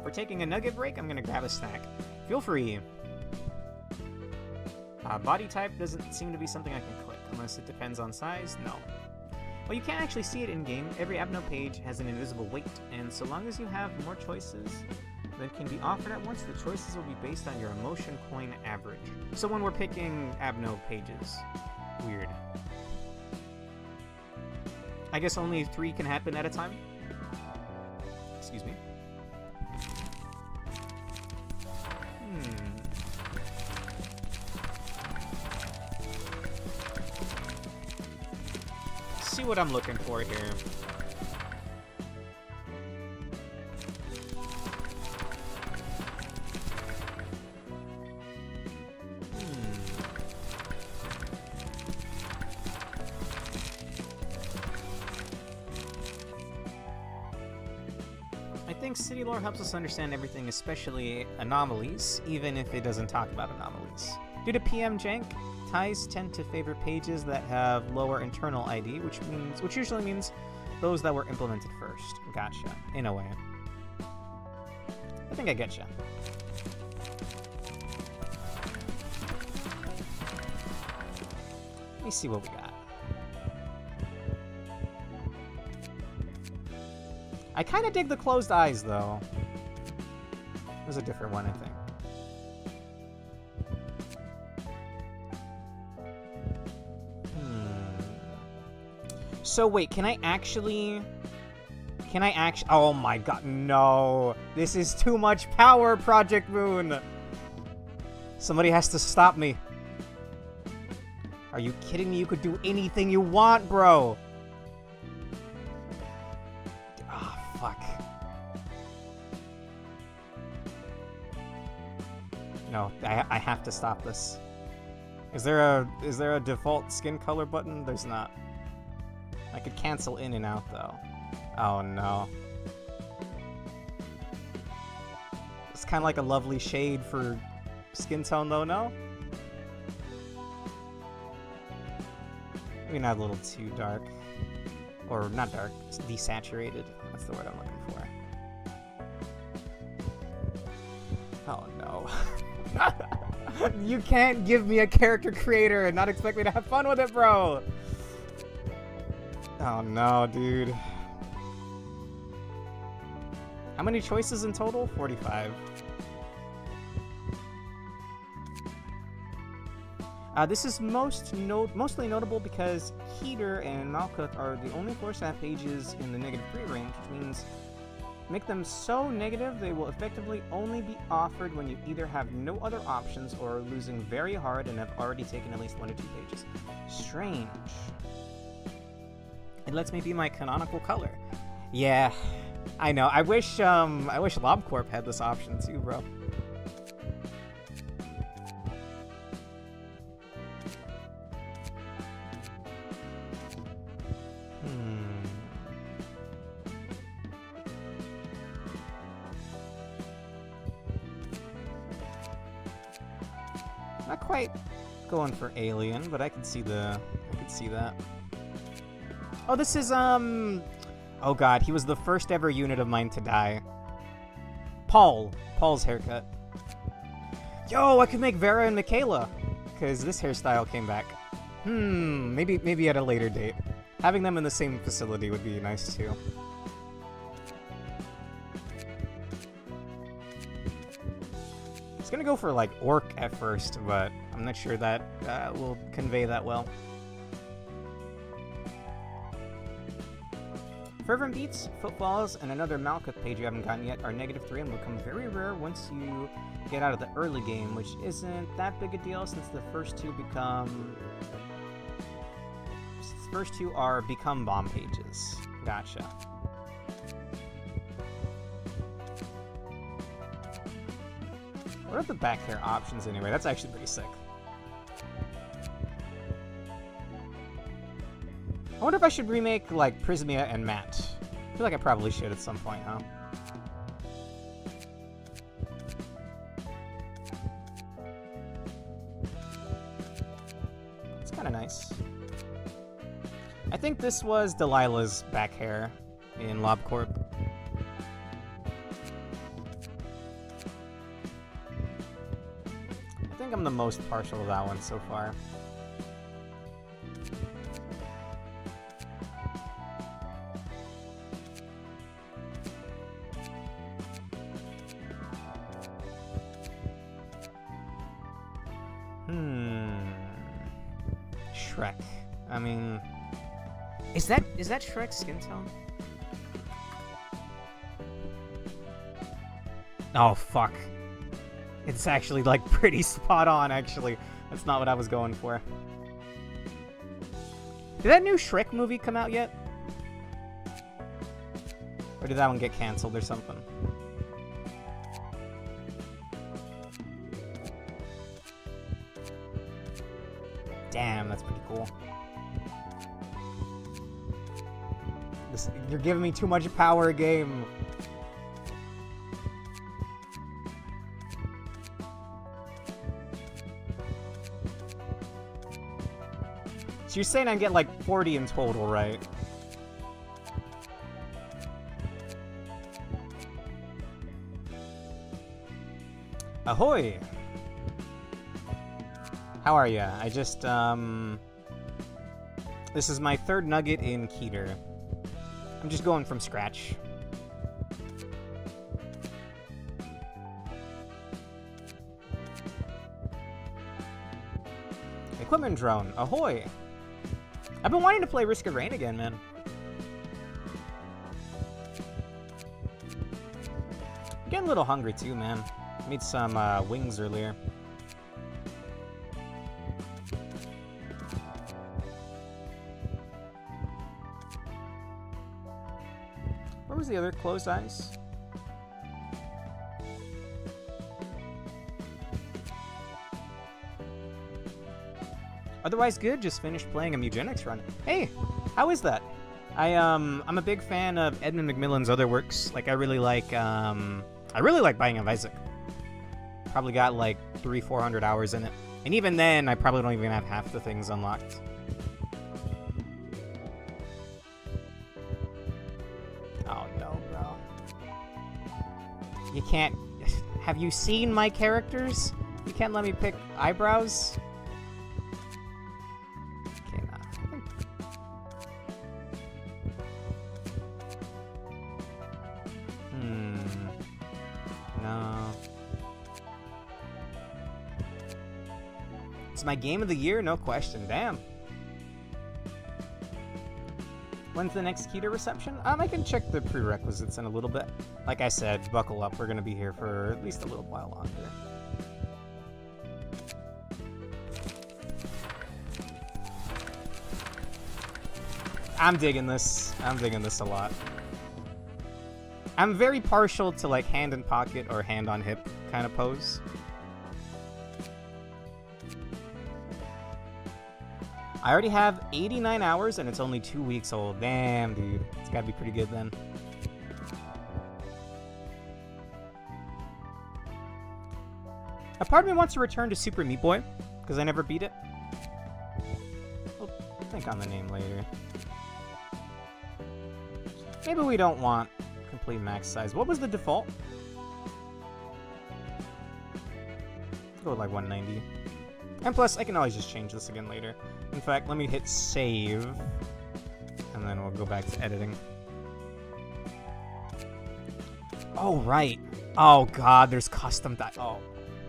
We're taking a nugget break. I'm gonna grab a snack. Feel free. Body type doesn't seem to be something I can click, unless it depends on size. No. Well, you can't actually see it in-game. Every Abno page has an invisible weight, and so long as you have more choices than can be offered at once, the choices will be based on your emotion coin average. So when we're picking Abno pages. Weird. I guess only 3 can happen at a time? Excuse me. See what I'm looking for here. I think city lore helps us understand everything, especially anomalies, even if it doesn't talk about anomalies. Due to PM jank, ties tend to favor pages that have lower internal ID, which usually means those that were implemented first. Gotcha. In a way. I think I getcha. Let me see what we got. I kind of dig the closed eyes, though. There's a different one, I think. So wait, can I actually... Oh my god, no! This is too much power, Project Moon! Somebody has to stop me. Are you kidding me? You could do anything you want, bro! Ah, oh, fuck. No, I have to stop this. Is there a default skin color button? There's not. I could cancel in and out, though. Oh, no. It's kind of like a lovely shade for skin tone, though, no? Maybe not a little too dark. Or, not dark, it's desaturated. That's the word I'm looking for. Oh, no. You can't give me a character creator and not expect me to have fun with it, bro! Oh, no, dude. How many choices in total? 45. This is mostly notable because Heater and Malkuth are the only 4-stat pages in the -3 range, which means make them so negative they will effectively only be offered when you either have no other options or are losing very hard and have already taken at least 1 or 2 pages. Strange. It lets me be my canonical color. Yeah, I know. I wish LobCorp had this option too, bro. Not quite going for alien, but I could see that. Oh, this is, oh god, he was the first ever unit of mine to die. Paul's haircut. Yo, I could make Vera and Michaela, because this hairstyle came back. Maybe at a later date. Having them in the same facility would be nice, too. I was gonna go for, like, Orc at first, but I'm not sure that will convey that well. Fervent Beats, Footfalls, and another Malkuth page you haven't gotten yet are -3 and will become very rare once you get out of the early game, which isn't that big a deal since the first two are become bomb pages. Gotcha. What are the back hair options anyway? That's actually pretty sick. I wonder if I should remake, like, Prismia and Matt. I feel like I probably should at some point, huh? It's kind of nice. I think this was Delilah's back hair in LobCorp. I think I'm the most partial to that one so far. Shrek. I mean, is that Shrek's skin tone? Oh fuck. It's actually like pretty spot on actually. That's not what I was going for. Did that new Shrek movie come out yet? Or did that one get canceled or something? Damn, that's pretty cool. You're giving me too much power, game. So you're saying I get like 40 in total, right? Ahoy! How are ya? I just, this is my third nugget in Keter. I'm just going from scratch. Equipment drone, ahoy! I've been wanting to play Risk of Rain again, man. I'm getting a little hungry too, man. Made some wings earlier. Where was the other closed eyes? Otherwise good, just finished playing a Mugenics run. Hey, how is that? I'm a big fan of Edmund Macmillan's other works. Like I really like Binding of Isaac. Probably got like 300-400 hours in it. And even then, I probably don't even have half the things unlocked. Oh no, bro. You can't... Have you seen my characters? You can't let me pick eyebrows? Okay, nah. No. It's my game of the year, no question. Damn. When's the next Keter reception? I can check the prerequisites in a little bit. Like I said, buckle up. We're gonna be here for at least a little while longer. I'm digging this. I'm digging this a lot. I'm very partial to like hand in pocket or hand on hip kind of pose. I already have 89 hours and it's only 2 weeks old. Damn, dude. It's gotta be pretty good then. A part of me wants to return to Super Meat Boy, because I never beat it. I'll think on the name later. Maybe we don't want complete max size. What was the default? Let's go with like 190. And plus, I can always just change this again later. In fact, let me hit save, and then we'll go back to editing. Oh, right. Oh, God, there's custom Oh,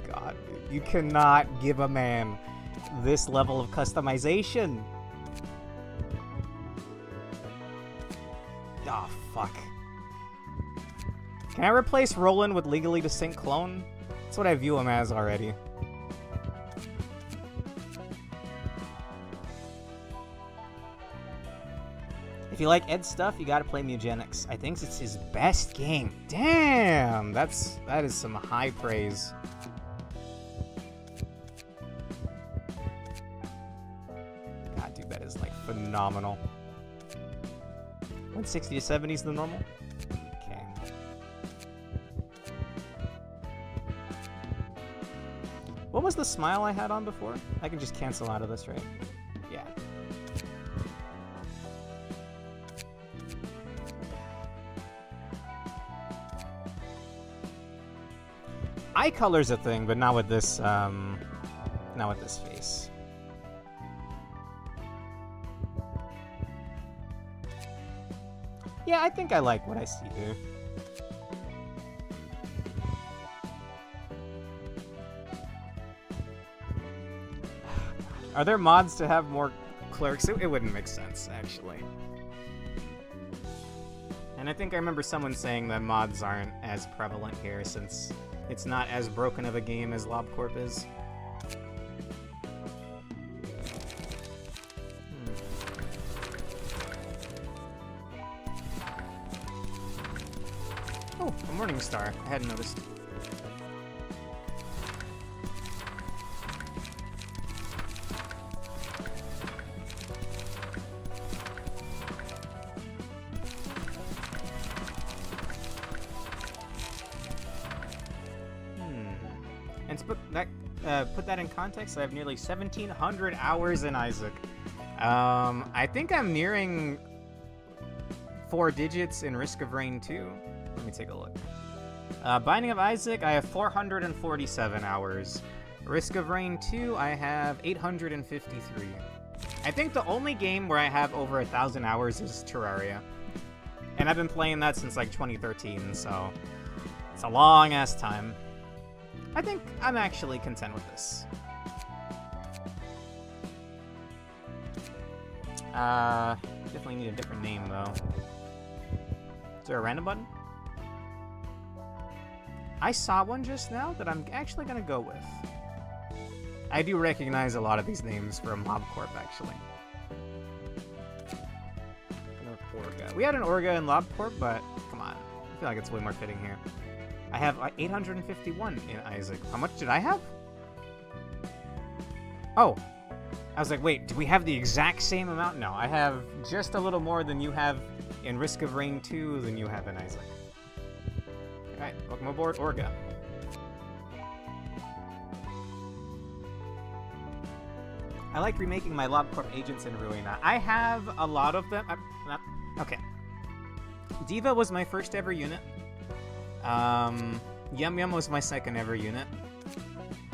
God. Dude. You cannot give a man this level of customization. Oh, fuck. Can I replace Roland with Legally Distinct Clone? That's what I view him as already. If you like Ed's stuff, you gotta play Mugenics. I think it's his best game. Damn! That is some high praise. God, dude, that is like phenomenal. 160 to 70 is the normal? Okay. What was the smile I had on before? I can just cancel out of this, right? Yeah. Eye color's a thing, but not with this, not with this face. Yeah, I think I like what I see here. Are there mods to have more clerks? It wouldn't make sense, actually. And I think I remember someone saying that mods aren't as prevalent here since it's not as broken of a game as LobCorp is. Oh, a Morning Star. I hadn't noticed. And to put that in context, I have nearly 1,700 hours in Isaac. I think I'm nearing 4 digits in Risk of Rain 2. Let me take a look. Binding of Isaac, I have 447 hours. Risk of Rain 2, I have 853. I think the only game where I have over 1,000 hours is Terraria. And I've been playing that since like 2013, so it's a long-ass time. I think I'm actually content with this. Definitely need a different name, though. Is there a random button? I saw one just now that I'm actually gonna go with. I do recognize a lot of these names from LobCorp, actually. Orga. We had an Orga in LobCorp, but come on. I feel like it's way more fitting here. I have 851 in Isaac. How much did I have? Oh. I was like, wait, do we have the exact same amount? No, I have just a little more than you have in Risk of Rain 2 than you have in Isaac. Alright, welcome aboard, Orga. I like remaking my LobCorp agents in Ruina. I have a lot of them. Okay. Diva was my first ever unit. Yum Yum was my second ever unit.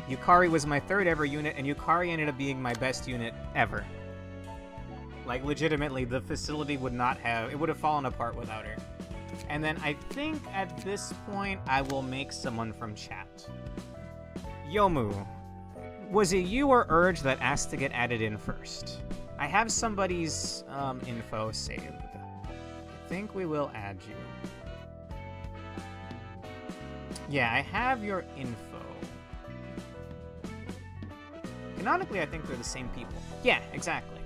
Yukari was my third ever unit, and Yukari ended up being my best unit ever. Like, legitimately, the facility would not have... It would have fallen apart without her. And then I think at this point, I will make someone from chat. Yomu. Was it you or Urge that asked to get added in first? I have somebody's info saved. I think we will add you. Yeah, I have your info. Canonically, I think they're the same people. Yeah, exactly.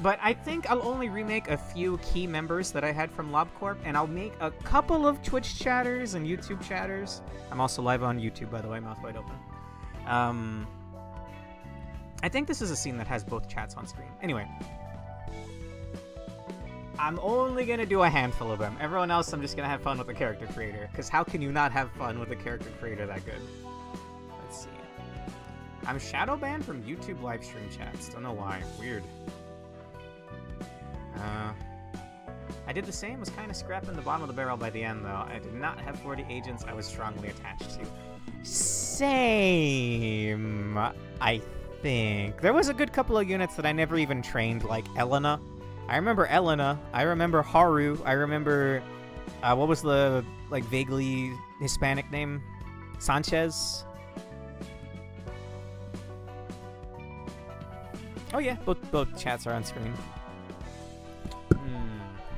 But I think I'll only remake a few key members that I had from LobCorp, and I'll make a couple of Twitch chatters and YouTube chatters. I'm also live on YouTube, by the way, mouth wide open. I think this is a scene that has both chats on screen. Anyway. I'm only gonna do a handful of them. Everyone else, I'm just gonna have fun with the character creator. Because how can you not have fun with a character creator that good? Let's see. I'm shadow banned from YouTube livestream chats. Don't know why. Weird. I did the same. Was kind of scrapping the bottom of the barrel by the end, though. I did not have 40 agents I was strongly attached to. Same, I think. There was a good couple of units that I never even trained, like Elena. I remember Elena. I remember Haru. I remember, what was the, like, vaguely Hispanic name? Sanchez? Oh yeah, both chats are on screen.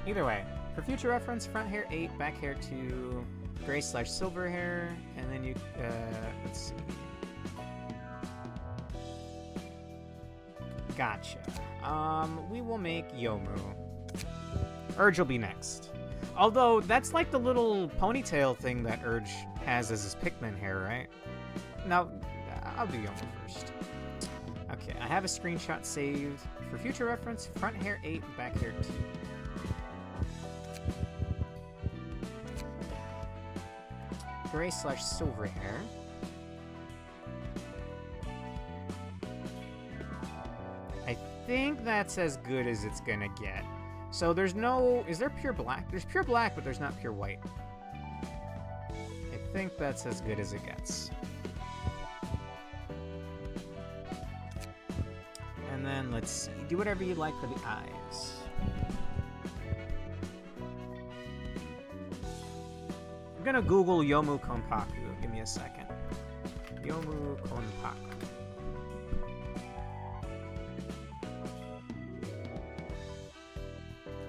Either way, for future reference, front hair 8, back hair 2, gray/silver hair, and then you, let's see. Gotcha. We will make Yomu. Urge will be next. Although, that's like the little ponytail thing that Urge has as his Pikmin hair, right? No, I'll do Yomu first. Okay, I have a screenshot saved. For future reference, front hair 8, back hair 2. Gray/silver hair. I think that's as good as it's gonna get. So there's no... Is there pure black? There's pure black, but there's not pure white. I think that's as good as it gets. And then, let's see. Do whatever you like for the eyes. I'm gonna Google Yomu Konpaku. Give me a second. Yomu Konpaku.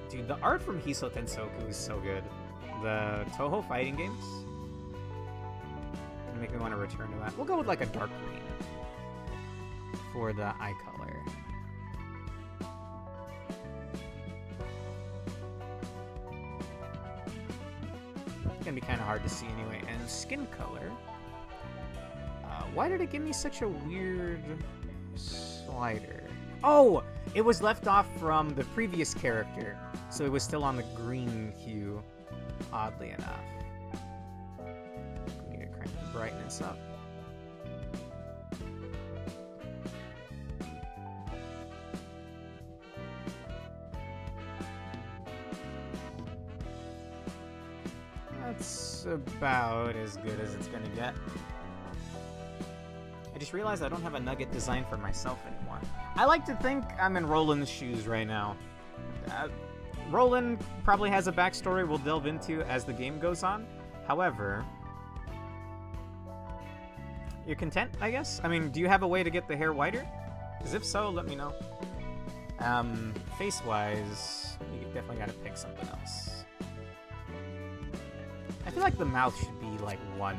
Dude, the art from Hiso Tensoku is so good. The Toho fighting games. Gonna make me want to return to that. We'll go with like a dark green for the eye color. It's gonna be kind of hard to see anyway. And skin color. Why did it give me such a weird slider? Oh! It was left off from the previous character, so it was still on the green hue, oddly enough. I need to crank the brightness up. That's about as good as it's gonna get. I just realized I don't have a nugget designed for myself anymore. I like to think I'm in Roland's shoes right now. Roland probably has a backstory we'll delve into as the game goes on. However, you're content, I guess? I mean, do you have a way to get the hair whiter? Because if so, let me know. Face-wise, you definitely gotta pick something else. I feel like the mouth should be like one.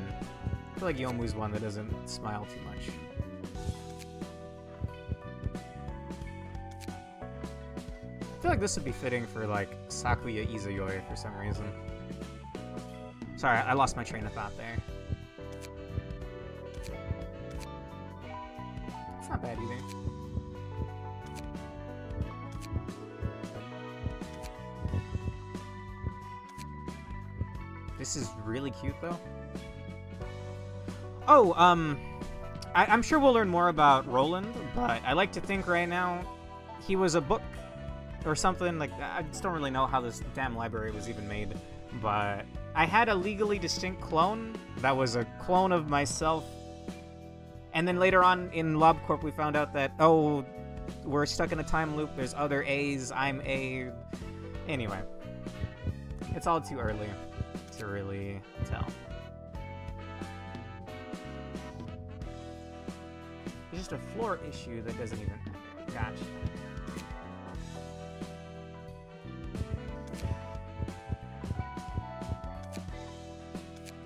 I feel like Yomu's one that doesn't smile too much. I feel like this would be fitting for like Sakuya Izuyoi for some reason. Sorry, I lost my train of thought there. It's not bad either. This is really cute though. Oh, I'm sure we'll learn more about Roland, but I like to think right now he was a book or something. Like, I just don't really know how this damn library was even made, but I had a legally distinct clone that was a clone of myself. And then later on in LobCorp we found out that, oh, we're stuck in a time loop, there's other A's, I'm A. Anyway, it's all too early to really tell. It's just a floor issue that doesn't even matter. Gotcha.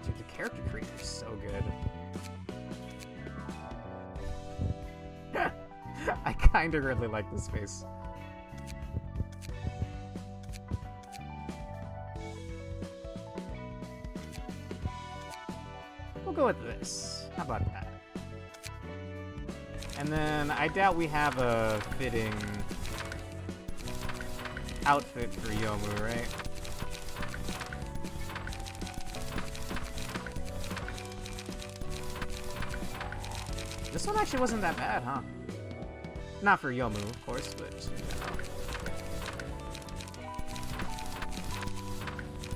Dude, the character creator is so good. I kinda really like this face. We'll go with this. How about that? And then I doubt we have a fitting outfit for Yomu, right? This one actually wasn't that bad, huh? Not for Yomu, of course, but just in general.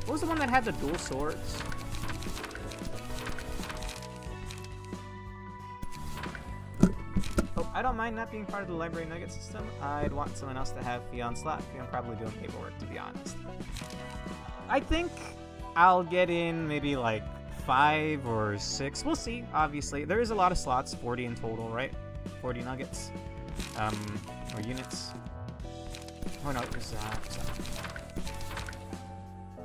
What was the one that had the dual swords? I don't mind not being part of the library nugget system. I'd want someone else to have Fionn slot. Fionn probably doing paperwork, to be honest. I think I'll get in maybe like 5 or 6. We'll see, obviously. There is a lot of slots, 40 in total, right? 40 nuggets. Or units. Oh no, it was,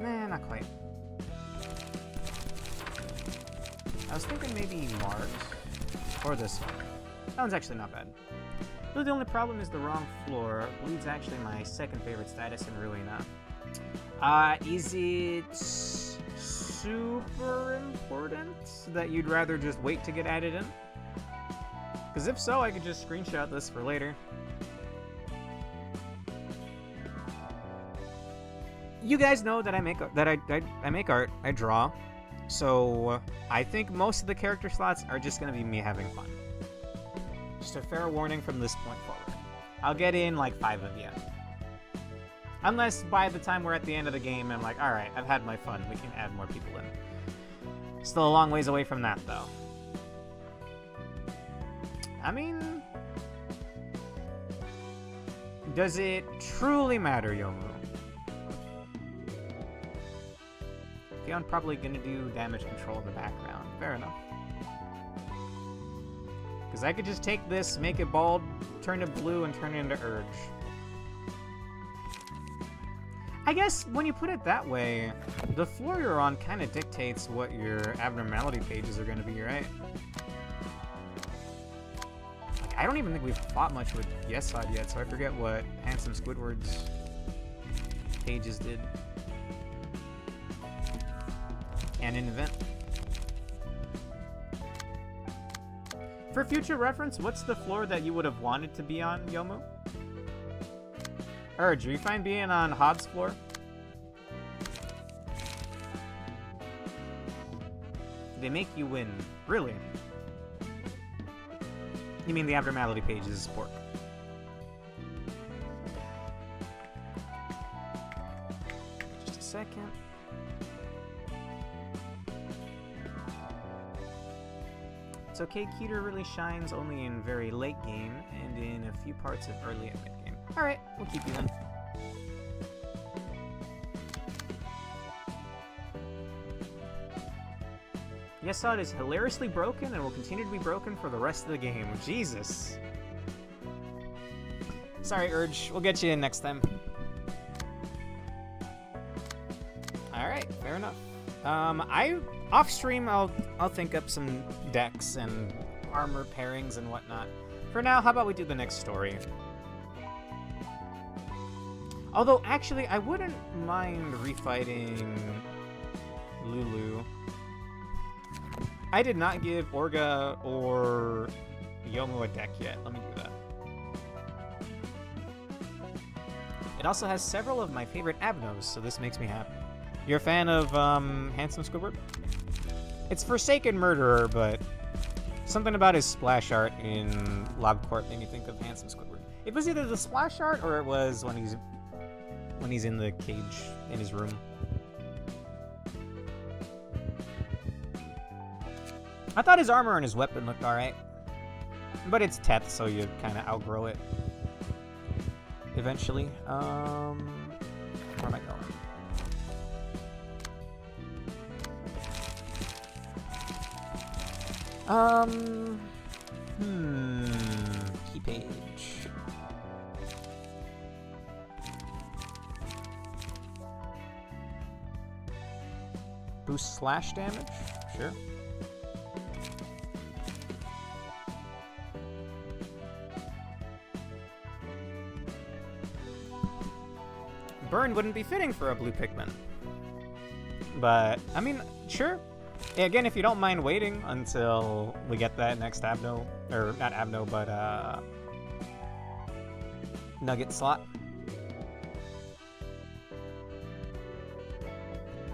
nah, not quite. I was thinking maybe Mars. Or this one. That one's actually not bad. Really, the only problem is the wrong floor. Bleed's actually my second favorite status in Ruina. Is it super important that you'd rather just wait to get added in? Because if so, I could just screenshot this for later. You guys know that I make I make art. I draw. So I think most of the character slots are just gonna be me having fun. Just a fair warning from this point forward. I'll get in like 5 of you. Unless by the time we're at the end of the game, I'm like, alright, I've had my fun. We can add more people in. Still a long ways away from that, though. I mean... does it truly matter, Yomu? Fionn probably gonna do damage control in the background. Fair enough. Because I could just take this, make it bald, turn it blue, and turn it into Urge. I guess when you put it that way, the floor you're on kind of dictates what your abnormality pages are going to be, right? Like, I don't even think we've fought much with Yesod yet, so I forget what Handsome Squidward's pages did. Canon event. For future reference, what's the floor that you would have wanted to be on, Yomu? Urge, are you fine being on Hod's floor? They make you win. Really? You mean the abnormality page is pork? Just a second. It's okay, Keter really shines only in very late game and in a few parts of early and mid game. Alright, we'll keep you then. Yesod is hilariously broken and will continue to be broken for the rest of the game. Jesus. Sorry, Urge. We'll get you in next time. Alright, fair enough. Off stream, I'll think up some decks and armor pairings and whatnot. For now, how about we do the next story? Although, actually, I wouldn't mind refighting Lulu. I did not give Orga or Yomu a deck yet. Let me do that. It also has several of my favorite Abnos, so this makes me happy. You're a fan of Handsome Squidward? It's Forsaken Murderer, but something about his splash art in LobCorp made me think of Handsome Squidward. It was either the splash art or it was when he's in the cage in his room. I thought his armor and his weapon looked alright. But it's Teth, so you kind of outgrow it eventually. Where am I going? Key page. Boost slash damage? Sure. Burn wouldn't be fitting for a blue Pikmin. But, I mean, sure. Again, if you don't mind waiting until we get that next Abno, or not Abno, but Nugget slot.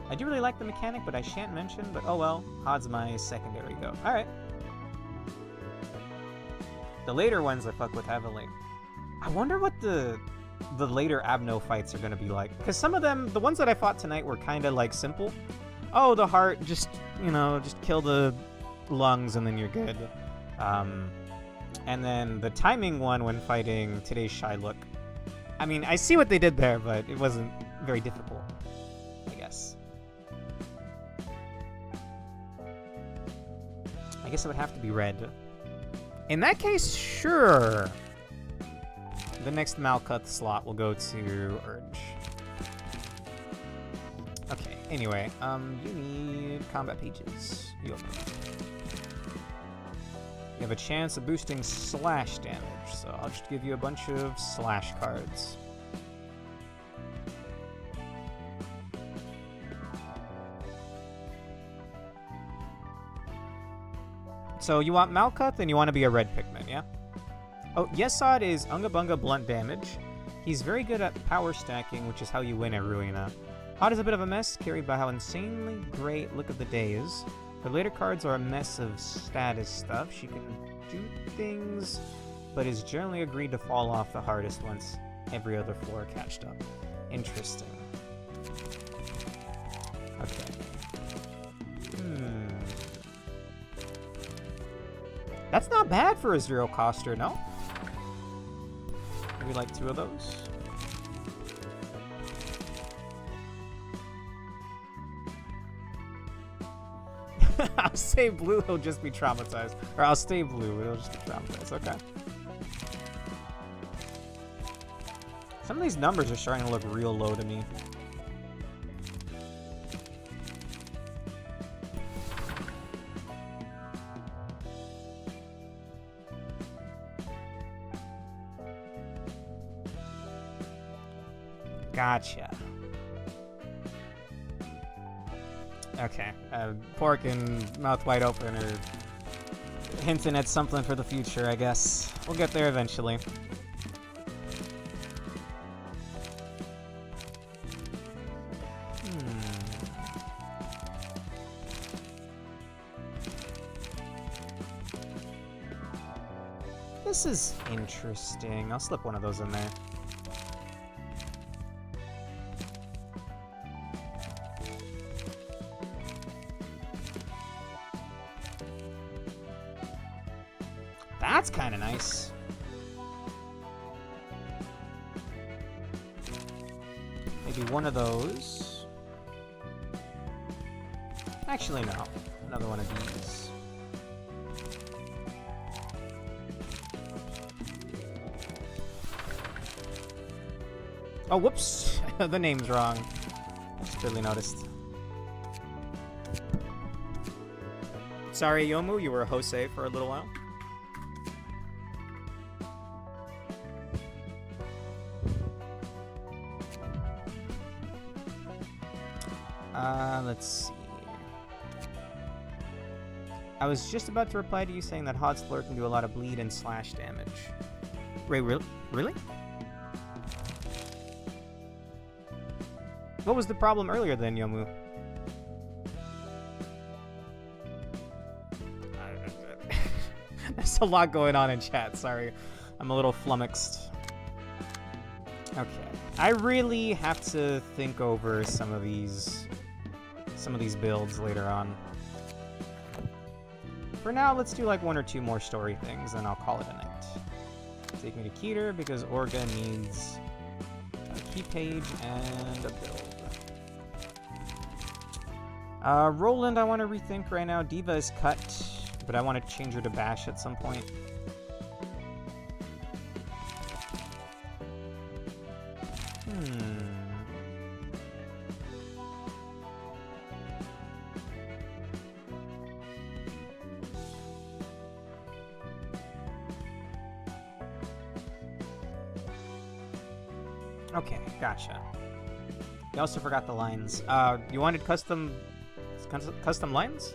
I do really like the mechanic, but I shan't mention, but oh well, Hod's my secondary go. Alright. The later ones I fuck with heavily. I wonder what the later Abno fights are gonna be like. Because some of them, the ones that I fought tonight were kinda like simple. Oh, the heart, just, you know, just kill the lungs and then you're good. And then the timing one when fighting today's Shylook. I mean, I see what they did there, but it wasn't very difficult, I guess. I guess it would have to be red. In that case, sure. The next Malkuth slot will go to Urge. Okay, anyway, you need combat pages. You have a chance of boosting slash damage, so I'll just give you a bunch of slash cards. So you want Malkuth and you want to be a red Pikmin, yeah? Oh, Yesod is Unga Bunga blunt damage. He's very good at power stacking, which is how you win at Ruina. Hot is a bit of a mess, carried by how insanely great Look of the Day is. Her later cards are a mess of status stuff. She can do things, but is generally agreed to fall off the hardest once every other floor catched up. Interesting. Okay. That's not bad for a zero coster, no? Maybe like 2 of those. I'll say blue, he'll just be traumatized. Or I'll stay blue, he'll just be traumatized. Okay. Some of these numbers are starting to look real low to me. Gotcha. Okay. Pork and mouth wide open are hinting at something for the future, I guess. We'll get there eventually. This is interesting. I'll slip one of those in there. That's kind of nice. Maybe one of those. Actually, no. Another one of these. Oh, whoops. The name's wrong. Just barely noticed. Sorry, Yomu, you were Jose for a little while. Let's see. I was just about to reply to you saying that Hot Splur can do a lot of bleed and slash damage. Wait, really? What was the problem earlier then, Yomu? There's a lot going on in chat, sorry. I'm a little flummoxed. Okay. I really have to think over some of these builds later on. For now, let's do like one or two more story things, and I'll call it a night. Take me to Keter because Orga needs a key page and a build. Roland, I want to rethink right now. Diva is cut, but I want to change her to Bash at some point. Okay, gotcha. You also forgot the lines. You wanted custom lines?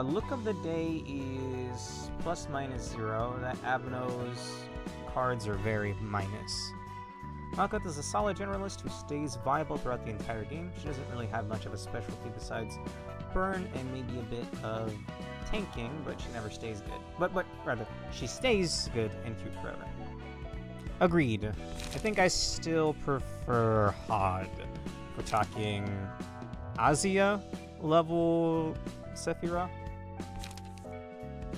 Look of the day is ±0. That Abno's cards are very minus. Malkuth is a solid generalist who stays viable throughout the entire game. She doesn't really have much of a specialty besides burn and maybe a bit of tanking, but she never stays good. But rather, she stays good and cute forever. Agreed. I think I still prefer Hod for talking Azia level Sephiroth.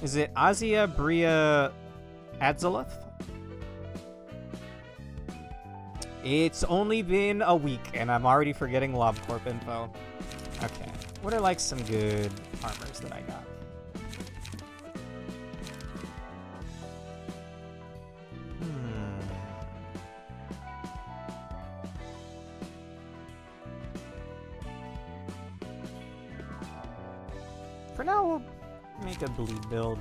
Is it Azia, Bria, Adzaleth? It's only been a week and I'm already forgetting LobCorp info. Okay. What are like some good armors that I got? For now, we'll make a bleed build,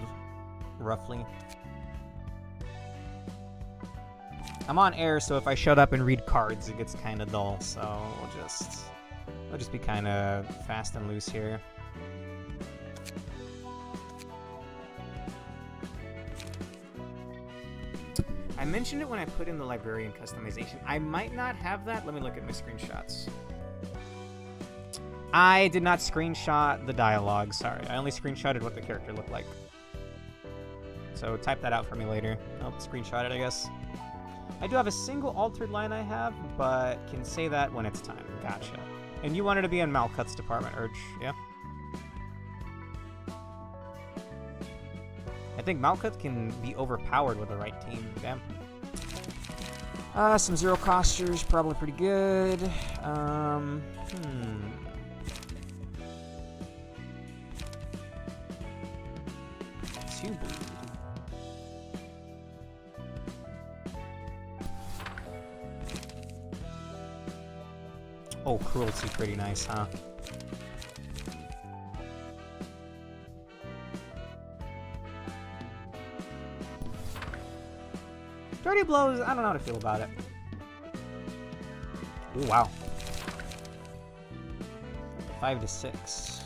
roughly. I'm on air, so if I shut up and read cards, it gets kind of dull, so we'll just be kind of fast and loose here. I mentioned it when I put in the librarian customization. I might not have that. Let me look at my screenshots. I did not screenshot the dialogue, sorry. I only screenshotted what the character looked like. So type that out for me later. I'll screenshot it, I guess. I do have a single altered line I have, but can say that when it's time. Gotcha. And you wanted to be in Malkuth's department, Urge, yeah? I think Malkuth can be overpowered with the right team, damn. Some zero costers, probably pretty good. Two bleed. Oh, cruelty, pretty nice, huh? Dirty blows, I don't know how to feel about it. Ooh, wow. 5 to 6.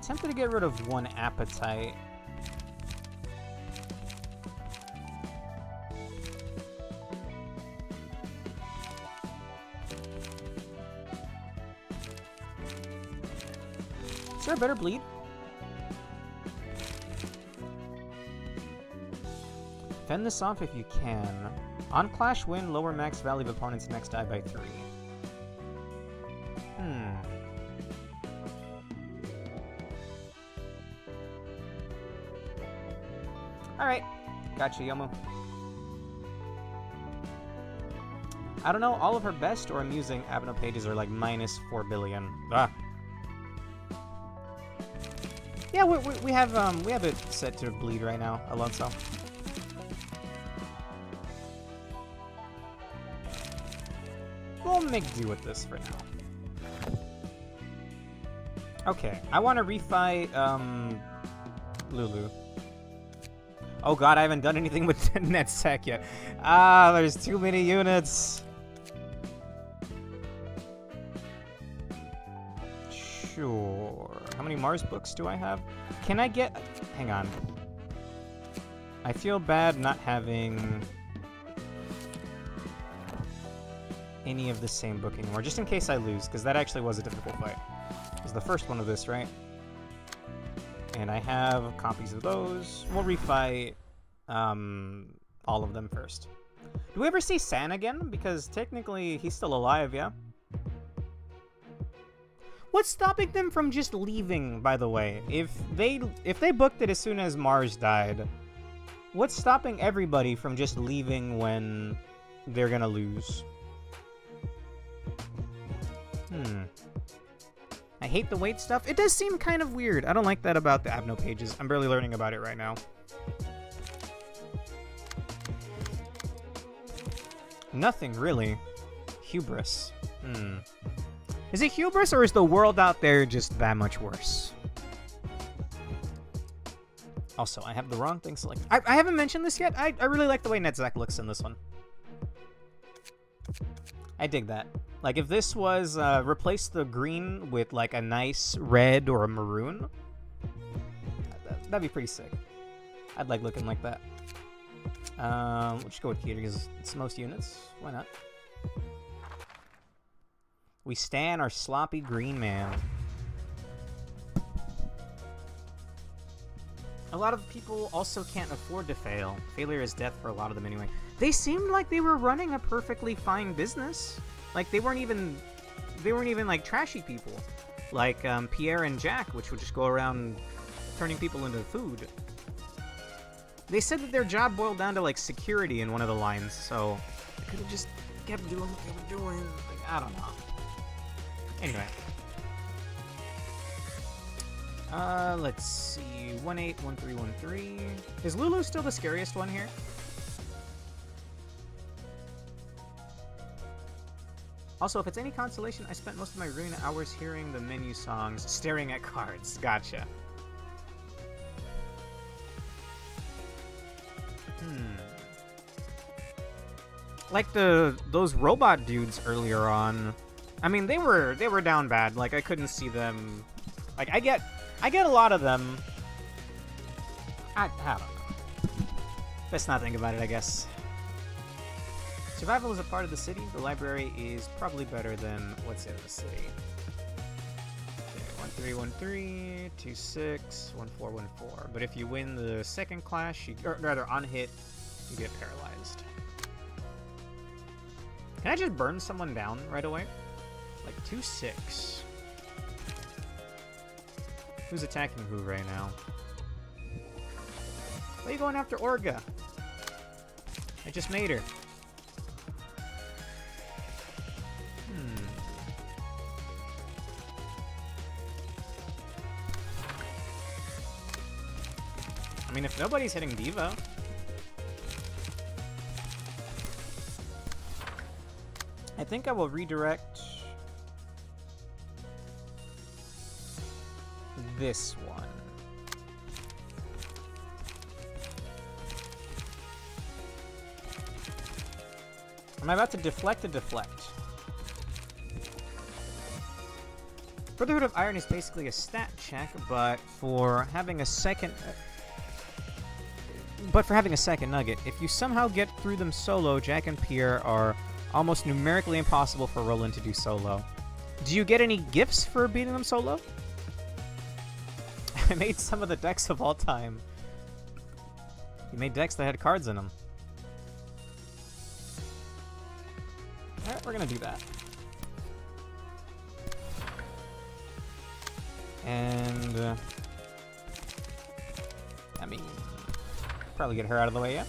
Tempted to get rid of one appetite. Is there a better bleed? Fend this off if you can. On Clash win, lower max value of opponent's next die by 3. Alright. Gotcha, Yomu. I don't know, all of her best or amusing Abno pages are like minus 4 billion. Ah. Yeah, we have it set to bleed right now, Alonso. We'll make do with this for now. Okay, I want to refight Lulu. Oh god, I haven't done anything with NetSec yet. Ah, there's too many units. Sure. How many Mars books do I have? Can I get... Hang on. I feel bad not having any of the same book anymore, just in case I lose, because that actually was a difficult fight. It was the first one of this, right? And I have copies of those. We'll refight all of them first. Do we ever see San again? Because technically he's still alive, yeah? What's stopping them from just leaving, by the way? If they booked it as soon as Mars died, what's stopping everybody from just leaving when they're gonna lose? I hate the wait stuff. It does seem kind of weird. I don't like that about the Abno pages. I'm barely learning about it right now. Nothing, really. Hubris. Is it hubris, or is the world out there just that much worse? Also, I have the wrong thing selected. I haven't mentioned this yet. I really like the way NetZac looks in this one. I dig that. Like, if this was, replace the green with, like, a nice red or a maroon, that'd be pretty sick. I'd like looking like that. We'll just go with Keter because it's the most units. Why not? We stan our sloppy green man. A lot of people also can't afford to fail. Failure is death for a lot of them anyway. They seemed like they were running a perfectly fine business. Like, they weren't even like trashy people. Like Pierre and Jack, which would just go around turning people into food. They said that their job boiled down to like security in one of the lines, so they could have just kept doing what they were doing. Like, I don't know. Anyway. Let's see. 181313. Is Lulu still the scariest one here? Also, if it's any consolation, I spent most of my Ruina hours hearing the menu songs, staring at cards. Gotcha. Like those robot dudes earlier on. I mean, they were down bad. Like, I couldn't see them. Like, I get a lot of them. I don't know. Let's not think about it, I guess. Survival is a part of the city. The library is probably better than what's in the city. Okay, 1313, 26, 1414. But if you win the second clash, or rather on hit, you get paralyzed. Can I just burn someone down right away? Like 2-6. Who's attacking who right now? Why are you going after Orga? I just made her. I mean, if nobody's hitting Diva. I think I will redirect this one. Am I about to deflect a deflect? Brotherhood of Iron is basically a stat check, but for having a second nugget, if you somehow get through them solo, Jack and Pierre are almost numerically impossible for Roland to do solo. Do you get any gifts for beating them solo? I made some of the decks of all time. He made decks that had cards in them. Alright, we're gonna do that. And... I mean... Probably get her out of the way, yeah?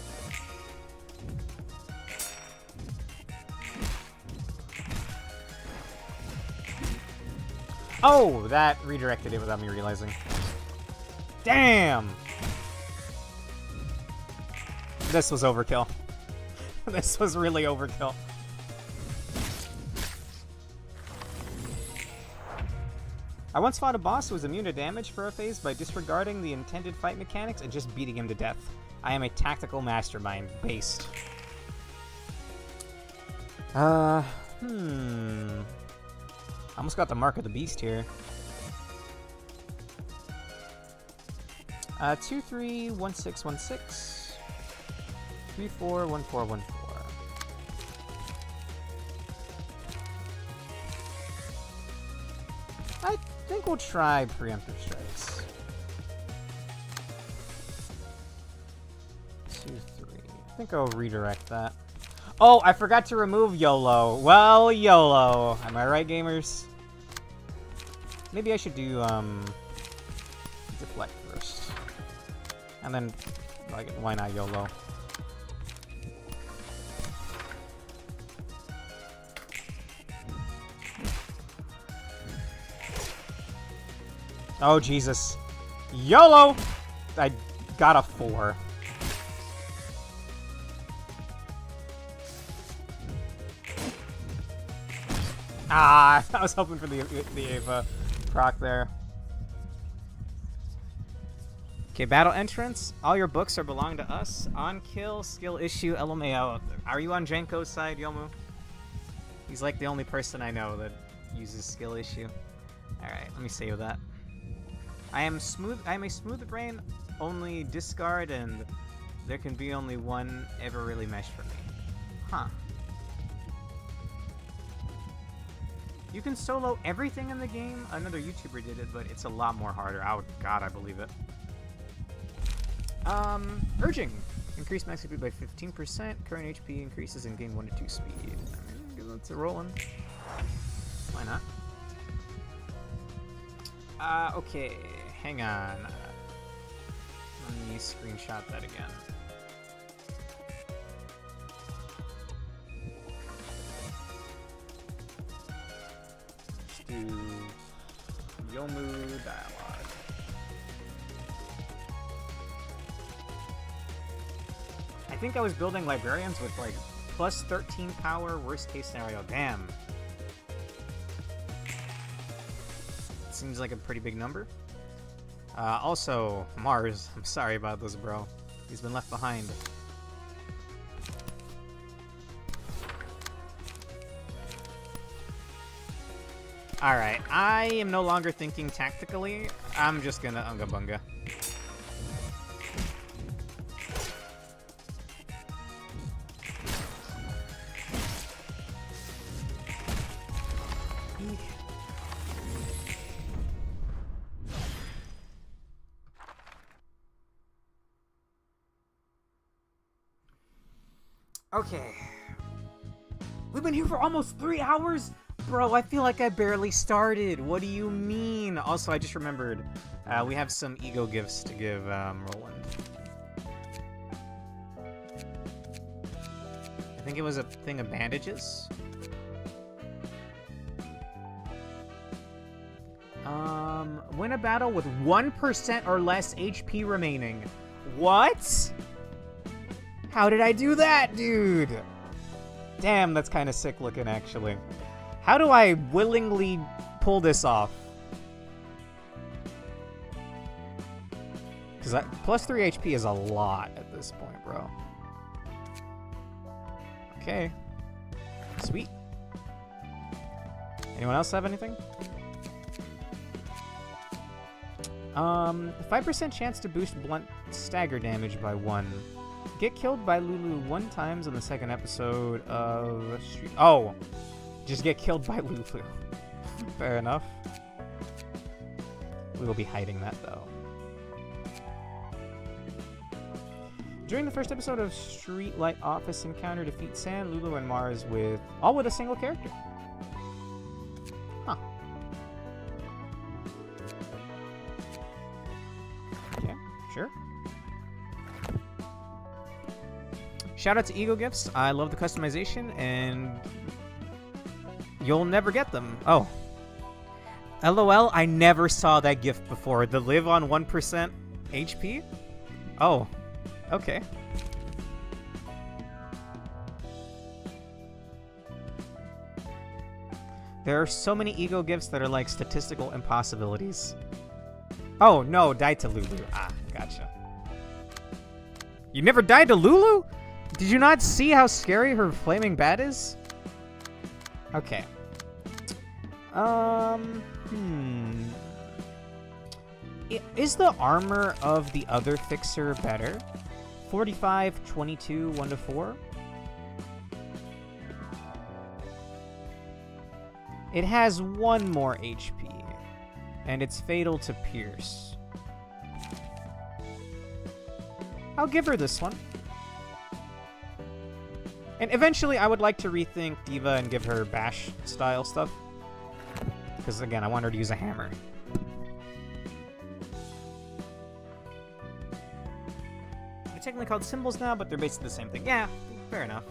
Oh! That redirected it without me realizing. Damn! This was overkill. This was really overkill. I once fought a boss who was immune to damage for a phase by disregarding the intended fight mechanics and just beating him to death. I am a tactical mastermind. Based. Almost got the Mark of the Beast here. 2-3-1-6-1-6. 3-4-1-4-1-4. I think we'll try preemptive strikes. 2-3. I think I'll redirect that. Oh, I forgot to remove YOLO. Well, YOLO. Am I right, gamers? Maybe I should do deflect first, and then like why not YOLO? Oh Jesus, YOLO! I got a 4. Ah, I was hoping for the Ava proc there. Okay, battle entrance. All your books are belong to us. On kill, skill issue, LMAO. Are you on Jenko's side, Yomu? He's like the only person I know that uses skill issue. Alright, let me save that. I am a smooth brain, only discard, and there can be only one ever really mesh for me. Huh. You can solo everything in the game. Another YouTuber did it, but it's a lot more harder. Oh god, I believe it. Urging. Increase max HP by 15%. Current HP increases and gain 1 to 2 speed. I mean, give it to rolling. Why not? Okay. Hang on. Let me screenshot that again. Do Yomu dialogue. I think I was building librarians with like plus 13 power, worst case scenario. Damn. Seems like a pretty big number. Also, Mars, I'm sorry about this, bro. He's been left behind. Alright, I am no longer thinking tactically. I'm just gonna Unga Bunga. Okay. We've been here for almost 3 hours? Bro, I feel like I barely started. What do you mean? Also, I just remembered, we have some ego gifts to give Roland. I think it was a thing of bandages. Win a battle with 1% or less HP remaining. What? How did I do that, dude? Damn, that's kind of sick looking, actually. How do I willingly pull this off? Because plus 3 HP is a lot at this point, bro. Okay. Sweet. Anyone else have anything? 5% chance to boost blunt stagger damage by 1. Get killed by Lulu 1 times in the second episode of Street. Oh! Just get killed by Lulu. Fair enough. We will be hiding that, though. During the first episode of Streetlight Office Encounter, defeat San, Lulu, and Mars all with a single character. Huh. Okay, sure. Shout out to Ego Gifts. I love the customization, and you'll never get them. Oh. LOL, I never saw that gift before. The live on 1% HP? Oh. Okay. There are so many ego gifts that are like statistical impossibilities. Oh, no, died to Lulu. Ah, gotcha. You never died to Lulu? Did you not see how scary her flaming bat is? Okay. Is the armor of the other fixer better? 45, 22, 1 to 4? It has 1 more HP, and it's fatal to pierce. I'll give her this one. And eventually I would like to rethink Diva and give her bash style stuff. Because again, I want her to use a hammer. They're technically called symbols now, but they're basically the same thing. Yeah, fair enough.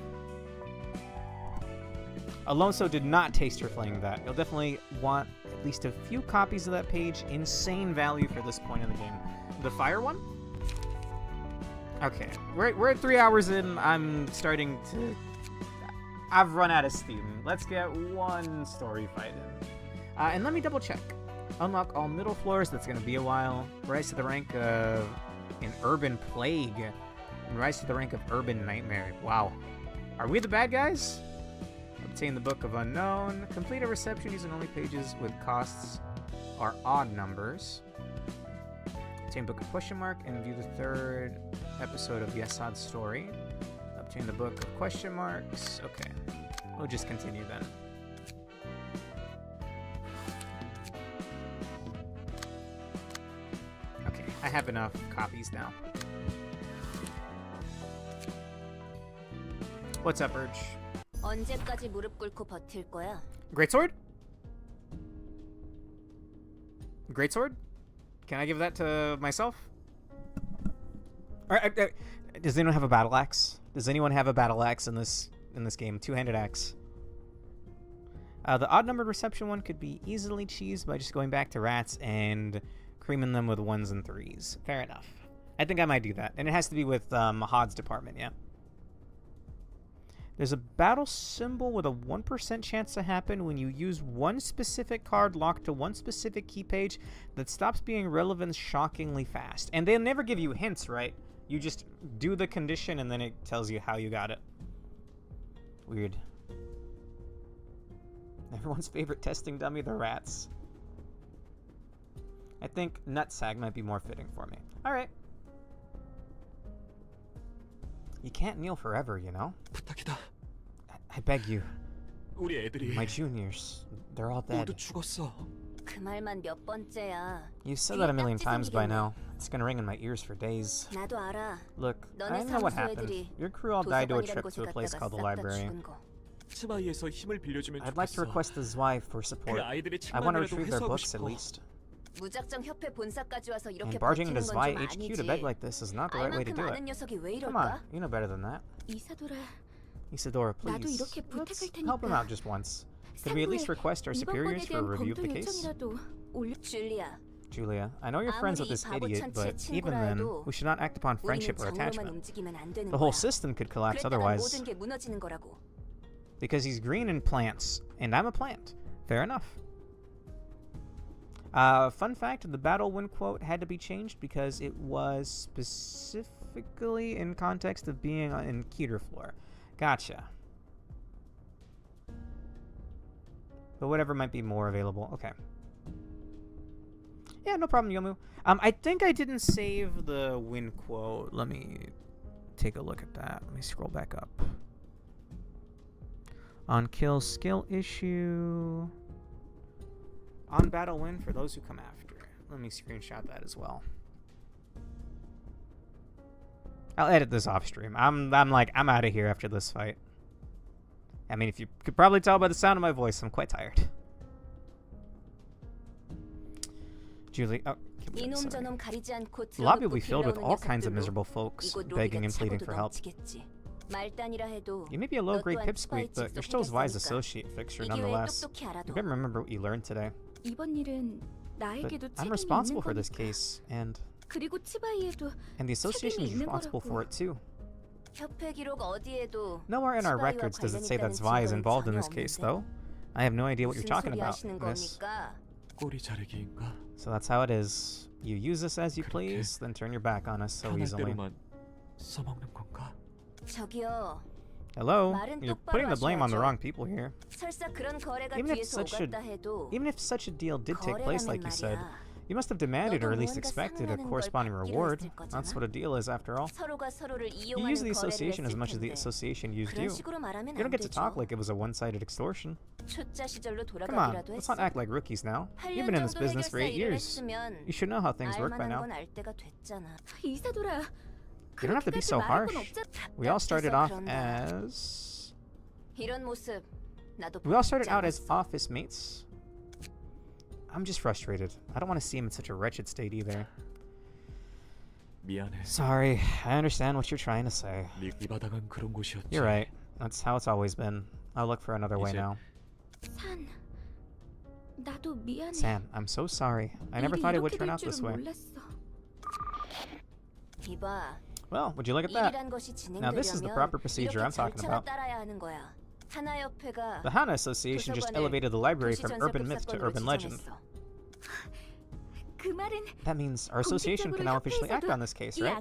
Alonso did not taste her playing that. You'll definitely want at least a few copies of that page. Insane value for this point in the game. The fire one? Okay, we're at 3 hours in. I'm starting to... I've run out of steam. Let's get one story fight in. And let me double check. Unlock all middle floors. That's going to be a while. Rise to the rank of an urban plague. And rise to the rank of urban nightmare. Wow. Are we the bad guys? Obtain the Book of Unknown. Complete a reception using only pages with costs are odd numbers. Obtain Book of Question Mark and view the 3rd episode of Yasad's story. Obtain the Book of Question Marks. Okay. We'll just continue then. Okay, I have enough copies now. What's up, Urge? 언제까지 무릎 꿇고 버틸 거야? Greatsword? Greatsword? Can I give that to myself? Does anyone have a battle axe? Does anyone have a battle axe in this game? Two-handed axe. The odd-numbered reception one could be easily cheesed by just going back to rats and creaming them with 1s and 3s. Fair enough. I think I might do that. And it has to be with Hod's department, yeah. There's a battle symbol with a 1% chance to happen when you use one specific card locked to one specific key page that stops being relevant shockingly fast. And they'll never give you hints, right? You just do the condition and then it tells you how you got it. Weird. Everyone's favorite testing dummy, the rats. I think Nutsag might be more fitting for me. Alright. You can't kneel forever, you know? 부탁이다. I beg you. 우리 애들이 My juniors, they're all dead. 모두 죽었어. 그 말만 몇 번째야. You've said that a million times by now. It's gonna ring in my ears for days. 나도 알아. Look, 너네 I know what 사무소 happened. 애들이 Your crew all died to a 도서관이라는 trip 곳에 to a place 갔다가 called the 싹다 library. 죽은 거. 치마이에서 힘을 빌려주면 I'd like to 좋겠어. request his wife for support. 그 아이들의 I want to 책만이라도 retrieve their 회수하고 books at 싶어. least. 무작정 협회 본사까지 와서 이렇게 And barging 버티는 into 건 Zwei 좀 HQ to 아니지. beg like this is not the right way to 알만큼 do 아는 it. 녀석이 왜 Come on, 이럴까? you know better than that. 이사도라, Isadora, 나도 please. 이렇게 Let's 부탁할 help him 테니까 out just once. Could we at least request our 이번 superiors 건에 for a 대한 review of 검토 the case? 요청이라도 올려. 줄리아, Julia, I know you're friends with 아무리 this 이 idiot, 바보 but 천치의 even 친구라 then, 해도 we should not act upon 우리는 friendship or 정으로만 attachment. 움직이면 안 되는 The whole 거야. system could collapse 그랬다가 otherwise. 모든 게 무너지는 거라고. Because he's green in plants, and I'm a plant. Fair enough. Fun fact, the battle win quote had to be changed because it was specifically in context of being in Keter floor. Gotcha. But whatever might be more available. Okay. Yeah, no problem, Yomu. I think I didn't save the win quote. Let me take a look at that. Let me scroll back up. On kill skill issue. On battle win for those who come after. Let me screenshot that as well. I'll edit this off stream. I'm out of here after this fight. I mean, if you could probably tell by the sound of my voice, I'm quite tired. Julie, oh, the lobby will be filled with all kinds of miserable folks begging and pleading for help. You may be a low-grade pipsqueak, but you're still Zwi's associate fixture nonetheless. You better remember what you learned today. But I'm responsible for this case, and the association is responsible for it too. Nowhere in our records does it say that Zwei is involved in this case, though. I have no idea what you're talking about, miss. So that's how it is. You use us as you please, then turn your back on us so easily. Hello? You're putting the blame on the wrong people here. Even if such a deal did take place like you said, you must have demanded or at least expected a corresponding reward. That's what a deal is, after all. You use the association as much as the association used you. You don't get to talk like it was a one-sided extortion. Come on, let's not act like rookies now. You've been in this business for 8 years. You should know how things work by now. You don't have to be so harsh. We all started off as... office mates. I'm just frustrated. I don't want to see him in such a wretched state either. Sorry, I understand what you're trying to say. You're right. That's how it's always been. I'll look for another way now. San, I'm so sorry. I never thought it would turn out this way. Well, would you look at that? Now this is the proper procedure I'm talking about. The Hana Association just elevated the library from urban myth to urban legend. That means our association can now officially act on this case, right?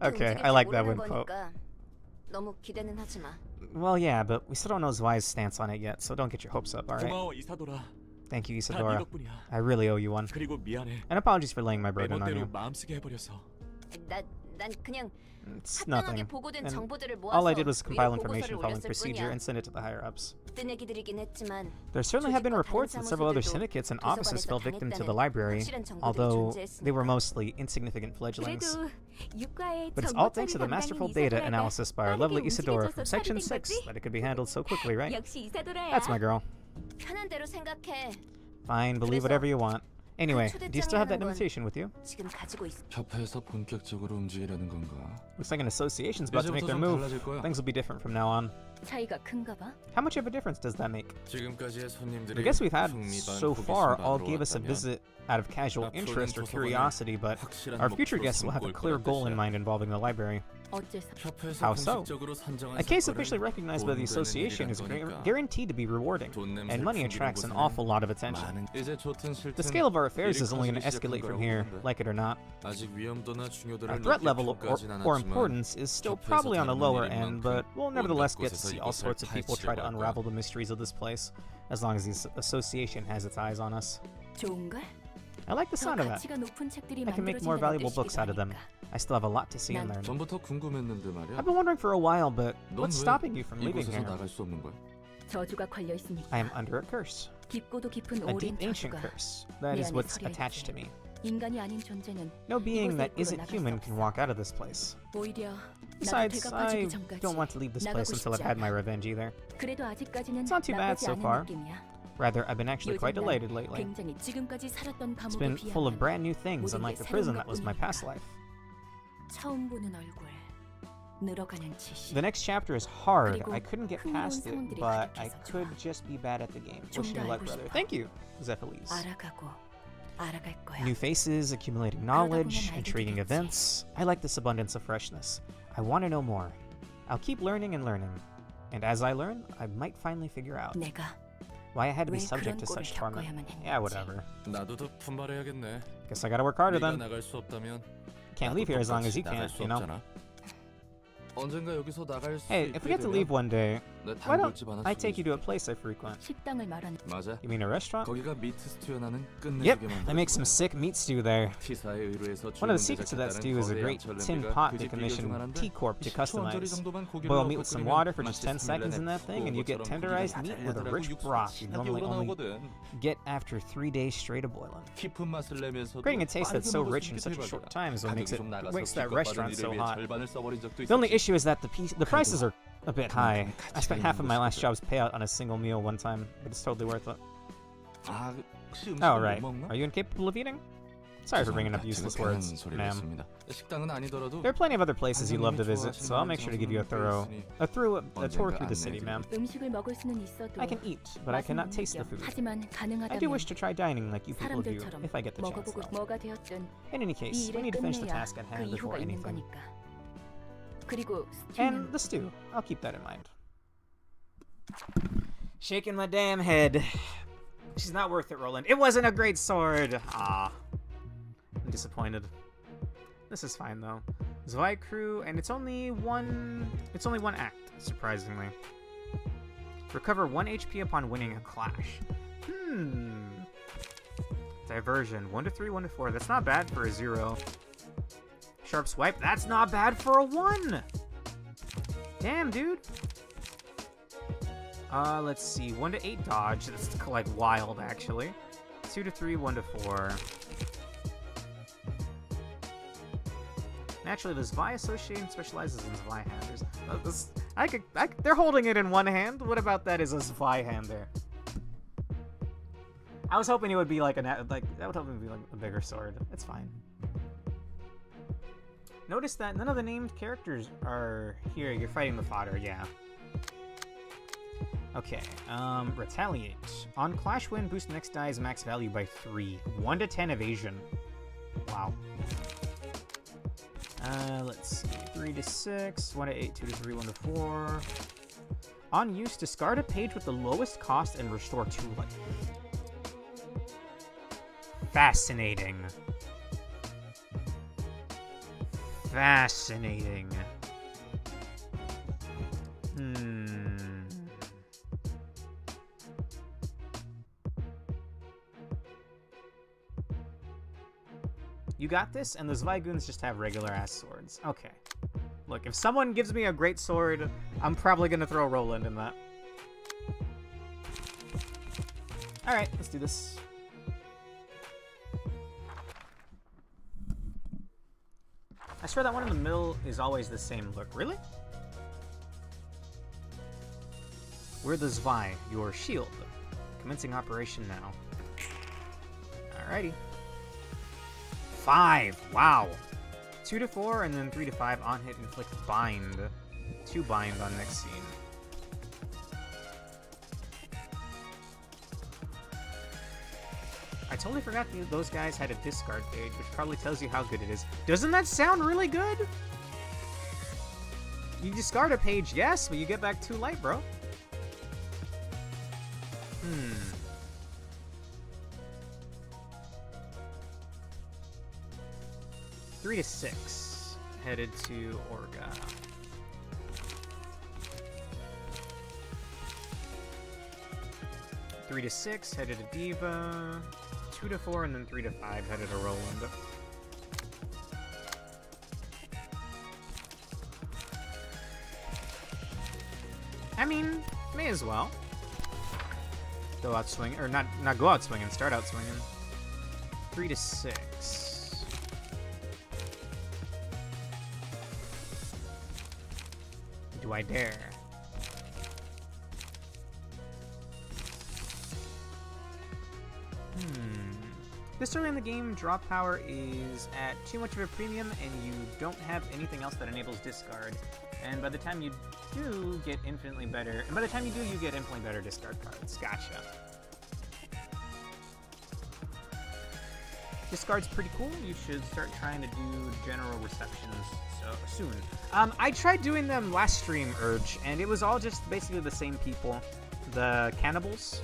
Okay, I like that one quote. Well, yeah, but we still don't know Zwi's stance on it yet, so don't get your hopes up, alright? Thank you, Isadora. I really owe you one. And apologies for laying my burden on you. It's nothing. And all I did was compile information following procedure and send it to the higher-ups. There certainly have been reports that several other syndicates and offices fell victim to the library, although they were mostly insignificant fledglings. But it's all thanks to the masterful data analysis by our lovely Isadora from Section 6 that it could be handled so quickly, right? That's my girl. Fine, believe whatever you want. Anyway, do you still have that invitation with you? Looks like an association's about to make their move. Things will be different from now on. How much of a difference does that make? The guests we've had so far all gave us a visit out of casual interest or curiosity, but our future guests will have a clear goal in mind involving the library. How so? A case officially recognized by the association is guaranteed to be rewarding, and money attracts an awful lot of attention. The scale of our affairs is only going to escalate from here, like it or not. Our threat level or importance is still probably on the lower end, but we'll nevertheless get to see all sorts of people try to unravel the mysteries of this place, as long as the association has its eyes on us. I like the sound of that. I can make more valuable books out of them. I still have a lot to see and learn. I've been wondering for a while, but what's stopping you from leaving here? I am under a curse. A deep ancient curse. That is what's attached to me. No being that isn't human can walk out of this place. Besides, I don't want to leave this place until I've had my revenge either. It's not too bad so far. Rather, I've been actually quite delighted lately. It's been full of brand new things, unlike the prison that was my past life. The next chapter is hard. I couldn't get past it, but I could just be bad at the game. Wishing you luck, brother. Thank you, Zephylis. New faces, accumulating knowledge, intriguing events. I like this abundance of freshness. I want to know more. I'll keep learning and learning. And as I learn, I might finally figure out why I had to be subject to such torment. Yeah, whatever. Guess I gotta work harder then. Can't leave here as long as you can't, you know? Hey, if we get to leave one day, 나 Why don't 단골집 하나 I take you to a 소개해줄게. place I frequent? 식당을 말하는 맞아. You mean a restaurant? 거기가 미트 스튜어 나는 Yep, 끝내주게 I 만들어. make some sick meat stew there. T사에 의뢰해서 One of the secrets of that stew is a great tin pot they commissioned T Corp to customize. Boil meat with some water for just 10 seconds in that thing, and you get tenderized meat with a rich broth you normally only get after 3 days straight of boiling. 깊은 맛을 내면서도 Creating a taste that's so rich in such a short time is what makes that restaurant so hot. The only issue is that the prices are a bit high. I spent half of my last job's payout on a single meal one time, but it's totally worth it. 아, 혹시 음식을 Oh, 못 right. 먹나? Are you incapable of eating? Sorry for bringing up useless words, ma'am. 식당은 아니더라도 There are plenty of other places you'd love to visit, so I'll make sure to give you a tour through the city, ma'am. 음식을 먹을 수는 있어도 I can eat, but I cannot taste the food. 하지만 I do wish to try dining like you people do, 사람들처럼 if I get the chance. 먹어보고 though. 뭐가 되었든 In any 이 case, we 일을 need to finish the 끝내야 task at 그 hand before 이유가 있는 anything. 거니까. 그리고 And 스튜는 the stew. I'll keep that in mind. Shaking my damn head. She's not worth it, Roland. It wasn't a great sword. Ah. I'm disappointed. This is fine though. Zwei crew, and it's only one act, surprisingly. Recover 1 HP upon winning a clash. Diversion. 1 to 3, 1 to 4. That's not bad for a 0. Sharp swipe. That's not bad for a 1! Damn, dude. Let's see. 1 to 8 dodge. That's like wild, actually. 2 to 3, 1 to 4. Naturally, the Zwei Association specializes in Zwei handers. They're holding it in one hand. What about that is a Zwei hander? I was hoping it would be like that would hoping it would be like a bigger sword. It's fine. Notice that none of the named characters are here. You're fighting the fodder, yeah. Okay, retaliate. On Clash Win, boost next die's max value by 3. 1 to 10 evasion. Wow. Let's see. 3 to 6, 1 to 8, 2 to 3, 1 to 4. On use, discard a page with the lowest cost and restore 2 life. Fascinating. Fascinating. You got this, and the Zweigoons just have regular-ass swords. Okay. Look, if someone gives me a great sword, I'm probably gonna throw Roland in that. Alright, let's do this. I swear that one in the middle is always the same look. Really? We're the Zwei, your shield. Commencing operation now. Alrighty. 5. Wow. 2 to 4, and then 3 to 5 on hit inflict bind. 2 bind on next scene. I totally forgot those guys had a discard page, which probably tells you how good it is. Doesn't that sound really good? You discard a page, yes, but you get back 2 light, bro. 3 to 6, headed to Orga. Three to 6, headed to Diva. 2 to 4, and then 3 to 5, headed to Roland. I mean, may as well. Go out swinging, or not go out swinging, start out swinging. 3 to 6. Do I dare? This early in the game, draw power is at too much of a premium, and you don't have anything else that enables discard. And by the time you do, get infinitely better. And by the time you do, you get infinitely better discard cards. Gotcha. Discard's pretty cool. You should start trying to do general receptions soon. I tried doing them last stream, Urge, and it was all just basically the same people. The cannibals.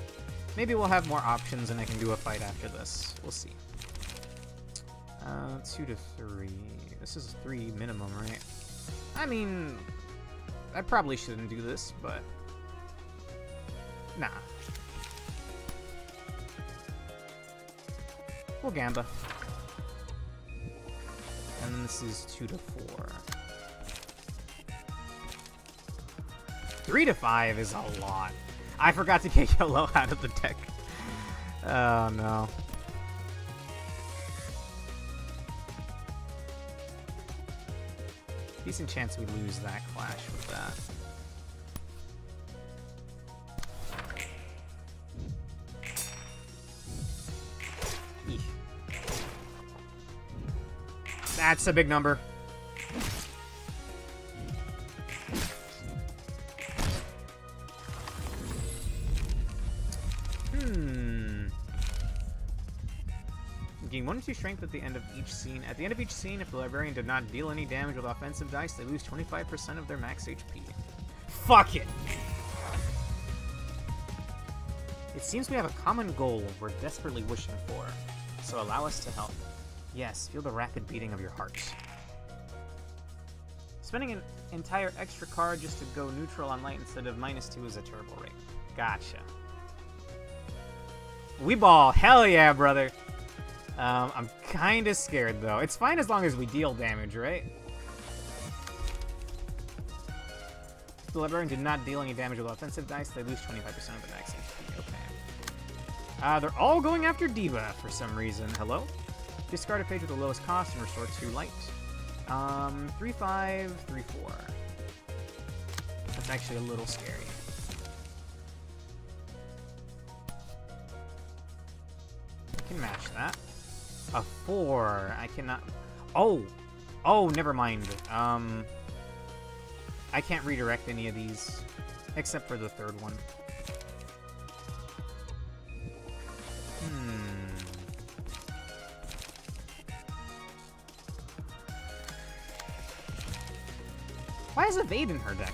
Maybe we'll have more options and I can do a fight after this. We'll see. 2 to 3. This is 3 minimum, right? I mean, I probably shouldn't do this, but Nah. We'll Gamba. And then this is 2 to 4. 3 to 5 is a lot. I forgot to get yellow out of the deck. Oh no. Decent chance we lose that clash with that. Eesh. That's a big number. Gain 1 or 2 strength at the end of each scene. At the end of each scene, if the librarian did not deal any damage with offensive dice, they lose 25% of their max HP. Fuck it! It seems we have a common goal we're desperately wishing for, so allow us to help. Yes, feel the rapid beating of your hearts. Spending an entire extra card just to go neutral on light instead of -2 is a terrible rate. Gotcha. We ball! Hell yeah, brother! I'm kinda scared, though. It's fine as long as we deal damage, right? If the librarian did not deal any damage with offensive dice, they lose 25% of the max HP. Okay. They're all going after Diva for some reason. Hello? Discard a page with the lowest cost and restore 2 light. 3-5, 3-4. That's actually a little scary. I can match that. A 4. I cannot... Oh! Oh, never mind. I can't redirect any of these. Except for the third one. Why is Evade in her deck?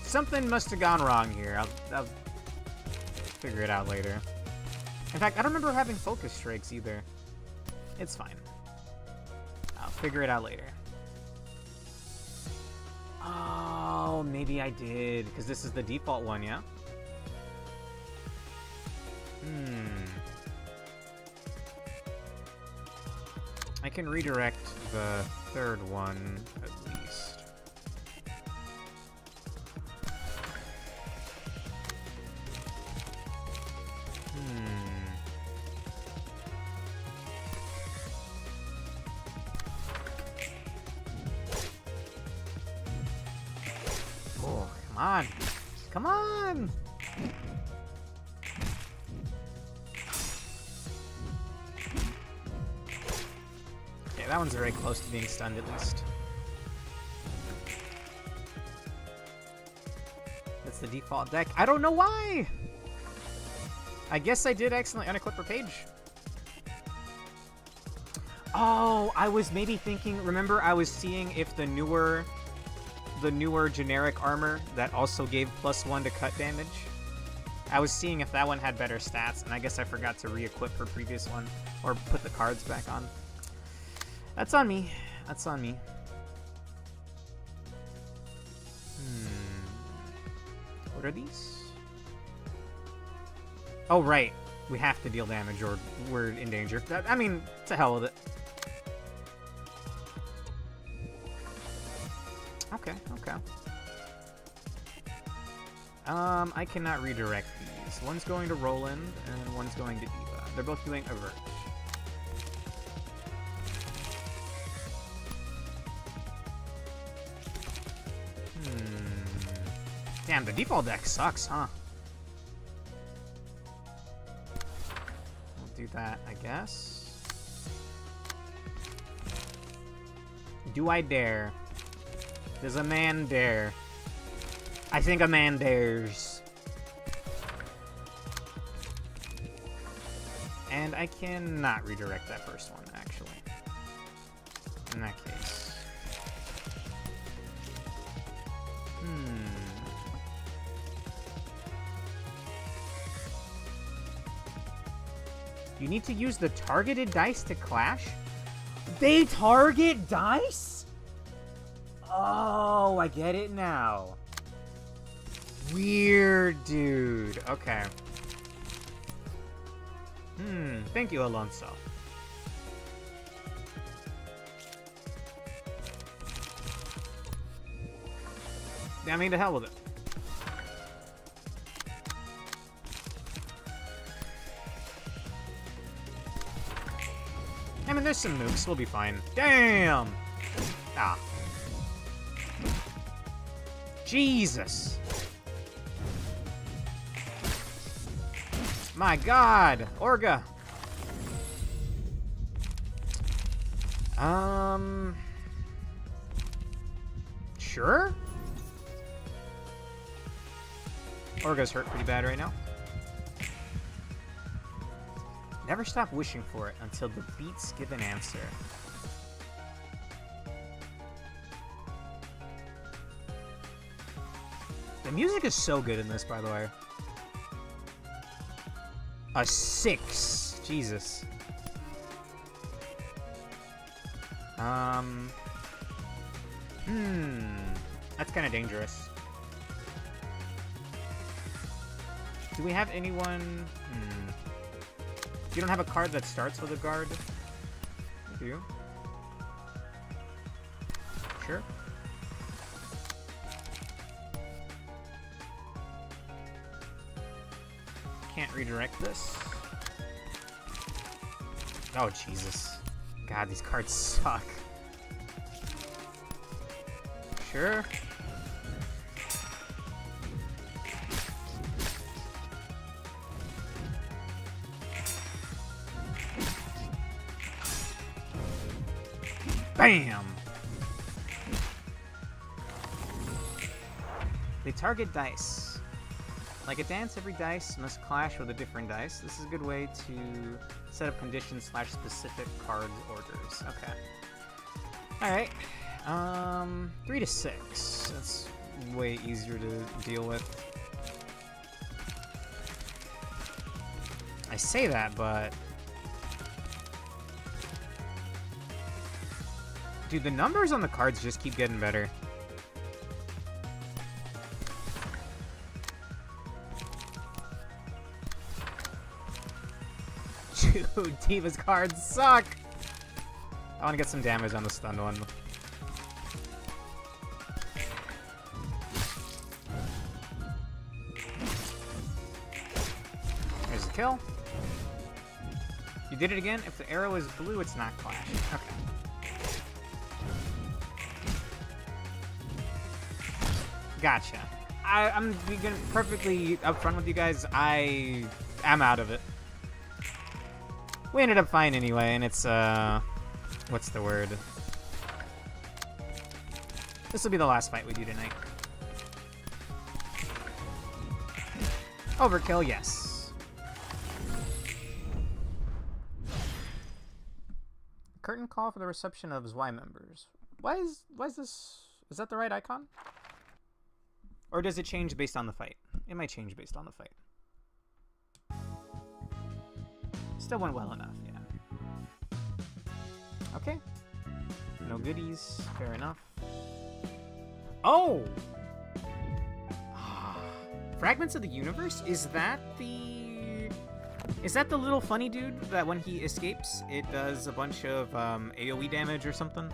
Something must have gone wrong here. I'll figure it out later. In fact, I don't remember having Focus Strikes either. It's fine. I'll figure it out later. Oh, maybe I did, because this is the default one, yeah? I can redirect the third one, at least. Oh, come on. Come on! Okay, that one's very close to being stunned, at least. That's the default deck. I don't know why! I guess I did accidentally unequip her page. Oh, I was maybe thinking... Remember, I was seeing if the newer generic armor that also gave +1 to cut damage. I was seeing if that one had better stats, and I guess I forgot to re-equip her previous one, or put the cards back on. That's on me. That's on me. What are these? Oh, right. We have to deal damage or we're in danger. I mean, to hell with it. Okay, okay. I cannot redirect these. One's going to Roland, and one's going to Diva. They're both doing Avert. Damn, the default deck sucks, huh? We'll do that, I guess. Do I dare? Does a man dare? I think a man dares. And I cannot redirect that first one, actually. In that case. You need to use the targeted dice to clash? They target dice? Oh, I get it now. Weird, dude. Okay. Thank you, Alonso. I mean, to hell with it. I mean, there's some nukes. We'll be fine. Damn! Ah. Jesus! My God! Orga! Sure? Orga's hurt pretty bad right now. Never stop wishing for it until the beats give an answer. The music is so good in this, by the way. A 6. Jesus. That's kind of dangerous. Do we have anyone? You don't have a card that starts with a guard? You do? Sure. Can't redirect this. Oh, Jesus. God, these cards suck. Sure. Bam! They target dice. Like a dance, every dice must clash with a different dice. This is a good way to set up conditions / specific card orders. Okay. Alright. 3 to 6. That's way easier to deal with. I say that, but... Dude, the numbers on the cards just keep getting better. Dude, Diva's cards suck! I want to get some damage on the stunned one. There's a kill. You did it again. If the arrow is blue, it's not clash. Okay. Gotcha. I'm being perfectly upfront with you guys. I am out of it. We ended up fine anyway, and it's, what's the word? This will be the last fight we do tonight. Overkill, yes. Curtain call for the reception of ZY members. Why is this... Is that the right icon? Or does it change based on the fight? It might change based on the fight. Still went well enough, yeah. Okay. No goodies. Fair enough. Oh! Fragments of the Universe? Is that the little funny dude that when he escapes, it does a bunch of AoE damage or something?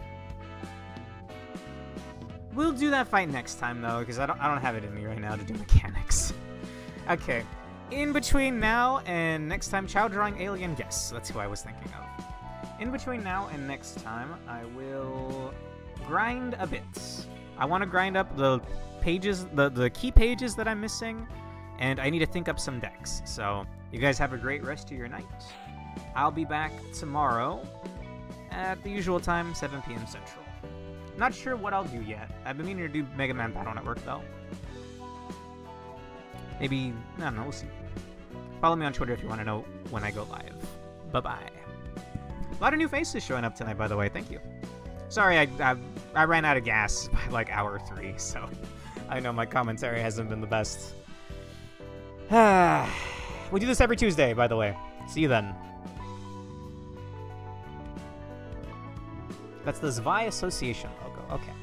We'll do that fight next time, though, because I don't have it in me right now to do mechanics. Okay. In between now and next time, Chow drawing alien, yes, that's who I was thinking of. In between now and next time, I will grind a bit. I want to grind up the pages, the key pages that I'm missing, and I need to think up some decks. So, you guys have a great rest of your night. I'll be back tomorrow at the usual time, 7 p.m. Central. Not sure what I'll do yet. I've been meaning to do Mega Man Battle Network, though. Maybe, I don't know, we'll see. Follow me on Twitter if you want to know when I go live. Bye-bye. A lot of new faces showing up tonight, by the way. Thank you. Sorry, I ran out of gas by like hour 3, so I know my commentary hasn't been the best. We do this every Tuesday, by the way. See you then. That's the ZY Association logo. Okay.